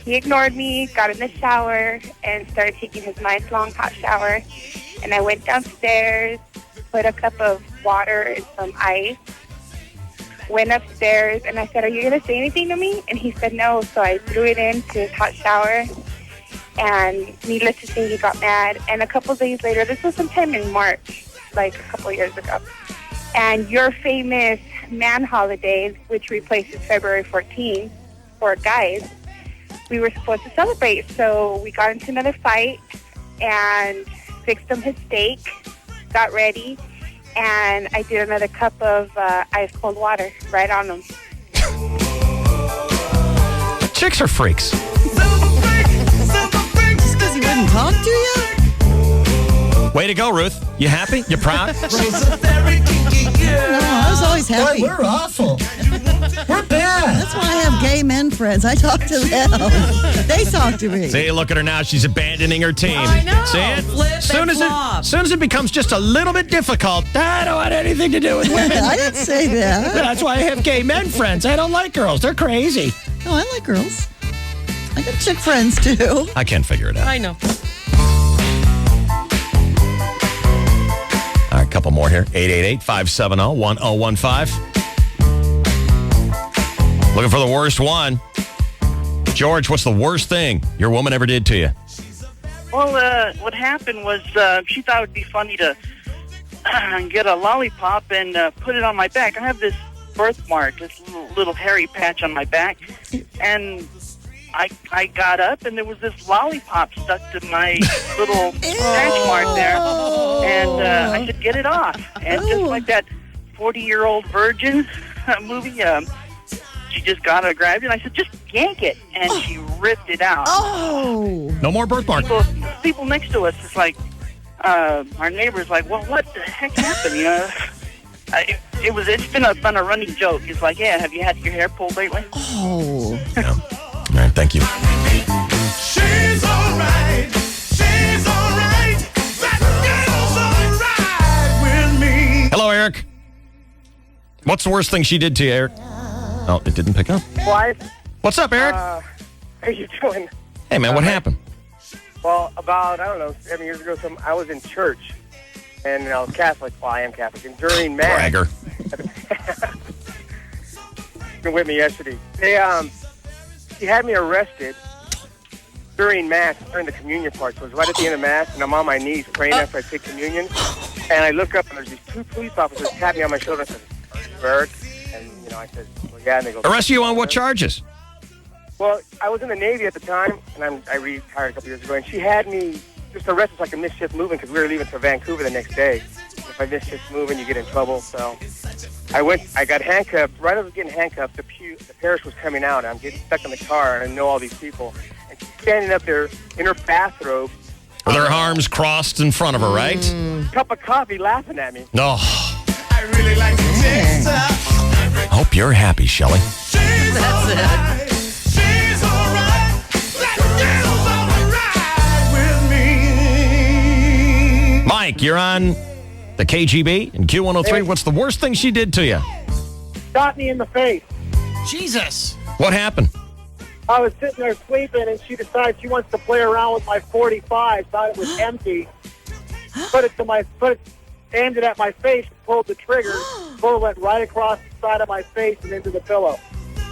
he ignored me, got in the shower, and started taking his nice long hot shower. And I went downstairs, put a cup of water and some ice, went upstairs, and I said, are you going to say anything to me? And he said no, so I threw it into his hot shower, and needless to say, he got mad. And a couple days later, this was sometime in March, like a couple years ago, and your famous man holiday, which replaces February 14th for guys, we were supposed to celebrate. So we got into another fight and fixed him his steak, got ready, and I did another cup of ice cold water right on him. Chicks are freaks. Because he wouldn't talk to you? Way to go, Ruth. You happy? You proud? No, I was always happy. Boy, we're awful. We're bad. That's why I have gay men friends. I talk to them. They talk to me. See, look at her now. She's abandoning her team. I know. See it? Flip soon and flop. as soon as it becomes just a little bit difficult, I don't want anything to do with women. I didn't say that. That's why I have gay men friends. I don't like girls. They're crazy. No, I like girls. I got chick friends, too. I can't figure it out. I know. All right, a couple more here. 888-570-1015. Looking for the worst one. George, what's the worst thing your woman ever did to you? Well, what happened was she thought it would be funny to get a lollipop and put it on my back. I have this birthmark, this little hairy patch on my back, and I got up and there was this lollipop stuck to my little patch mark there, and I said, get it off. And just like that 40-year-old virgin movie, she just got it, grabbed it, and I said, just yank it. And she ripped it out. Oh. No more birthmark. People next to us, it's like, our neighbor's like, well, what the heck happened? You know, it's been a running joke. It's like, yeah, have you had your hair pulled lately? Oh. Yeah. All right, thank you. She's alright. She's alright. That girl's alright with me. Hello, Eric. What's the worst thing she did to you, Eric? Oh, it didn't pick up. What? What's up, Eric? How you doing? Hey, man, what happened? Well, about, 7 years ago, I was in church, and I was Catholic. Well, I am Catholic. And during Mass... Bragger. Been with me yesterday. He had me arrested during Mass, during the communion part. So it was right at the end of Mass, and I'm on my knees praying after I take communion. And I look up, and there's these two police officers tap me on my shoulder and said, Eric. And, I said, well, yeah. And they go, Arrest you on what charges? Well, I was in the Navy at the time, and I retired a couple years ago, and she had me just arrested so I could miss shift moving because we were leaving for Vancouver the next day. If I miss just moving, you get in trouble. So I got handcuffed. Right as I was getting handcuffed, the parish was coming out. And I'm getting stuck in the car, and I know all these people. And she's standing up there in her bathrobe. With her arms crossed in front of her, right? Cup of coffee laughing at me. No. I really like to taste her. I hope you're happy, Shelley. That's it. She's alright. That girl's alright with me. Mike, you're on the KGB and Q103. Hey. What's the worst thing she did to you? Shot me in the face. Jesus. What happened? I was sitting there sleeping, and she decided she wants to play around with my 45. Thought it was empty. Aimed it at my face, pulled the trigger. Bullet went right across the side of my face and into the pillow.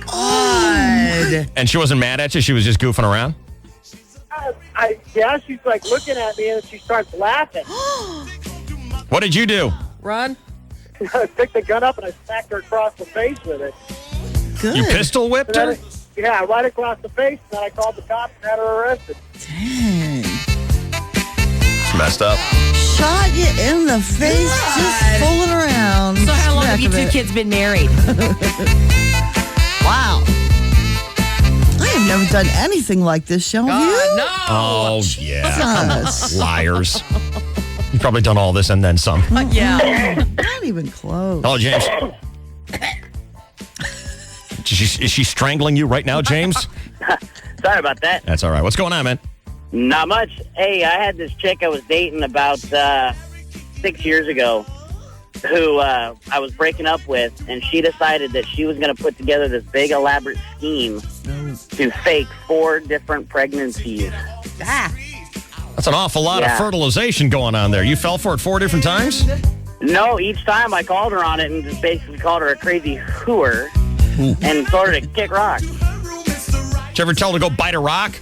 God. And she wasn't mad at you? She was just goofing around? Yeah, she's like looking at me, and she starts laughing. What did you do? Run. I picked the gun up, and I smacked her across the face with it. Good. You pistol whipped her? Yeah, right across the face, and then I called the cops and had her arrested. Dang. It's messed up. Shot you in the face, just fooling around. So how long have Smack you of two it. kids been married? Wow. I have never done anything like this, shall you? No. Oh, yeah. Jesus. Liars. You've probably done all this and then some. Yeah. Not even close. Hello, James. Is she strangling you right now, James? Sorry about that. That's all right. What's going on, man? Not much. Hey, I had this chick I was dating about 6 years ago who I was breaking up with, and she decided that she was going to put together this big elaborate scheme to fake 4 different pregnancies. That's an awful lot of Yeah. fertilization going on there. You fell for it 4 different times? No, each time I called her on it and just basically called her a crazy hooer and told her to kick rocks. Did you ever tell her to go bite a rock?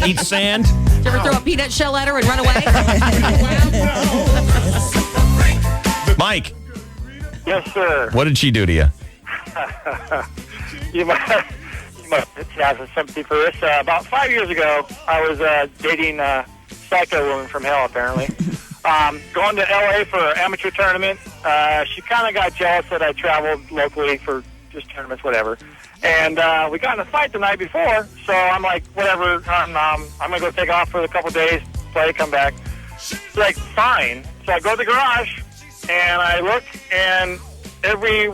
Eat sand? Did you ever throw a peanut shell at her and run away? Mike, Yes, sir. what did she do to you? You might have some sympathy for this. About 5 years ago, I was dating a psycho woman from hell, apparently. Going to L.A. for an amateur tournament. She kind of got jealous that I traveled locally for just tournaments, whatever. And we got in a fight the night before, so I'm like, whatever, I'm going to go take off for a couple days, play, come back. She's like, fine. So I go to the garage, and I look, and every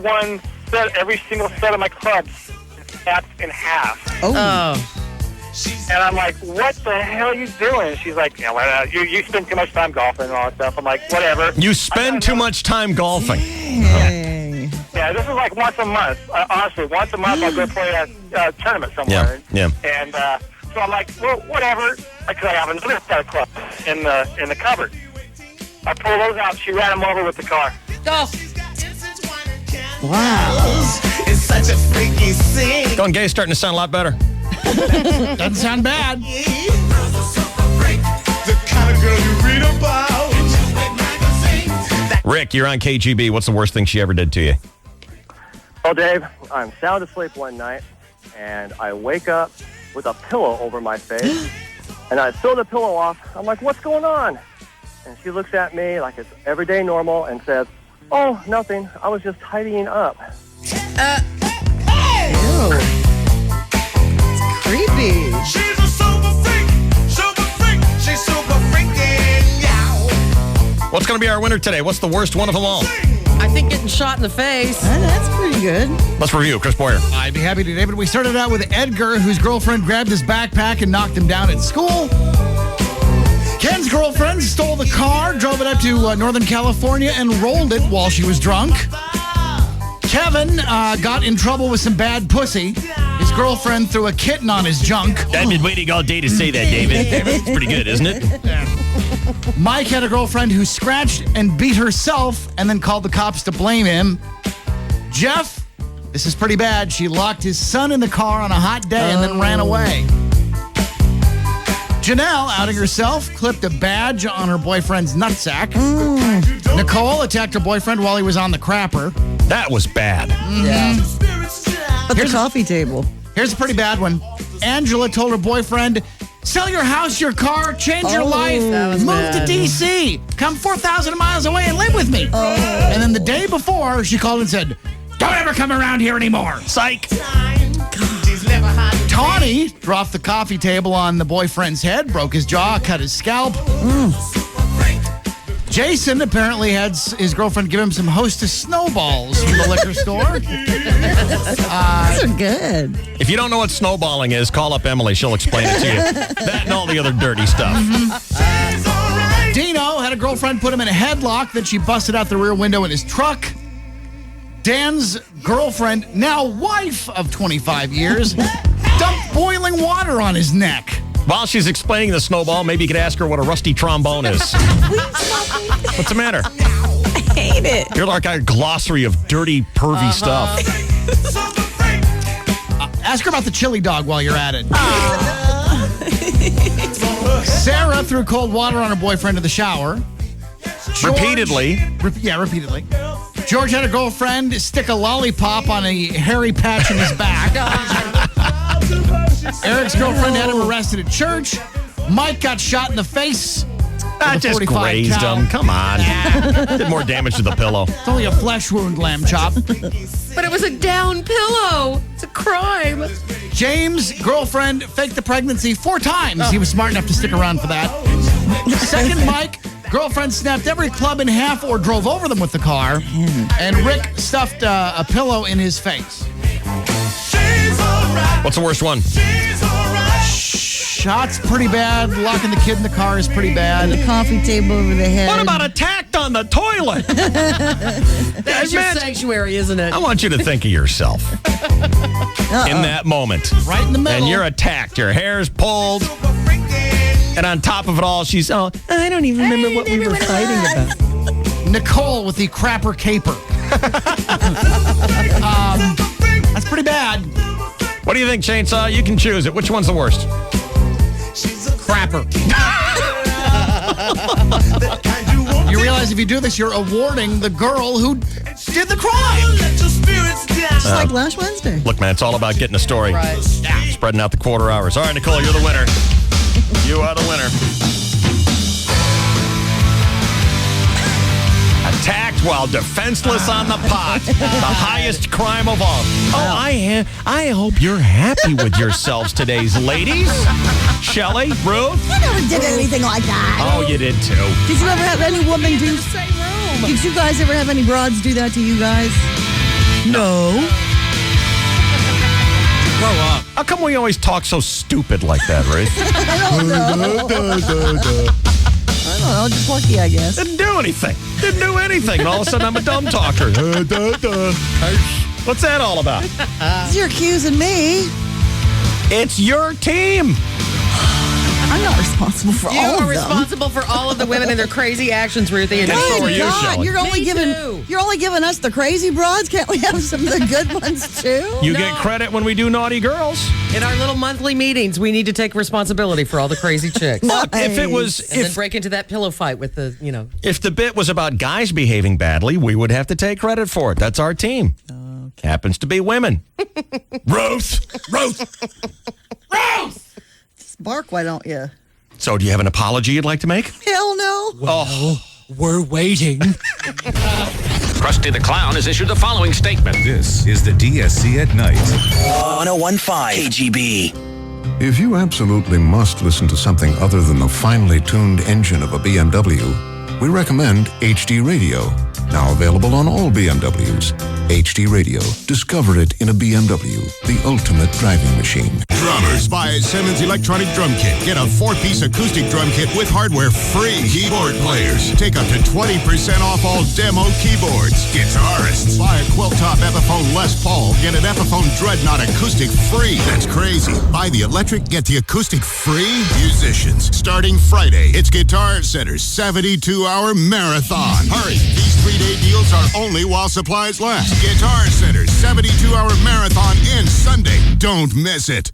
single set of my clubs is snapped in half. Oh. And I'm like, what the hell are you doing? She's like, yeah, well, you spend too much time golfing and all that stuff. I'm like, whatever. You spend too much time golfing. Yeah, this is like once a month. Honestly, once a month I'll go play a tournament somewhere. Yeah. And so I'm like, well, whatever. Because I have another set of clubs in the cupboard. I pull those out. She ran them over with the car. Oh. Wow. It's such a freaky scene. Going gay is starting to sound a lot better. Doesn't sound bad. The kind of girl you read about. Rick, you're on KGB. What's the worst thing she ever did to you? Oh, Dave, I'm sound asleep one night, and I wake up with a pillow over my face, and I throw the pillow off. I'm like, what's going on? And she looks at me like it's everyday normal and says, oh, nothing. I was just tidying up. Ew. It's creepy. She's a super freak. She's super freaking, yeah. What's going to be our winner today? What's the worst one of them all? I think getting shot in the face. That's pretty good. Let's review. Chris Boyer. I'd be happy to, David. We started out with Edgar, whose girlfriend grabbed his backpack and knocked him down at school. Ken's girlfriend stole the car, drove it up to Northern California, and rolled it while she was drunk. Kevin got in trouble with some bad pussy. His girlfriend threw a kitten on his junk. I've been waiting all day to say that, David. It's pretty good, isn't it? Mike had a girlfriend who scratched and beat herself and then called the cops to blame him. Jeff, this is pretty bad. She locked his son in the car on a hot day and then ran away. Janelle, outing herself, clipped a badge on her boyfriend's nutsack. Nicole attacked her boyfriend while he was on the crapper. That was bad. Yeah. At the coffee table. Here's a pretty bad one. Angela told her boyfriend Sell your house, your car, change your life, That was move bad. to D.C., come 4,000 miles away and live with me. And then the day before, she called and said, don't ever come around here anymore. Psych. Tawny dropped the coffee table on the boyfriend's head, broke his jaw, cut his scalp. Jason apparently had his girlfriend give him some Hostess snowballs from the liquor store. Those are good. If you don't know what snowballing is, call up Emily. She'll explain it to you. That and all the other dirty stuff. Dino had a girlfriend put him in a headlock, then she busted out the rear window in his truck. Dan's girlfriend, now wife of 25 years, dumped boiling water on his neck. While she's explaining the snowball, maybe you could ask her what a rusty trombone is. What's the matter? I hate it. You're like a glossary of dirty, pervy stuff. Ask her about the chili dog while you're at it. Sarah threw cold water on her boyfriend in the shower. Repeatedly. Repeatedly. George had a girlfriend stick a lollipop on a hairy patch in his back. Eric's girlfriend had him arrested at church. Mike got shot in the face. I just grazed him. Come on. Did more damage to the pillow. It's only a flesh wound, lamb chop. But it was a down pillow. It's a crime. James' girlfriend faked the pregnancy 4 times. He was smart enough to stick around for that. Second Mike, girlfriend snapped every club in half or drove over them with the car. And Rick stuffed a pillow in his face. What's the worst one? Shots pretty bad. Locking the kid in the car is pretty bad. The coffee table over the head. What about attacked on the toilet? That's your sanctuary, isn't it? I want you to think of yourself in that moment. Right in the middle. And you're attacked. Your hair's pulled. And on top of it all, she's, I don't even remember what we were fighting about. Nicole with the crapper caper. That's pretty bad. What do you think, Chainsaw? You can choose it. Which one's the worst? Crapper. You realize if you do this, you're awarding the girl who did the crime. Just like last Wednesday. Look, man, it's all about getting a story. Right. Spreading out the quarter hours. All right, Nicole, you're the winner. You are the winner. Attacked while defenseless on the pot. The highest crime of all. Oh, I hope you're happy with yourselves today's ladies. Shelley, Ruth? I never did anything like that. Oh, you did too. Did you ever have any woman do... Did you guys ever have any broads do that to you guys? No. Grow up. How come we always talk so stupid like that, Ruth? I don't know. I don't know. Just lucky, I guess. Didn't do anything. Didn't do anything. And all of a sudden, I'm a dumb talker. What's that all about? You're accusing me. It's your team. I'm not responsible for all of them. You are responsible for all of the women and their crazy actions, Ruthie. And so are you, Shelley. You're only giving us the crazy broads. Can't we have some of the good ones too? You get credit when we do naughty girls. In our little monthly meetings, we need to take responsibility for all the crazy chicks. Look, if it was, and then break into that pillow fight with the, if the bit was about guys behaving badly, we would have to take credit for it. That's our team. Okay. Happens to be women. Ruth. Bark, why don't you? So, do you have an apology you'd like to make? Hell no. We're waiting. Krusty the Clown has issued the following statement. This is the DSC at Night. 1015 KGB. If you absolutely must listen to something other than the finely tuned engine of a BMW, we recommend HD Radio. Now available on all BMWs. HD Radio. Discover it in a BMW, the ultimate driving machine. Drummers, buy a Simmons Electronic Drum Kit. Get a 4-piece acoustic drum kit with hardware free. Keyboard players, take up to 20% off all demo keyboards. Guitarists, buy a Quilt Top Epiphone Les Paul. Get an Epiphone Dreadnought acoustic free. That's crazy. Buy the electric, get the acoustic free. Musicians, starting Friday, it's Guitar Center's 72-hour marathon. Hurry, these 3-day deals are only while supplies last. Guitar Center's 72-hour marathon ends Sunday. Don't miss it.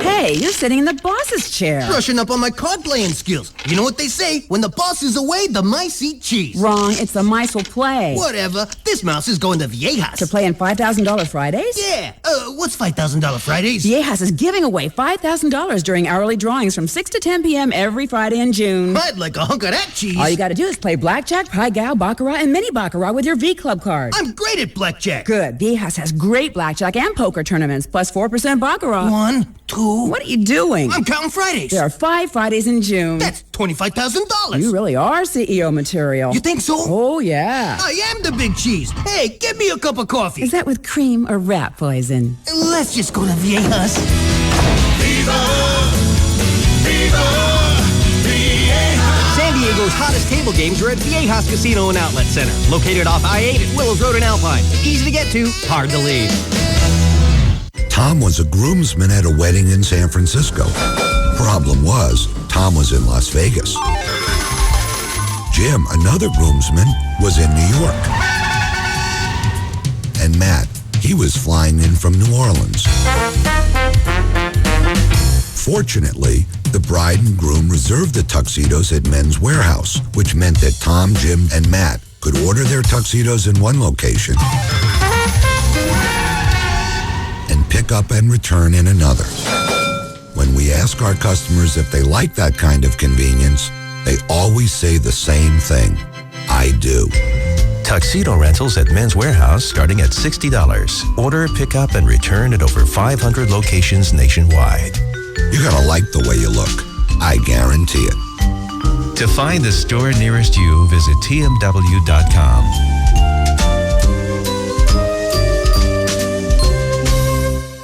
Hey, you're sitting in the boss's chair. Brushing up on my card playing skills. You know what they say? When the boss is away, the mice eat cheese. Wrong. It's the mice will play. Whatever. This mouse is going to Viejas. To play in $5,000 Fridays? Yeah. What's $5,000 Fridays? Viejas is giving away $5,000 during hourly drawings from 6 to 10 p.m. every Friday in June. I'd like a hunk of that cheese. All you got to do is play blackjack, pie gow, baccarat, and mini baccarat with your V-Club card. I'm great at blackjack. Good. Viejas has great blackjack and poker tournaments, plus 4% baccarat. 1, 2. What are you doing? I'm counting Fridays. There are 5 Fridays in June. That's $25,000. You really are CEO material. You think so? Oh, yeah. I am the big cheese. Hey, give me a cup of coffee. Is that with cream or rat poison? Let's just go to Viejas. San Diego's hottest table games are at Viejas Casino and Outlet Center, located off I-8 at Willows Road in Alpine. Easy to get to, hard to leave. Tom was a groomsman at a wedding in San Francisco. Problem was, Tom was in Las Vegas. Jim, another groomsman, was in New York. And Matt, he was flying in from New Orleans. Fortunately, the bride and groom reserved the tuxedos at Men's Warehouse, which meant that Tom, Jim, and Matt could order their tuxedos in one location and pick up and return in another. When we ask our customers if they like that kind of convenience, they always say the same thing. I do. Tuxedo rentals at Men's Warehouse starting at $60. Order, pick up, and return at over 500 locations nationwide. You're gonna like the way you look. I guarantee it. To find the store nearest you, visit tmw.com.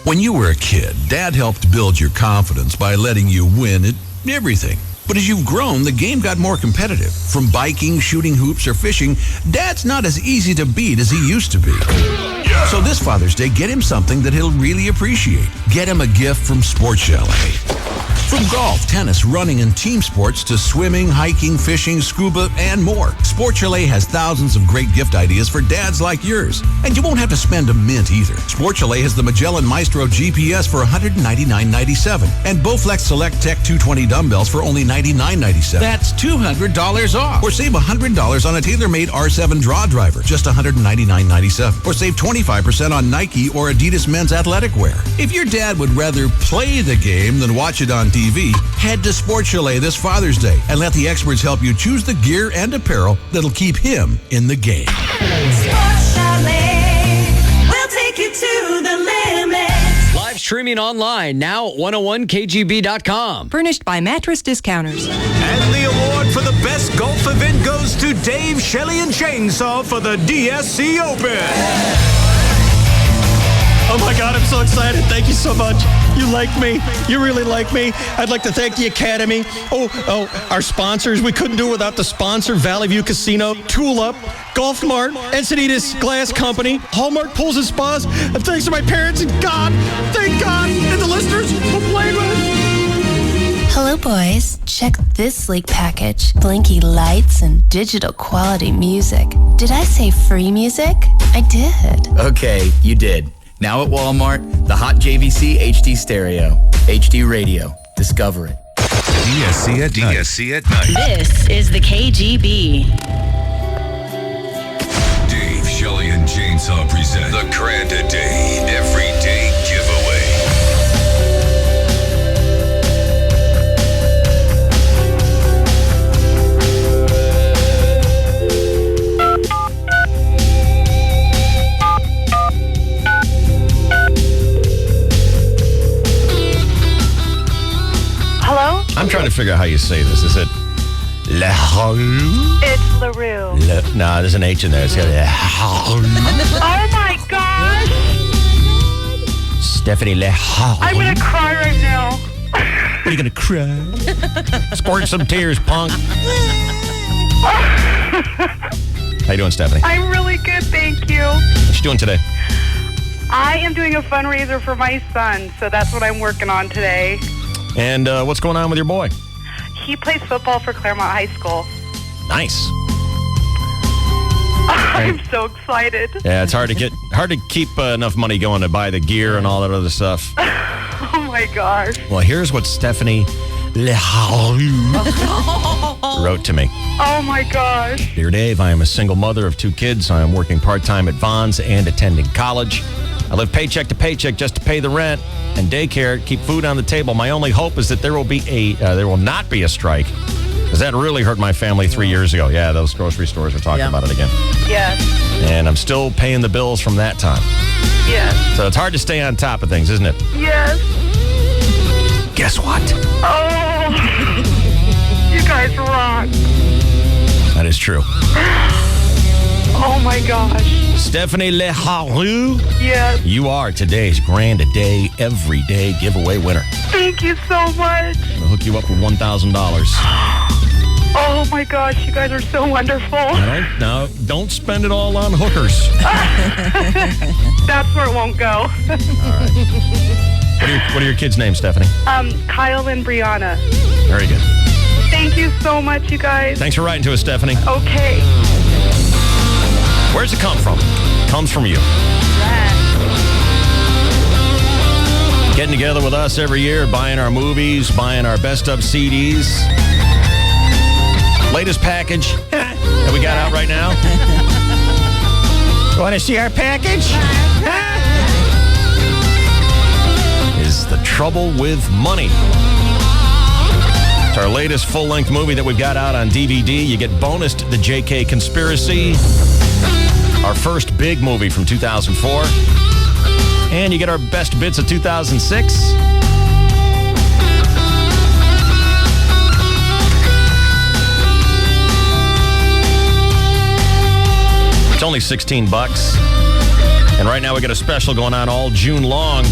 When you were a kid, Dad helped build your confidence by letting you win at everything. But as you've grown, the game got more competitive. From biking, shooting hoops, or fishing, Dad's not as easy to beat as he used to be. So this Father's Day, get him something that he'll really appreciate. Get him a gift from Sports Chalet. From golf, tennis, running, and team sports to swimming, hiking, fishing, scuba, and more, Sports Chalet has thousands of great gift ideas for dads like yours. And you won't have to spend a mint either. Sports Chalet has the Magellan Maestro GPS for $199.97 and Bowflex Select Tech 220 dumbbells for only $99.97. That's $200 off. Or save $100 on a tailor-made R7 draw driver, just $199.97. Or save 25% on Nike or Adidas men's athletic wear. If your dad would rather play the game than watch it on TV, head to Sports Chalet this Father's Day and let the experts help you choose the gear and apparel that'll keep him in the game. Sports Chalet, we'll take you to the limit. Live streaming online now at 101kgb.com. Furnished by Mattress Discounters. And the award for the best golf event goes to Dave, Shelley, and Chainsaw for the DSC Open. Oh my God, I'm so excited. Thank you so much. You like me. You really like me. I'd like to thank the Academy. Oh, our sponsors. We couldn't do it without the sponsor, Valley View Casino, Tool Up, Golf Mart, Encinitas Glass Company, Hallmark Pools and Spas, and thanks to my parents and God, thank God, and the listeners who played with us. Hello, boys. Check this sleek package. Blinky lights and digital quality music. Did I say free music? I did. Okay, you did. Now at Walmart, the Hot JVC HD Stereo. HD Radio. Discover it. DSC at night. DSC at night. This is the KGB. Dave, Shelley, and Chainsaw present the Cranda Day Everyday Giveaway. Hello? I'm trying to figure out how you say this. Is it LaRue? It's LaRue. No, there's an H in there. It's got Oh my gosh! Stephanie LaRue. I'm gonna cry right now. What, are you gonna cry? Squirt some tears, punk. How you doing, Stephanie? I'm really good, thank you. What you doing today? I am doing a fundraiser for my son, so that's what I'm working on today. And what's going on with your boy? He plays football for Claremont High School. Nice. I'm so excited. Yeah, it's hard to keep enough money going to buy the gear and all that other stuff. Oh my my gosh. Well, here's what Stephanie Leharu wrote to me. Oh my gosh. Dear Dave, I am a single mother of 2 kids. I am working part-time at Vons and attending college. I live paycheck to paycheck just to pay the rent and daycare, keep food on the table. My only hope is that there will not be a strike, because that really hurt my family 3 years ago. Yeah, those grocery stores are talking about it again. Yes. And I'm still paying the bills from that time. Yes. So it's hard to stay on top of things, isn't it? Yes. Guess what? Oh, you guys rock. That is true. Oh my gosh. Stephanie Leharu. Yes. You are today's Grand a Day Everyday Giveaway winner. Thank you so much. I'll hook you up with $1,000. Oh my gosh, you guys are so wonderful. Now, don't spend it all on hookers. That's where it won't go. All right. What are your kids' names, Stephanie? Kyle and Brianna. Very good. Thank you so much, you guys. Thanks for writing to us, Stephanie. Okay. Where's it come from? It comes from you. Getting together with us every year, buying our movies, buying our best of CDs. Latest package that we got out right now. Want to see our package? Is The Trouble with Money. It's our latest full-length movie that we've got out on DVD. You get bonused The JK Conspiracy, our first big movie from 2004. And you get our best bits of 2006. It's only $16. And right now we got a special going on all June long.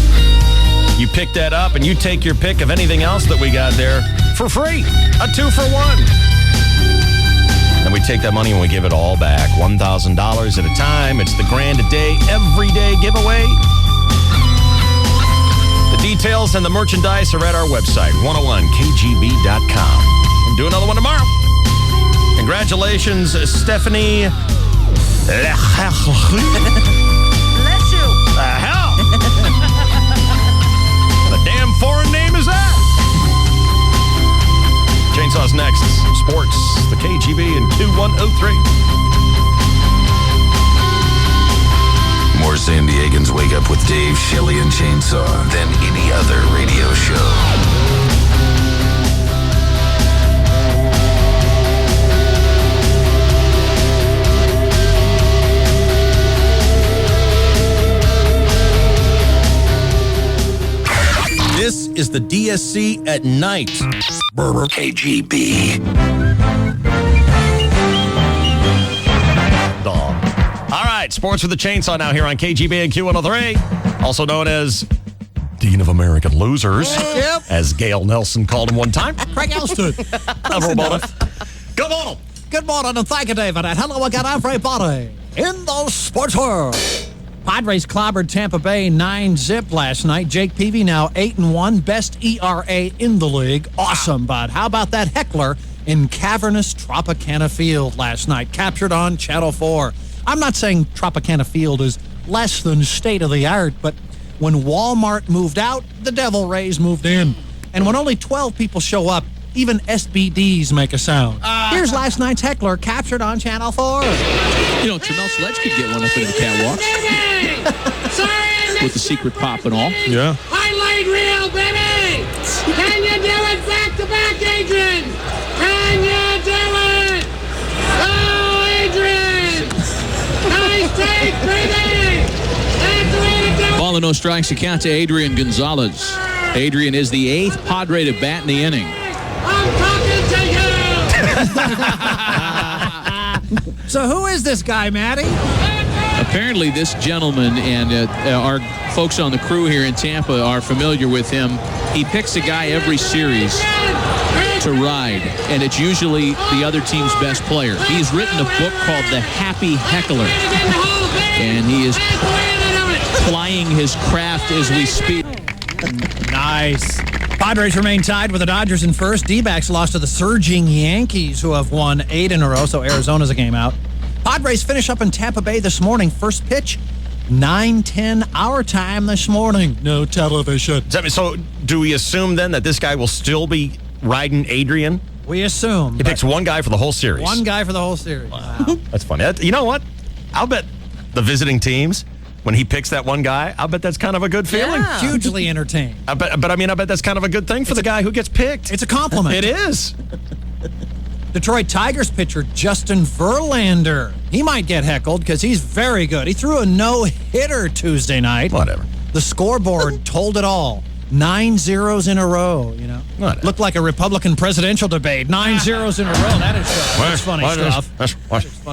You pick that up and you take your pick of anything else that we got there for free. A 2-for-1. And we take that money and we give it all back. $1,000 at a time. It's the Grand a Day Everyday Giveaway. The details and the merchandise are at our website, 101kgb.com. We'll do another one tomorrow. Congratulations, Stephanie. Bless you. The hell? What a damn foreign name is that? Chainsaw's next. Sports, the KGB in 2103. More San Diegans wake up with Dave, Shelley, and Chainsaw than any other radio show. This is the DSC at night. KGB. Dog. All right, sports with the Chainsaw now here on KGB and Q103, also known as Dean of American Losers, as Gail Nelson called him one time. Craig Elston. Good morning. Good morning, and thank you, David. And hello again, everybody, in the sports world. Padres clobbered Tampa Bay 9-0 last night. Jake Peavy now 8-1, best ERA in the league. Awesome, bud. How about that heckler in cavernous Tropicana Field last night, captured on Channel 4? I'm not saying Tropicana Field is less than state-of-the-art, but when Walmart moved out, the Devil Rays moved in. And when only 12 people show up, even SBDs make a sound. Here's last night's heckler captured on Channel 4. You know, Tramel Sledge could get one up into the catwalk. With the secret pop and all. Yeah. Highlight reel, baby! Can you do it back to back, Adrian? Can you do it? Oh, Adrian! Nice take, baby! That's the way to do it! Ball and no strikes account to Adrian Gonzalez. Adrian is the 8th Padre to bat in the inning. I'm talking to you! So who is this guy, Matty? Apparently, this gentleman and our folks on the crew here in Tampa are familiar with him. He picks a guy every series to ride, and it's usually the other team's best player. He's written a book called The Happy Heckler, and he is plying his craft as we speak. Nice. Padres remain tied with the Dodgers in first. D-backs lost to the surging Yankees, who have won 8 in a row, so Arizona's a game out. Padres finish up in Tampa Bay this morning. First pitch, 9:10 our time this morning. No television. So do we assume then that this guy will still be riding Adrian? We assume. He picks one guy for the whole series. One guy for the whole series. Wow. That's funny. You know what? I'll bet the visiting teams, when he picks that one guy, I'll bet that's kind of a good feeling. Yeah. Hugely entertained. I bet that's kind of a good thing for the guy who gets picked. It's a compliment. It is. Detroit Tigers pitcher Justin Verlander. He might get heckled because he's very good. He threw a no-hitter Tuesday night. Whatever. The scoreboard told it all. 9 zeros in a row, you know. Whatever. Looked like a Republican presidential debate. 9 zeros in a row. That's funny stuff. That's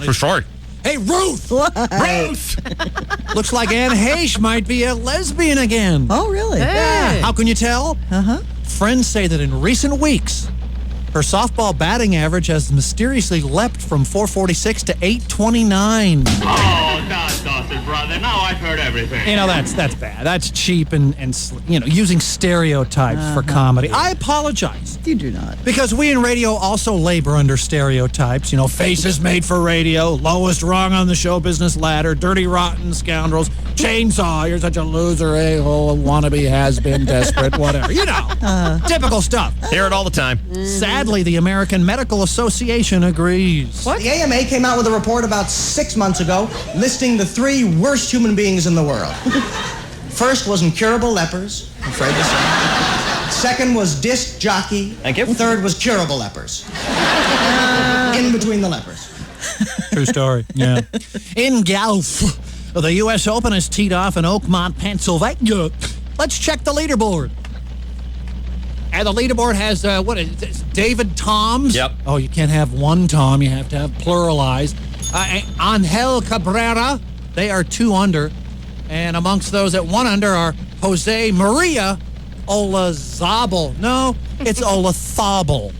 for short. Hey, Ruth! Ruth! Looks like Anne Heche might be a lesbian again. Oh, really? Yeah. How can you tell? Uh-huh. Friends say that in recent weeks, her softball batting average has mysteriously leapt from 446 to 829. Oh, that does it, brother. Now I've heard everything. You know, that's bad. That's cheap and using stereotypes for comedy. I apologize. You do not. Because we in radio also labor under stereotypes. You know, faces made for radio, lowest rung on the show business ladder, dirty, rotten scoundrels, chainsaw, you're such a loser, a-hole, wannabe, has-been, desperate, whatever. You know, typical stuff. Hear it all the time. Sadly, the American Medical Association agrees. What? The AMA came out with a report about 6 months ago listing the 3 worst human beings in the world. First was incurable lepers, I'm afraid to say. Second was disc jockey. Thank you. Third was curable lepers. In between the lepers. True story. Yeah. In golf, the U.S. Open is teed off in Oakmont, Pennsylvania. Let's check the leaderboard. And the leaderboard has, David Toms? Yep. Oh, you can't have one Tom. You have to have pluralized. Angel Cabrera, they are 2 under. And amongst those at 1 under are Jose Maria Olazabal. No, it's Olazabal.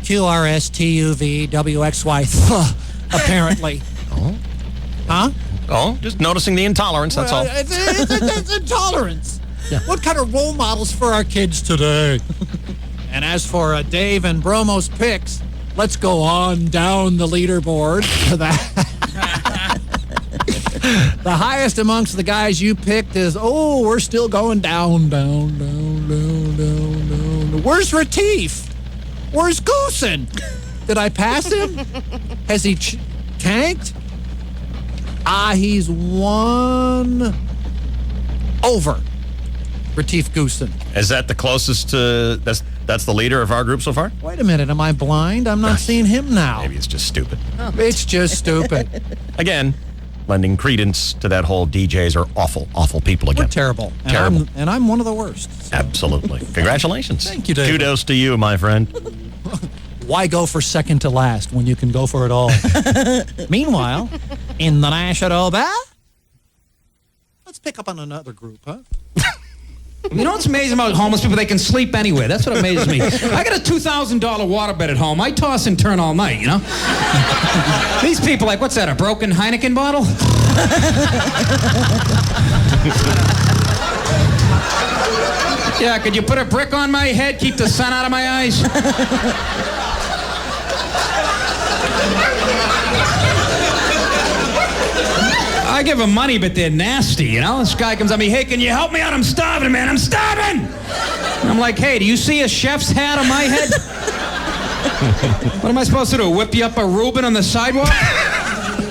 QRSTUVWXY, apparently. Oh. Huh? Oh, just noticing the intolerance, that's all. It's intolerance. Yeah. What kind of role models for our kids today? And as for Dave and Bromo's picks, let's go on down the leaderboard for that. The highest amongst the guys you picked is, we're still going down. Where's Retief? Where's Goosen? Did I pass him? Has he tanked? He's 1 over. Retief Goosen. Is that the closest to... That's the leader of our group so far? Wait a minute. Am I blind? I'm not seeing him now. Maybe it's just stupid. It's just stupid. Again, lending credence to that whole DJs are awful, awful people again. We're terrible. Terrible. And I'm one of the worst. So. Absolutely. Congratulations. Thank you, David. Kudos to you, my friend. Why go for second to last when you can go for it all? Meanwhile, in the National let's pick up on another group, huh? You know what's amazing about homeless people? They can sleep anywhere. That's what amazes me. I got a $2,000 waterbed at home. I toss and turn all night, you know? These people, like, what's that, a broken Heineken bottle? Yeah, could you put a brick on my head, keep the sun out of my eyes? I give them money, but they're nasty, you know? This guy comes at me, hey, can you help me out? I'm starving, man, I'm starving! And I'm like, hey, do you see a chef's hat on my head? What am I supposed to do, whip you up a Reuben on the sidewalk?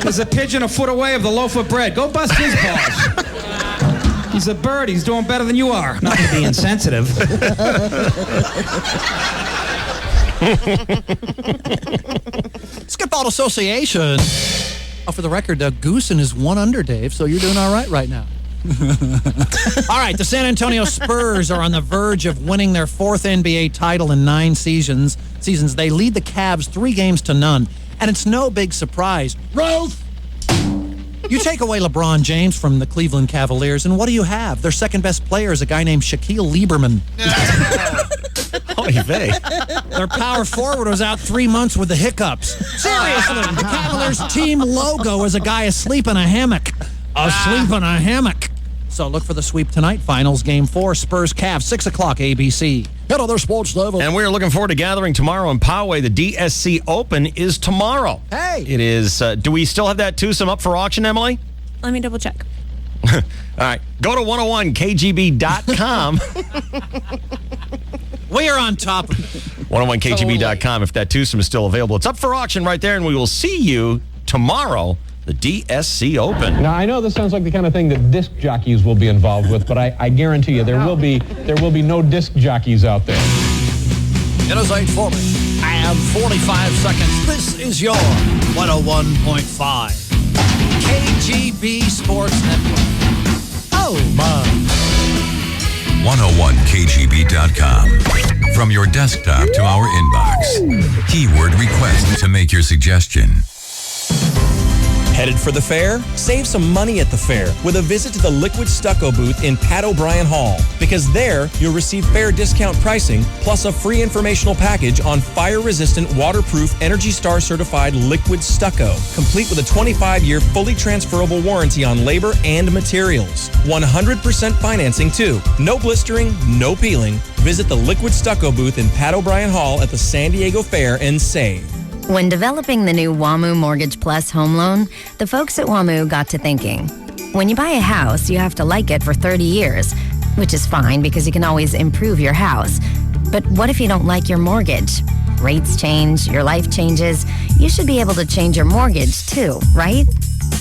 There's a pigeon a foot away of the loaf of bread. Go bust his balls. He's a bird, he's doing better than you are. Not to be insensitive. Skip-ball association. For the record, Goosen is 1 under, Dave, so you're doing all right now. All right, the San Antonio Spurs are on the verge of winning their 4th NBA title in 9 seasons. They lead the Cavs 3-0, and it's no big surprise. Ruth! You take away LeBron James from the Cleveland Cavaliers, and what do you have? Their second-best player is a guy named Shaquille Lieberman. Their power forward was out 3 months with the hiccups. Seriously, the Cavaliers team logo is a guy asleep in a hammock. Asleep in a hammock. So look for the sweep tonight. Finals Game 4, Spurs-Cavs, 6 o'clock ABC. Hit other sports level. And we're looking forward to gathering tomorrow in Poway. The DSC Open is tomorrow. Hey. It is, do we still have that twosome up for auction, Emily? Let me double check. All right. Go to 101kgb.com. We are on top of it. 101kgb.com if that twosome is still available. It's up for auction right there, and we will see you tomorrow, the DSC Open. Now, I know this sounds like the kind of thing that disc jockeys will be involved with, but I guarantee you there will be no disc jockeys out there. It is 8:40 and 45 seconds. This is your 101.5 KGB Sports Network. Oh, my. 101kgb.com. From your desktop to our inbox. Keyword request to make your suggestion. Headed for the fair? Save some money at the fair with a visit to the Liquid Stucco booth in Pat O'Brien Hall. Because there, you'll receive fair discount pricing plus a free informational package on fire-resistant, waterproof, Energy Star certified liquid stucco, complete with a 25-year fully transferable warranty on labor and materials. 100% financing too. No blistering, no peeling. Visit the Liquid Stucco booth in Pat O'Brien Hall at the San Diego Fair and save. When developing the new WAMU Mortgage Plus home loan, the folks at WAMU got to thinking. When you buy a house, you have to like it for 30 years, which is fine because you can always improve your house. But what if you don't like your mortgage? Rates change, your life changes. You should be able to change your mortgage too, right?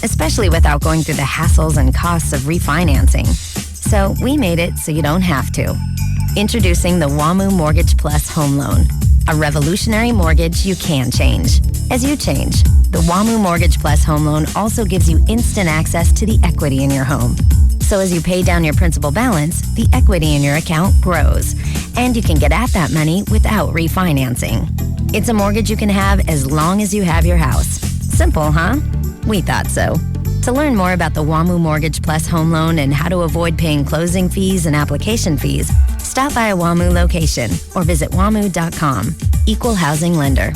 Especially without going through the hassles and costs of refinancing. So we made it so you don't have to. Introducing the WAMU Mortgage Plus home loan. A revolutionary mortgage you can change. As you change, the WAMU Mortgage Plus home loan also gives you instant access to the equity in your home. So as you pay down your principal balance, the equity in your account grows. And you can get at that money without refinancing. It's a mortgage you can have as long as you have your house. Simple, huh? We thought so. To learn more about the WAMU Mortgage Plus home loan and how to avoid paying closing fees and application fees, stop by a WAMU location or visit WAMU.com. Equal housing lender.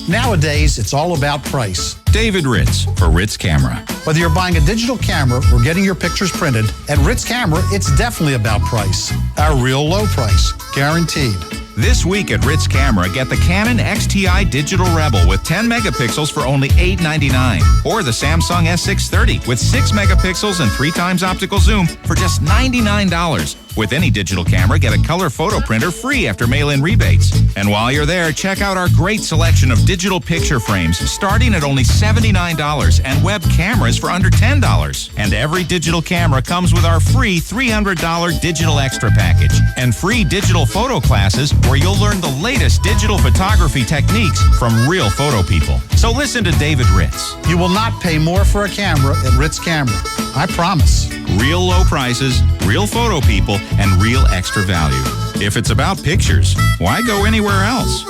Nowadays, it's all about price. David Ritz for Ritz Camera. Whether you're buying a digital camera or getting your pictures printed, at Ritz Camera, it's definitely about price. Our real low price, guaranteed. This week at Ritz Camera, get the Canon XTI Digital Rebel with 10 megapixels for only $899. Or the Samsung S630 with 6 megapixels and 3 times optical zoom for just $99. With any digital camera, get a color photo printer free after mail-in rebates. And while you're there, check out our great selection of digital picture frames starting at only $79 and web cameras for under $10. And every digital camera comes with our free $300 digital extra package and free digital photo classes where you'll learn the latest digital photography techniques from real photo people. So listen to David Ritz. You will not pay more for a camera at Ritz Camera. I promise. Real low prices, real photo people, and real extra value. If it's about pictures, why go anywhere else?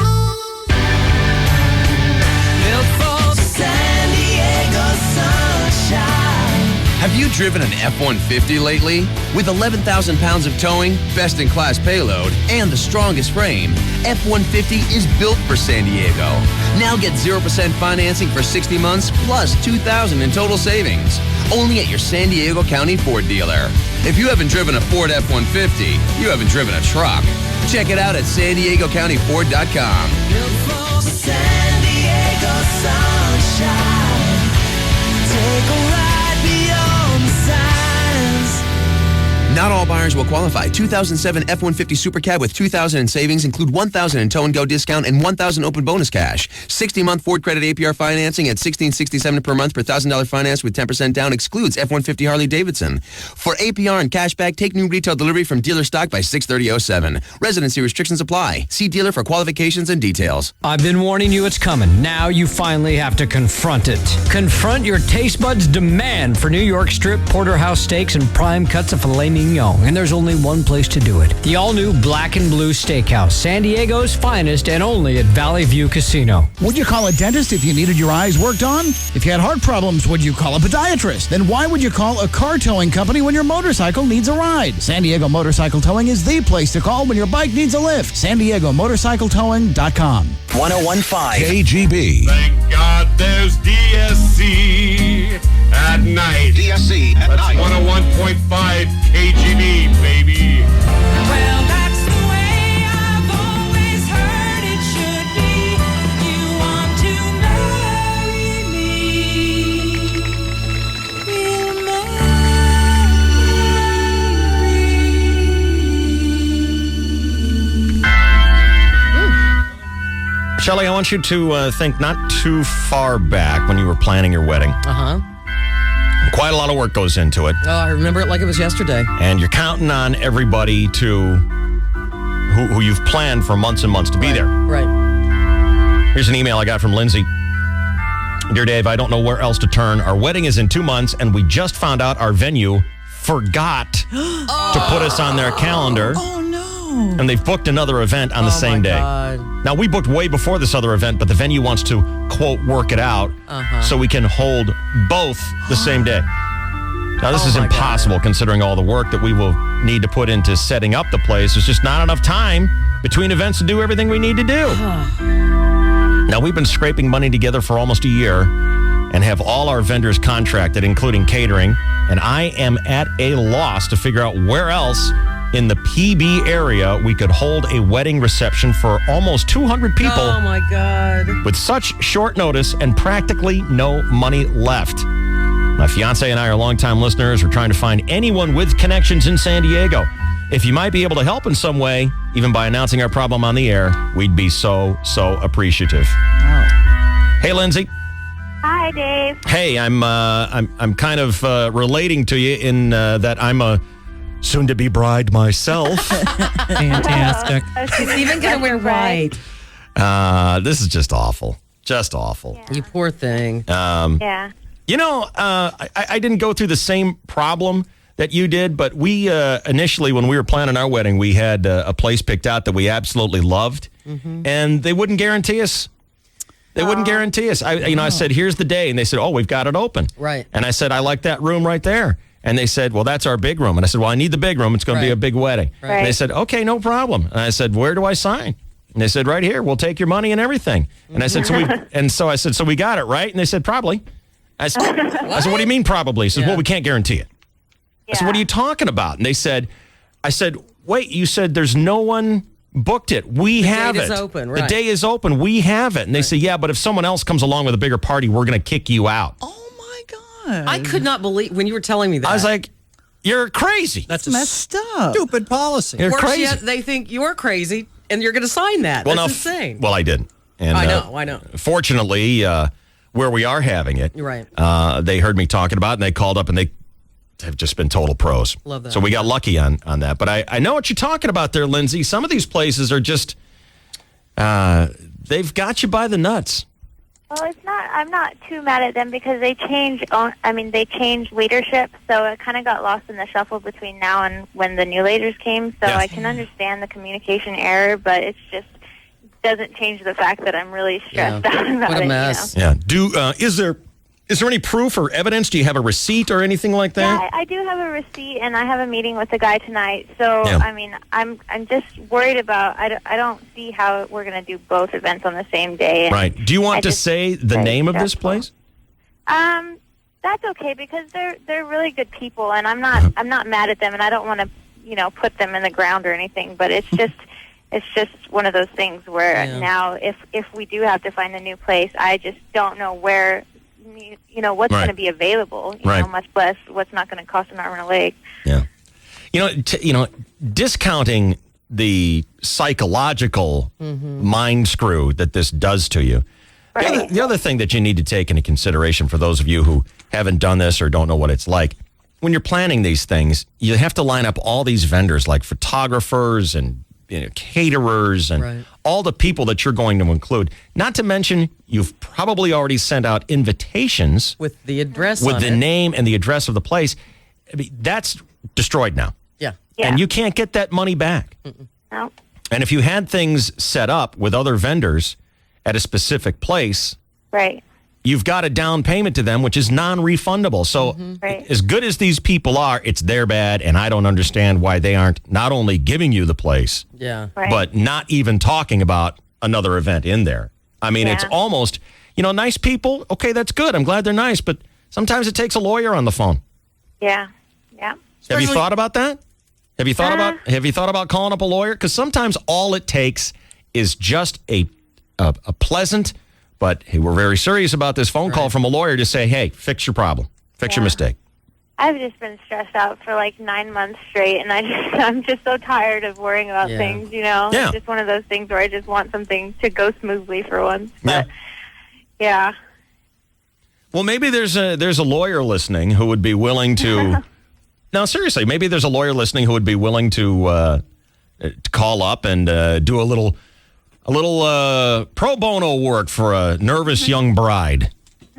Have you driven an F-150 lately? With 11,000 pounds of towing, best-in-class payload, and the strongest frame, F-150 is built for San Diego. Now get 0% financing for 60 months plus $2,000 in total savings. Only at your San Diego County Ford dealer. If you haven't driven a Ford F-150, you haven't driven a truck. Check it out at SanDiegoCountyFord.com. Built for San Diego sunshine. Take a ride beyond the signs. Not all buyers will qualify. 2007 F-150 Super Cab with $2,000 in savings include $1,000 in tow and go discount and $1,000 open bonus cash. 60-month Ford credit APR financing at $1,667 per month per $1,000 finance with 10% down excludes F-150 Harley Davidson. For APR and cashback, take new retail delivery from dealer stock by 6/30/07. Residency restrictions apply. See dealer for qualifications and details. I've been warning you it's coming. Now you finally have to confront it. Confront your taste buds' demand for New York strip, porterhouse steaks, and prime cuts of filet mignon. And there's only one place to do it. The all-new Black and Blue Steakhouse, San Diego's finest and only at Valley View Casino. Would you call a dentist if you needed your eyes worked on? If you had heart problems, would you call a podiatrist? Then why would you call a car towing company when your motorcycle needs a ride? San Diego Motorcycle Towing is the place to call when your bike needs a lift. SanDiegoMotorcycleTowing.com. 101.5 KGB. Thank God there's DSC at night. DSC at night. 101.5 KGB, baby. Well, that's the way I've always heard it should be. You want to marry me? We'll marry. Shelley, I want you to think not too far back when you were planning your wedding. Quite a lot of work goes into it. Oh, I remember it like it was yesterday. And you're counting on everybody who you've planned for months and months to be there. Right. Here's an email I got from Lindsay. Dear Dave, I don't know where else to turn. Our wedding is in 2 months, and we just found out our venue forgot to put us on their calendar. Oh, no. And they've booked another event on the same day. God. Now, we booked way before this other event, but the venue wants to, quote, work it out so we can hold both the same day. Now, this is impossible considering all the work that we will need to put into setting up the place. There's just not enough time between events to do everything we need to do. Now, we've been scraping money together for almost a year and have all our vendors contracted, including catering, and I am at a loss to figure out where else in the PB area we could hold a wedding reception for almost 200 people. Oh, my God. With such short notice and practically no money left. My fiance and I are longtime listeners. We're trying to find anyone with connections in San Diego. If you might be able to help in some way, even by announcing our problem on the air, we'd be so appreciative. Wow. Hey, Lindsay. Hi, Dave. Hey, I'm kind of relating to you in that I'm a soon-to-be bride myself. Fantastic. She's even going to wear white. This is just awful. Just awful. Yeah. You poor thing. Yeah. You know, I didn't go through the same problem that you did, but we initially, when we were planning our wedding, we had a place picked out that we absolutely loved, and they wouldn't guarantee us. They wouldn't guarantee us. I said, here's the day, and they said, oh, we've got it open. Right. And I said, I like that room right there. And they said, well, that's our big room. And I said, well, I need the big room. It's going to be a big wedding. Right. And they said, okay, no problem. And I said, where do I sign? And they said, right here. We'll take your money and everything. And I said, I said, so we got it, right? And they said, probably. I said, what do you mean probably? He says, well, we can't guarantee it. I said, what are you talking about? And they said, I said, wait, you said there's no one booked it. We have it. The date is open, right. The day is open. We have it. And they say, yeah, but if someone else comes along with a bigger party, we're going to kick you out. Oh, my God. I could not believe when you were telling me that. I was like, you're crazy. That's messed up. Stupid policy. You're Worse crazy. yet, they think you're crazy, and you're going to sign that. Well, That's insane. Well, I didn't. And, I know. Fortunately, where we are having it, right. They heard me talking about it, and they called up, and they have just been total pros. Love that. So we got lucky on that. But I know what you're talking about there, Lindsay. Some of these places are just, they've got you by the nuts. Well, I'm not too mad at them because they changed leadership, so it kind of got lost in the shuffle between now and when the new leaders came. So I can understand the communication error, but it's just doesn't change the fact that I'm really stressed out about What a it. mess. Yeah. Is there any proof or evidence? Do you have a receipt or anything like that? Yeah, I do have a receipt, and I have a meeting with the guy tonight. So, Yeah. I mean, I'm just worried about. I don't see how we're going to do both events on the same day. Right. Do you want to say the name of this place? That's okay because they're really good people, and I'm not mad at them, and I don't want to put them in the ground or anything. But it's just one of those things where now if we do have to find a new place, I just don't know where. What's going to be available, much less what's not going to cost an arm and a leg. Yeah. Discounting the psychological mind screw that this does to you. Right. The other thing that you need to take into consideration for those of you who haven't done this or don't know what it's like, when you're planning these things, you have to line up all these vendors like photographers and caterers and all the people that you're going to include. Not to mention, you've probably already sent out invitations with the address with on the it. name and the address of the place. I mean, that's destroyed now. Yeah. And you can't get that money back. No. And if you had things set up with other vendors at a specific place, right, you've got a down payment to them, which is non-refundable. So as good as these people are, it's their bad, and I don't understand why they aren't not only giving you the place, but not even talking about another event in there. I mean, it's almost, nice people, okay, that's good. I'm glad they're nice, but sometimes it takes a lawyer on the phone. Yeah. Have you thought about that? Have you thought about calling up a lawyer? Because sometimes all it takes is just a pleasant, but hey, we're very serious about this phone call from a lawyer to say, hey, fix your problem, fix your mistake. I've just been stressed out for like 9 months straight, and I'm just so tired of worrying about things, you know? Yeah. It's just one of those things where I just want something to go smoothly for once. But, yeah. Well, maybe there's a lawyer listening who would be willing to... No, seriously, maybe there's a lawyer listening who would be willing to call up and do a little pro bono work for a nervous young bride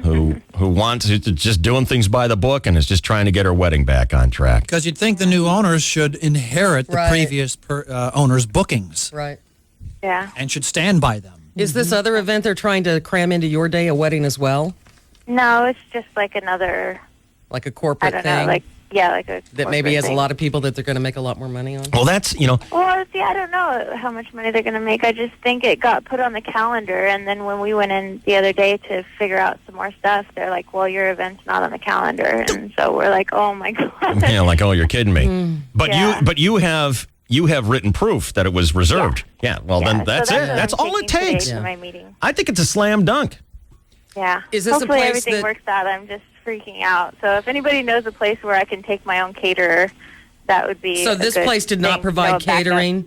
who wants to just doing things by the book and is just trying to get her wedding back on track. Because you'd think the new owners should inherit the previous owner's bookings. Right. Yeah. And should stand by them. Is this other event they're trying to cram into your day a wedding as well? No, it's just like another... Like a corporate I don't thing? know, like a that maybe has thing. a lot of people that they're going to make a lot more money on? Well, that's, Well, see, I don't know how much money they're going to make. I just think it got put on the calendar, and then when we went in the other day to figure out some more stuff, they're like, well, your event's not on the calendar. And so we're like, oh, my God. Yeah, like, oh, you're kidding me. But you have written proof that it was reserved. Yeah, well, then that's it. That's all it takes. For my meeting. I think it's a slam dunk. Yeah. Is this a Hopefully place everything that- works out. I'm just freaking out. So if anybody knows a place where I can take my own caterer, that would be So a this good place did not thing to provide know backup. catering?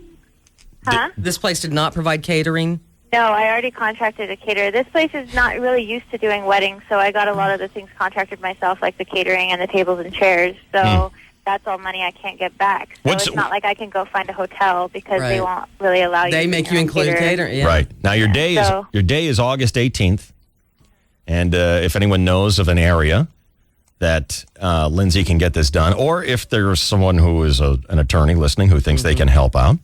Huh? This place did not provide catering? No, I already contracted a caterer. This place is not really used to doing weddings, so I got a lot of the things contracted myself, like the catering and the tables and chairs. So that's all money I can't get back. So it's not like I can go find a hotel because they won't really allow you. They to make bring you your own include caterer. catering. Yeah. Right. Now, your day is August 18th. And if anyone knows of an area that Lindsay can get this done, or if there's someone who is an attorney listening who thinks they can help out,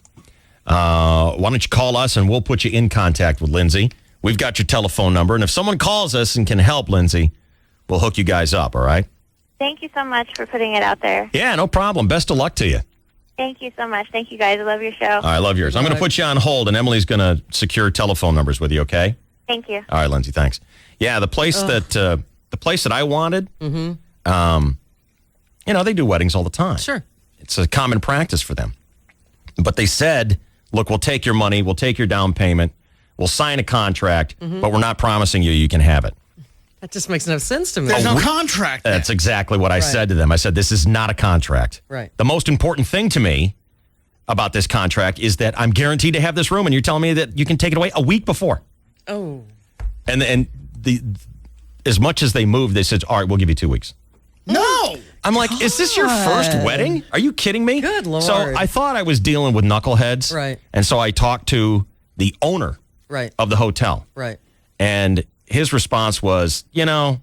why don't you call us and we'll put you in contact with Lindsay. We've got your telephone number. And if someone calls us and can help Lindsay, we'll hook you guys up, all right? Thank you so much for putting it out there. Yeah, no problem. Best of luck to you. Thank you so much. Thank you, guys. I love your show. I love yours. I'm going to put you on hold, and Emily's going to secure telephone numbers with you, okay? Thank you. All right, Lindsay, thanks. Yeah, the place that I wanted, they do weddings all the time. Sure. It's a common practice for them. But they said, look, we'll take your money, we'll take your down payment, we'll sign a contract, but we're not promising you can have it. That just makes no sense to me. There's no contract. That's exactly what I said to them. I said, this is not a contract. Right. The most important thing to me about this contract is that I'm guaranteed to have this room, and you're telling me that you can take it away a week before. Oh. And as much as they moved, they said, all right, we'll give you 2 weeks. No. I'm like, is this your first wedding? Are you kidding me? Good Lord. So I thought I was dealing with knuckleheads. Right. And so I talked to the owner of the hotel. Right. And his response was, I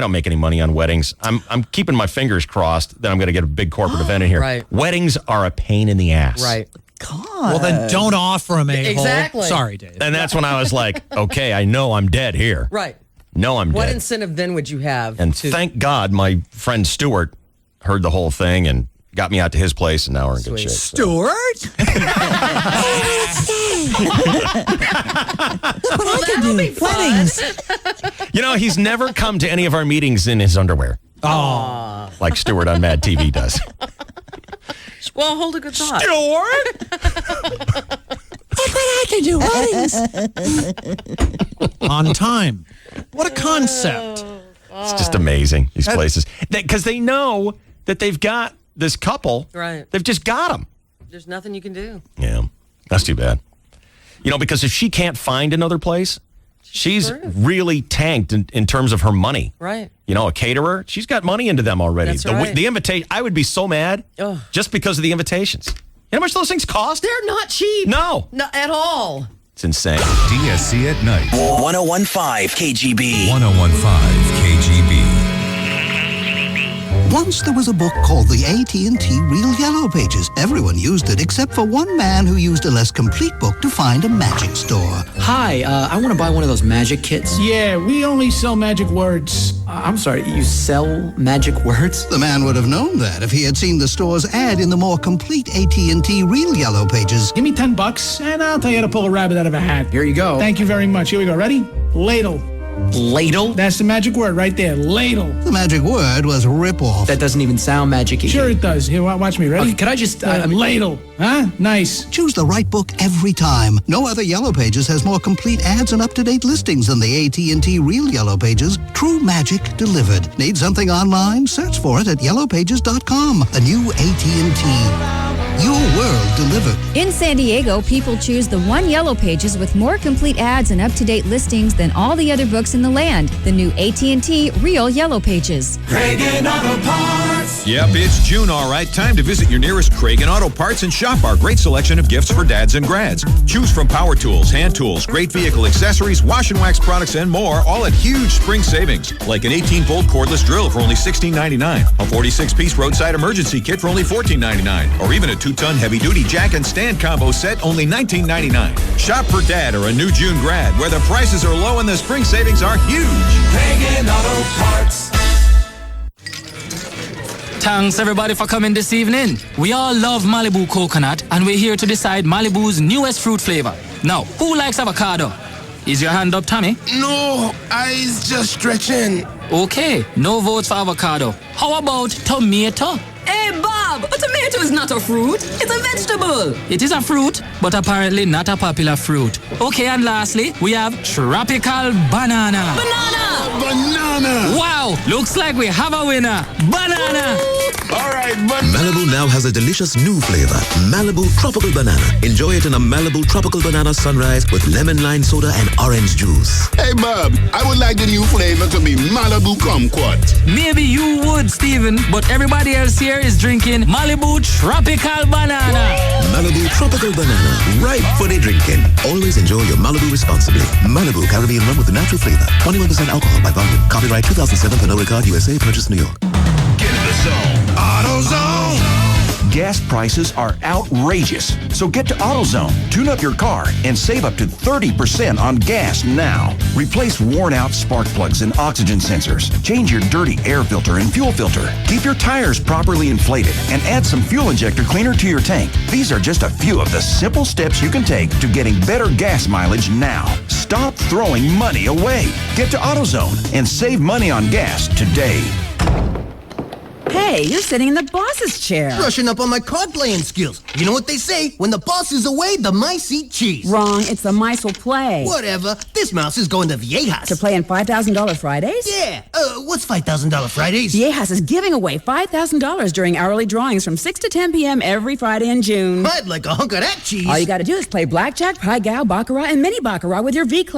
don't make any money on weddings. I'm keeping my fingers crossed that I'm going to get a big corporate event in here. Right. Weddings are a pain in the ass. Right. God. Well, then don't offer them a Exactly. Sorry, Dave. And that's when I was like, okay, I know I'm dead here. Right. No, I'm What dead. incentive then would you have? And thank God my friend Stuart heard the whole thing and got me out to his place, and now we're in good shape. Stuart? What I can do. Weddings. He's never come to any of our meetings in his underwear. Oh. Like Stuart on Mad TV does. Well, hold a good thought. Look what I can do. Weddings. On time. What a concept. It's just amazing, these places. Because they know that they've got this couple. Right. They've just got them. There's nothing you can do. Yeah, that's too bad. Because if she can't find another place, she's really tanked in terms of her money. Right. A caterer, she's got money into them already. That's right. The invitation, I would be so mad just because of the invitations. You know how much those things cost? They're not cheap. No. Not at all. It's insane. DSC at night. 1015 KGB. 1015 KGB. Once there was a book called the AT&T Real Yellow Pages. Everyone used it except for one man who used a less complete book to find a magic store. Hi, I want to buy one of those magic kits. Yeah, we only sell magic words. I'm sorry, you sell magic words? The man would have known that if he had seen the store's ad in the more complete AT&T Real Yellow Pages. Give me $10 and I'll tell you how to pull a rabbit out of a hat. Here you go. Thank you very much. Here we go. Ready? Ladle. Ladle? That's the magic word right there, ladle. The magic word was rip-off. That doesn't even sound magic-y. Sure it does. Here, watch me. Ready? Okay, could I just... ladle. Huh? Nice. Choose the right book every time. No other Yellow Pages has more complete ads and up-to-date listings than the AT&T Real Yellow Pages. True magic delivered. Need something online? Search for it at yellowpages.com. The new AT&T. Your world delivered. In San Diego, people choose the one Yellow Pages with more complete ads and up-to-date listings than all the other books in the land. The new AT&T Real Yellow Pages. Cragen Auto Parts. Yep, it's June, all right. Time to visit your nearest Cragen Auto Parts and shop our great selection of gifts for dads and grads. Choose from power tools, hand tools, great vehicle accessories, wash and wax products, and more, all at huge spring savings. Like an 18-volt cordless drill for only $16.99, a 46-piece roadside emergency kit for only $14.99, or even a 2-ton heavy-duty jack and stand combo set, only $19.99. Shop for dad or a new June grad, where the prices are low and the spring savings are huge. Cragen Auto Parts. Thanks everybody for coming this evening. We all love Malibu coconut and we're here to decide Malibu's newest fruit flavor. Now, who likes avocado? Is your hand up, Tommy? No, I's just stretching. Okay, no votes for avocado. How about tomato? Hey, Bob, a tomato is not a fruit. It's a vegetable. It is a fruit, but apparently not a popular fruit. Okay, and lastly, we have tropical banana. Banana! Wow, looks like we have a winner. Banana! All right, Malibu now has a delicious new flavor, Malibu Tropical Banana. Enjoy it in a Malibu Tropical Banana Sunrise with lemon lime soda and orange juice. Hey, Bob, I would like the new flavor to be Malibu Kumquat. Maybe you would, Steven, but everybody else here is drinking Malibu Tropical Banana. Malibu Tropical Banana, right for the drinking. Always enjoy your Malibu responsibly. Malibu Caribbean rum with a natural flavor. 21% alcohol by volume. Copyright 2007 Pernod Ricard USA. Purchased New York. Get in the zone. AutoZone. Gas prices are outrageous, so get to AutoZone, tune up your car, and save up to 30% on gas now. Replace worn-out spark plugs and oxygen sensors. Change your dirty air filter and fuel filter. Keep your tires properly inflated, and add some fuel injector cleaner to your tank. These are just a few of the simple steps you can take to getting better gas mileage now. Stop throwing money away. Get to AutoZone and save money on gas today. Hey, you're sitting in the boss's chair. Brushing up on my card playing skills. You know what they say? When the boss is away, the mice eat cheese. Wrong. It's the mice will play. Whatever. This mouse is going to Viejas. To play in $5,000 Fridays? Yeah. What's $5,000 Fridays? Viejas is giving away $5,000 during hourly drawings from 6 to 10 p.m. every Friday in June. I'd like a hunk of that cheese. All you got to do is play blackjack, pie gow, baccarat, and mini baccarat with your V Club.